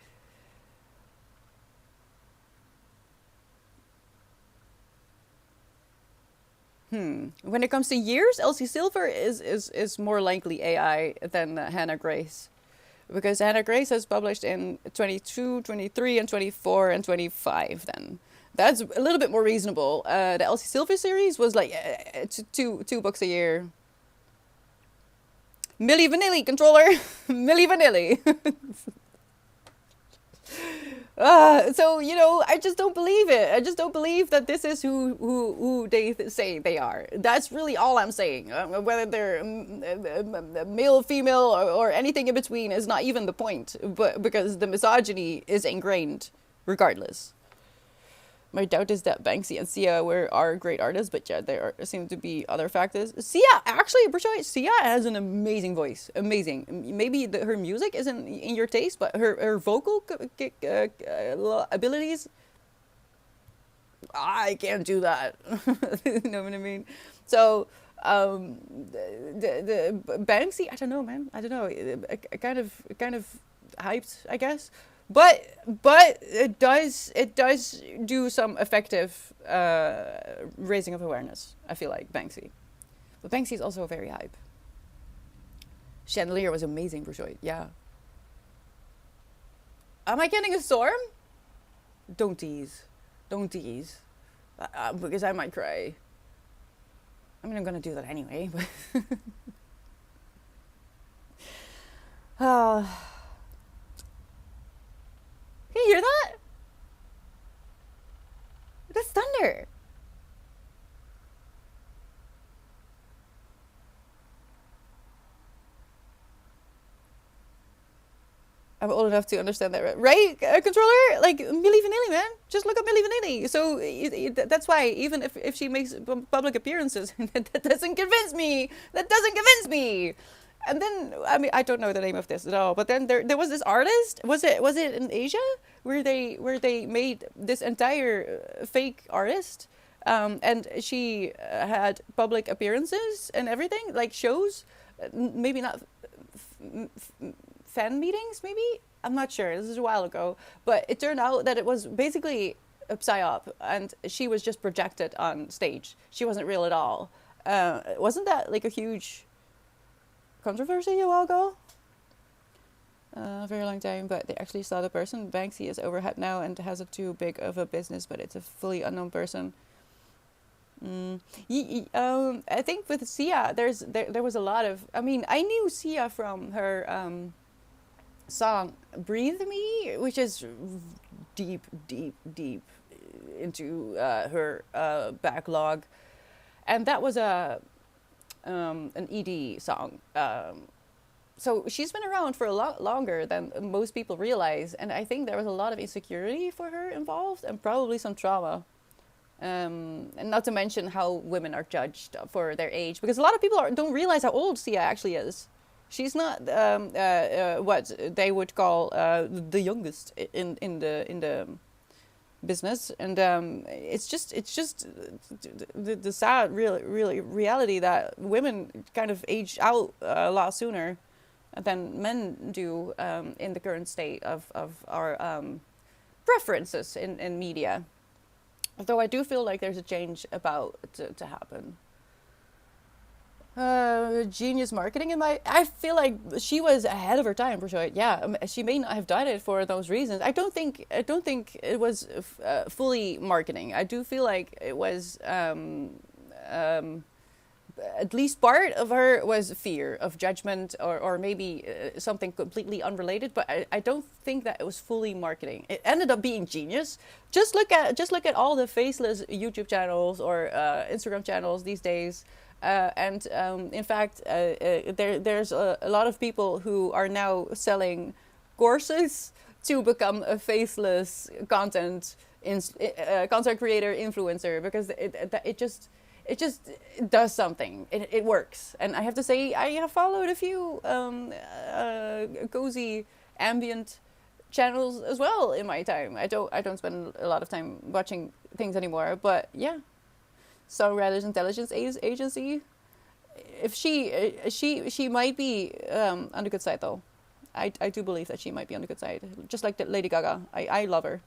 Speaker 1: When it comes to years, Elsie Silver is more likely AI than Hannah Grace. Because Hannah Grace has published in 22, 23, and 24, and 25 then. That's a little bit more reasonable. The Elsie Silver series was like two books a year. Milli Vanilli, controller. Milli Vanilli. So I just don't believe it. I just don't believe that this is who they say they are. That's really all I'm saying. Whether they're male, female, or anything in between is not even the point. But because the misogyny is ingrained, regardless. My doubt is that Banksy and Sia are great artists, but yeah, there seem to be other factors. Sia, actually, Sia has an amazing voice. Amazing. Maybe her music isn't in your taste, but her vocal abilities, I can't do that. You know what I mean? So, the Banksy, I don't know, man. I don't know. Kind of hyped, I guess. But it does do some effective raising of awareness. I feel like Banksy, but Banksy is also very hype. Chandelier was amazing for sure. Yeah. Am I getting a storm? Don't tease, because I might cry. I mean, I'm gonna do that anyway. But can you hear that? That's thunder. I'm old enough to understand that, right? Controller? Like, Milli Vanilli, man. Just look up Milli Vanilli. So that's why, even if she makes public appearances, that doesn't convince me. That doesn't convince me. And then, I mean, I don't know the name of this at all. But then there was this artist. Was it in Asia where they made this entire fake artist, and she had public appearances and everything, like shows, maybe not fan meetings. Maybe, I'm not sure. This is a while ago, but it turned out that it was basically a psyop, and she was just projected on stage. She wasn't real at all. Wasn't that like a huge controversy a while ago? A very long time, but they actually saw the person. Banksy is overhead now and has a too big of a business, but it's a fully unknown person. I think with Sia, there was a lot of. I mean, I knew Sia from her song "Breathe Me," which is deep into her backlog, and that was an ED song. So she's been around for a lot longer than most people realize, and I think there was a lot of insecurity for her involved, and probably some trauma. And not to mention how women are judged for their age, because a lot of people don't realize how old Sia actually is. She's not what they would call the youngest in the business, and it's just the sad really reality that women kind of age out a lot sooner than men do in the current state of our preferences in media. Although I do feel like there's a change about to happen. Genius marketing I feel like she was ahead of her time for sure. Yeah, she may not have done it for those reasons. I don't think it was fully marketing. I do feel like it was at least part of her was fear of judgment, or maybe something completely unrelated. But I don't think that it was fully marketing. It ended up being genius. Just look at all the faceless YouTube channels or Instagram channels these days. And in fact, there's a lot of people who are now selling courses to become a faceless content creator influencer, because it just does something. It works. And I have to say, I have followed a few cozy ambient channels as well in my time. I don't spend a lot of time watching things anymore, but yeah. Songwriters Intelligence Agency. If she might be on the good side though. I do believe that she might be on the good side. Just like Lady Gaga. I love her.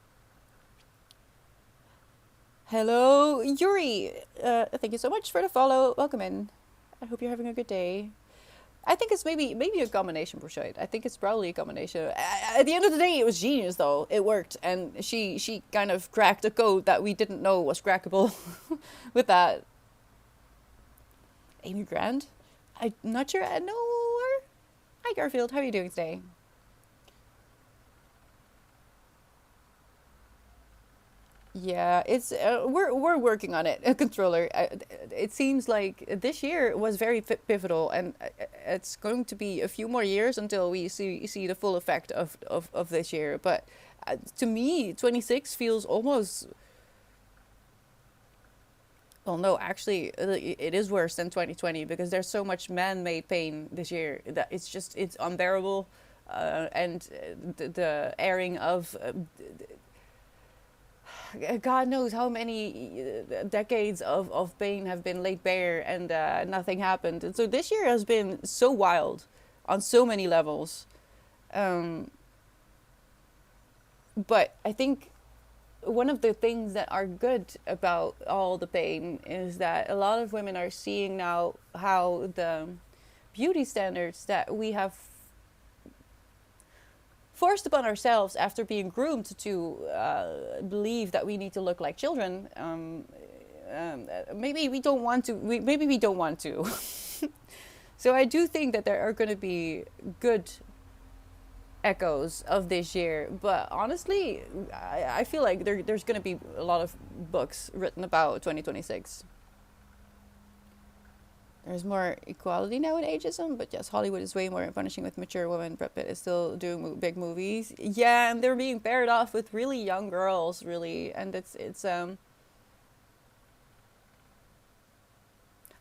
Speaker 1: Hello, Yuri. Thank you so much for the follow. Welcome in. I hope you're having a good day. I think it's maybe a combination for sure. I think it's probably a combination. At the end of the day, it was genius though. It worked, and she kind of cracked a code that we didn't know was crackable. With that, Amy Grant. I'm not sure I know her. Hi Garfield, how are you doing today? Yeah, it's we're working on it. A controller. It seems like this year was very pivotal, and it's going to be a few more years until we see the full effect of this year. But to me, 26 feels almost. Well, no, actually, it is worse than 2020 because there's so much man-made pain this year that it's unbearable, and the airing of God knows how many decades of pain have been laid bare and nothing happened. And so this year has been so wild on so many levels. Um, but I think one of the things that are good about all the pain is that a lot of women are seeing now how the beauty standards that we have forced upon ourselves after being groomed to believe that we need to look like children. Maybe we don't want to. Maybe we don't want to. So I do think that there are going to be good echoes of this year, but honestly, I feel like there's going to be a lot of books written about 2026. There's more equality now in ageism, but yes, Hollywood is way more punishing with mature women. Brad Pitt is still doing big movies. Yeah, and they're being paired off with really young girls, really, and it's. I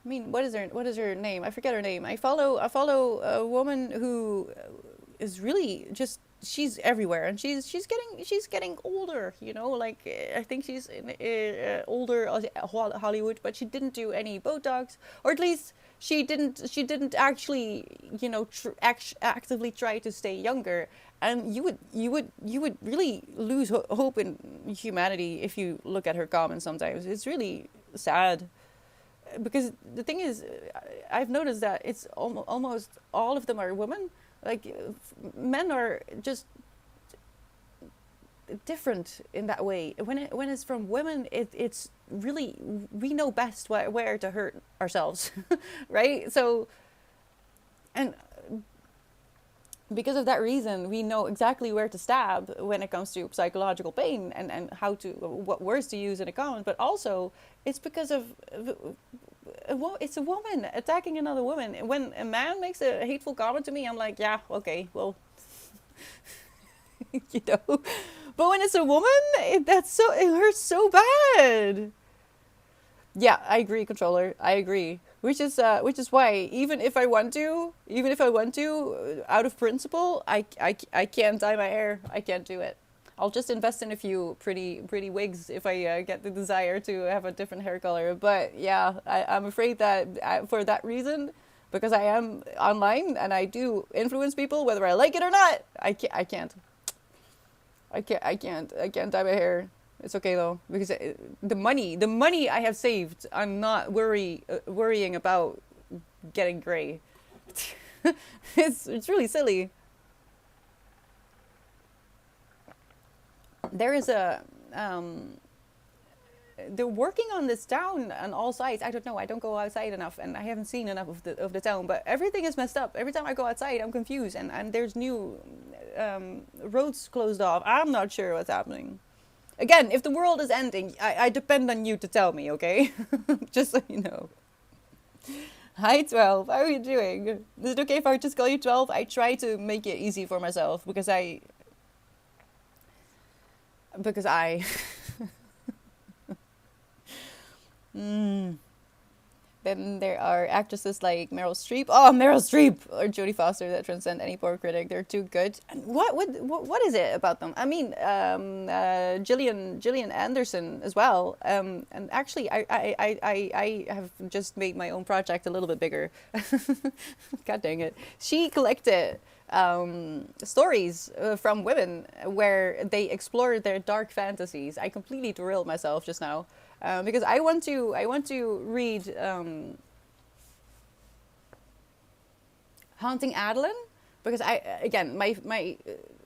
Speaker 1: mean, what is her name? I forget her name. I follow a woman who is really just she's everywhere, and she's getting older. You know, like I think she's in older Hollywood, but she didn't do any Botox, or at least she didn't actually actively try to stay younger. And you would really lose hope in humanity if you look at her comments. Sometimes it's really sad because the thing is, I've noticed that it's almost all of them are women. Like men are just different in that way. When it's from women, it's really we know best where to hurt ourselves, right? So and because of that reason, we know exactly where to stab when it comes to psychological pain and how to what words to use in a comment. But also, it's because of it's a woman attacking another woman. When a man makes a hateful comment to me, I'm like, yeah, okay, well, you know. But when it's a woman, it hurts so bad. Yeah, I agree, controller. I agree. Which is why even if I want to, out of principle, I can't dye my hair. I can't do it. I'll just invest in a few pretty wigs if I get the desire to have a different hair color. But yeah, I'm afraid that for that reason, because I am online and I do influence people, whether I like it or not, I can't dye my hair. It's okay though because the money I have saved, I'm not worrying about getting gray. It's really silly. There is a they're working on this town on all sides. I don't know. I don't go outside enough, and I haven't seen enough of the town. But everything is messed up. Every time I go outside, I'm confused, and there's new roads closed off. I'm not sure what's happening. Again, if the world is ending, I depend on you to tell me, okay? Just so you know. Hi, 12. How are you doing? Is it okay if I just call you 12? I try to make it easy for myself because I mm. Then there are actresses like Meryl Streep. Oh, Meryl Streep or Jodie Foster that transcend any poor critic. They're too good. And what is it about them? I mean, Gillian Anderson as well. And actually, I have just made my own project a little bit bigger. God dang it! She collected stories from women where they explored their dark fantasies. I completely derailed myself just now. because I want to read Haunting Adeline, because I again my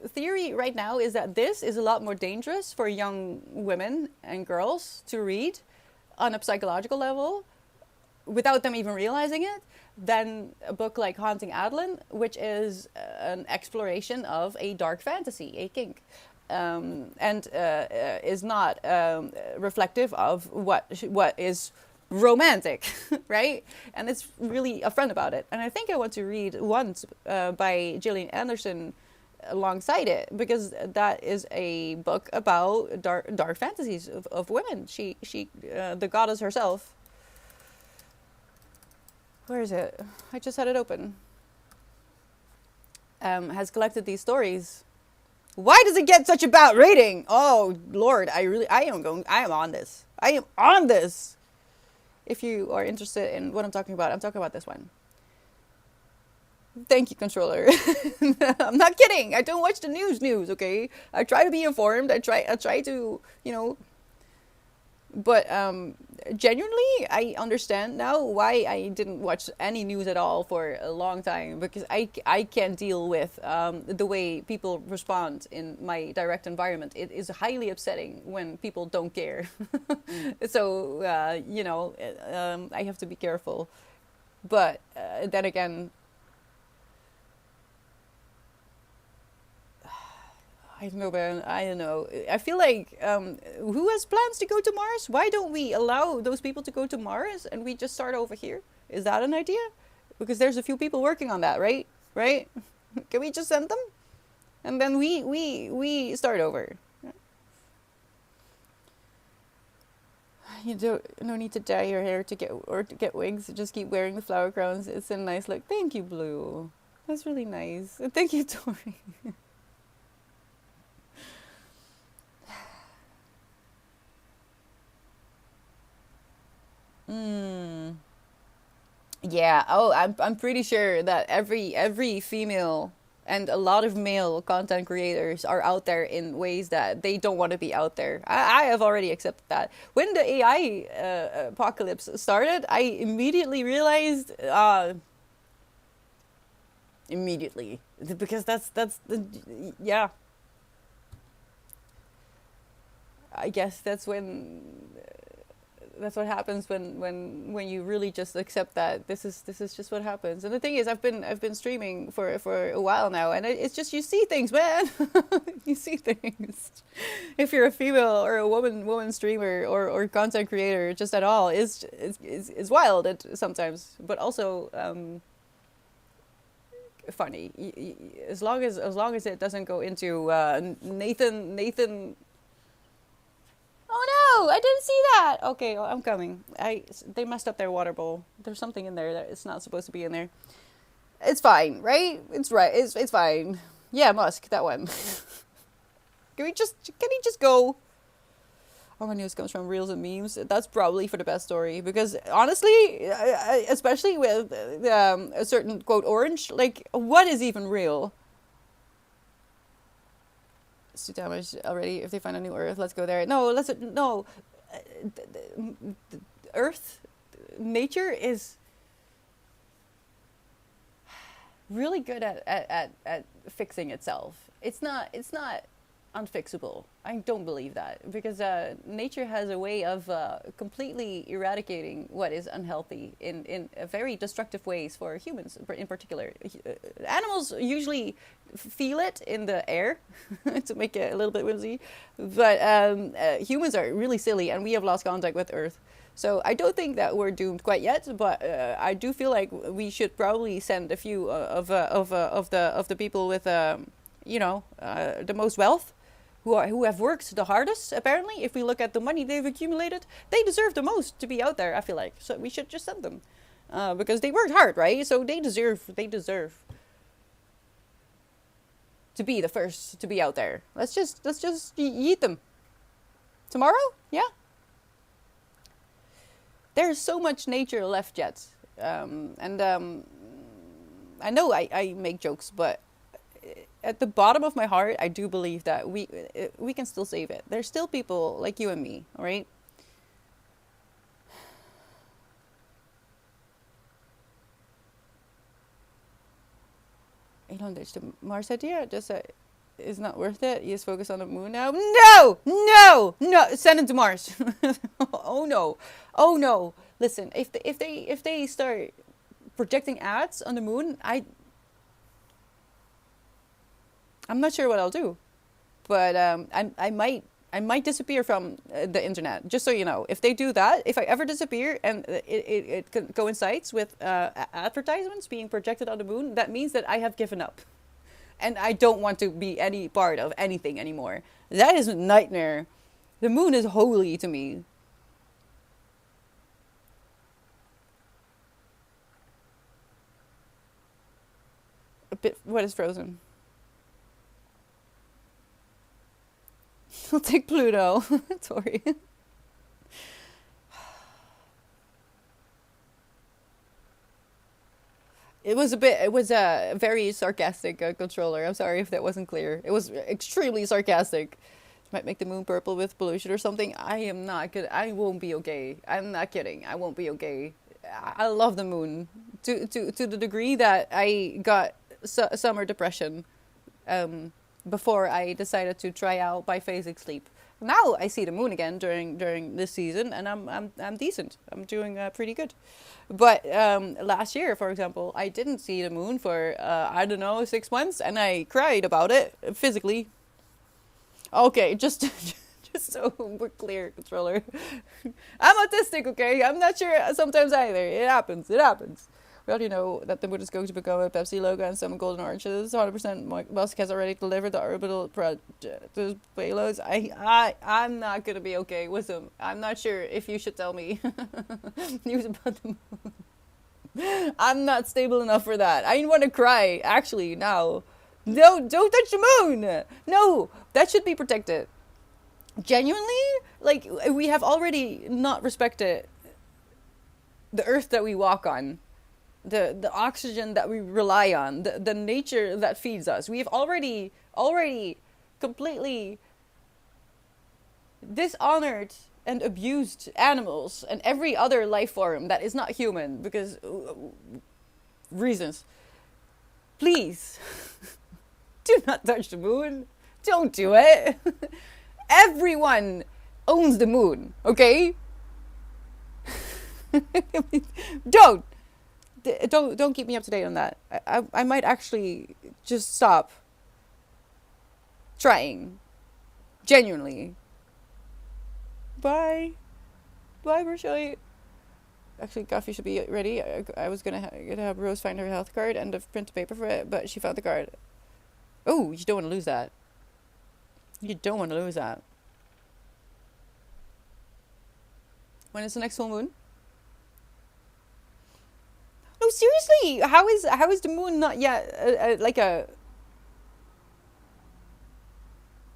Speaker 1: theory right now is that this is a lot more dangerous for young women and girls to read on a psychological level without them even realizing it than a book like Haunting Adeline, which is an exploration of a dark fantasy, a kink. And is not reflective of what is romantic, right? And it's really upfront about it. And I think I want to read Once by Gillian Anderson alongside it, because that is a book about dark fantasies of women. She the goddess herself. Where is it? I just had it open. Has collected these stories. Why does it get such a bad rating? Oh Lord, I am on this. I am on this. If you are interested in what I'm talking about this one. Thank you, controller. I'm not kidding. I don't watch the news, okay? I try to be informed. I try to, but genuinely, I understand now why I didn't watch any news at all for a long time, because I can't deal with the way people respond in my direct environment. It is highly upsetting when people don't care. So, I have to be careful. But then again, I don't know, man. I don't know. I feel like who has plans to go to Mars? Why don't we allow those people to go to Mars and we just start over here? Is that an idea? Because there's a few people working on that, right? Right? Can we just send them? And then we start over. You don't no need to dye your hair to get wigs. Just keep wearing the flower crowns. It's a nice look. Thank you, Blue. That's really nice. And thank you, Tori. Mm. Yeah. Oh, I'm pretty sure that every female and a lot of male content creators are out there in ways that they don't want to be out there. I have already accepted that. When the AI apocalypse started, I immediately realized, immediately, because that's the yeah. I guess that's what happens when you really just accept that this is just what happens. And the thing is, I've been streaming for a while now, and it's just, you see things, man. You see things. If you're a female or a woman streamer or content creator, just at all, is wild sometimes, but also funny. As long as it doesn't go into Nathan. Oh no, I didn't see that. Okay, well, I'm coming. They messed up their water bowl. There's something in there that it's not supposed to be in there. It's fine, right? It's right. It's fine. Yeah, Musk, that one. Can he just go? All my news comes from reels and memes. That's probably for the best story, because honestly, especially with a certain quote orange, like, what is even real? It's too damaged already. If they find a new Earth, let's go there. No. Earth, nature is really good at fixing itself. It's not unfixable. I don't believe that, because nature has a way of completely eradicating what is unhealthy in very destructive ways for humans in particular. Animals usually feel it in the air to make it a little bit whimsy, but humans are really silly, and we have lost contact with Earth. So I don't think that we're doomed quite yet, but I do feel like we should probably send a few of the people with the most wealth, who have worked the hardest. Apparently, if we look at the money they've accumulated, they deserve the most to be out there, I feel like. So we should just send them, because they worked hard, right? So they deserve to be the first to be out there. Let's just yeet them tomorrow. Yeah. There's so much nature left yet, and I know I make jokes, but at the bottom of my heart, I do believe that we can still save it. There's still people like you and me, all right? don't ditch the Mars idea. Just it's not worth it. You just focus on the moon now. No, no, no. Send it to Mars. Oh no, oh no. Listen, if they start projecting ads on the moon, I'm not sure what I'll do, but I might disappear from the internet. Just so you know, if they do that, if I ever disappear and it coincides with advertisements being projected on the moon, that means that I have given up, and I don't want to be any part of anything anymore. That is a nightmare. The moon is holy to me. A bit. What is frozen? I'll take Pluto. Tori. It was a very sarcastic controller. I'm sorry if that wasn't clear. It was extremely sarcastic. It might make the moon purple with pollution or something. I am not good. I won't be okay. I'm not kidding. I won't be okay. I love the moon to the degree that I got summer depression. Before I decided to try out biphasic sleep. Now I see the moon again during this season, and I'm decent. I'm doing pretty good. But last year, for example, I didn't see the moon for I don't know 6 months, and I cried about it physically. Okay, just just so we're clear, controller. I'm autistic, okay? I'm not sure sometimes either. It happens. It happens. We already know that the moon is going to become a Pepsi logo and some golden oranges. 100% Musk has already delivered the orbital those payloads. I'm not gonna be okay with them. I'm not sure if you should tell me news about the moon. I'm not stable enough for that. I want to cry. Actually, now, no, don't touch the moon. No, that should be protected. Genuinely, like we have already not respected the earth that we walk on. The oxygen that we rely on, the nature that feeds us. We've already completely dishonored and abused animals and every other life form that is not human because reasons. Please do not touch the moon. Don't do it. Everyone owns the moon, okay? Don't keep me up to date on that. I might actually just stop trying. Genuinely. Bye. Bye, Rochelle. Actually, coffee should be ready. I was gonna have Rose find her health card and the printed paper for it, but she found the card. Oh, you don't want to lose that. You don't want to lose that. When is the next full moon? No, seriously. How is the moon not yet like a?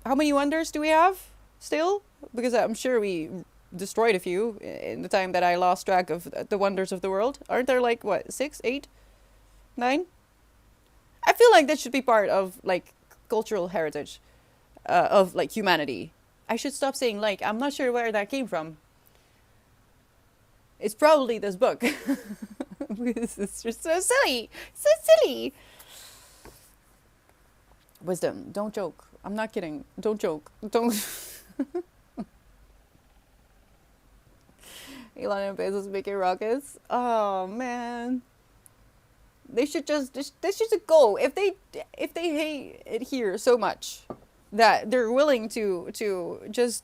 Speaker 1: How many wonders do we have still? Because I'm sure we destroyed a few in the time that I lost track of the wonders of the world. Aren't there like what 6, 8, 9? I feel like that should be part of like cultural heritage of like humanity. I should stop saying like. I'm not sure where that came from. It's probably this book. This is just so silly. So silly. Wisdom. Don't joke. I'm not kidding. Don't joke. Don't. Elon and Bezos making rockets. Oh man. They should just go. If they hate it here so much that they're willing to just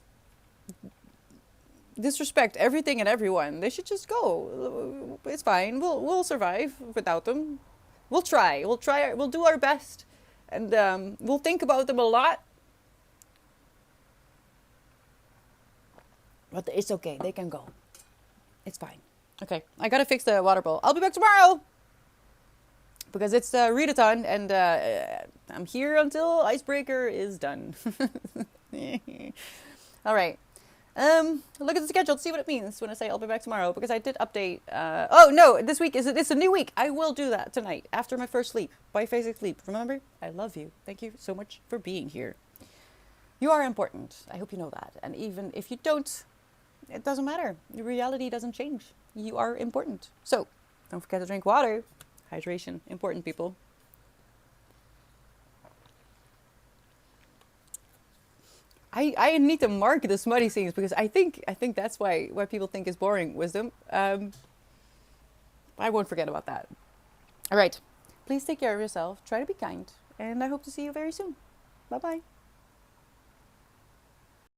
Speaker 1: disrespect everything and everyone, they should just go. It's fine. We'll survive without them. We'll try. We'll do our best, and we'll think about them a lot. But it's okay. They can go. It's fine. Okay, I gotta fix the water bowl. I'll be back tomorrow because it's readathon, and I'm here until Icebreaker is done. All right. Look at the schedule to see what it means when I say I'll be back tomorrow, because I did update. Oh no, this week it's a new week. I will do that tonight after my first sleep, biphasic sleep. Remember, I love you. Thank you so much for being here. You are important. I hope you know that. And even if you don't, it doesn't matter. Your reality doesn't change. You are important. So don't forget to drink water. Hydration, important, people. I need to mark the smutty scenes because I think that's why people think it's boring wisdom. I won't forget about that. All right. Please take care of yourself. Try to be kind. And I hope to see you very soon. Bye bye.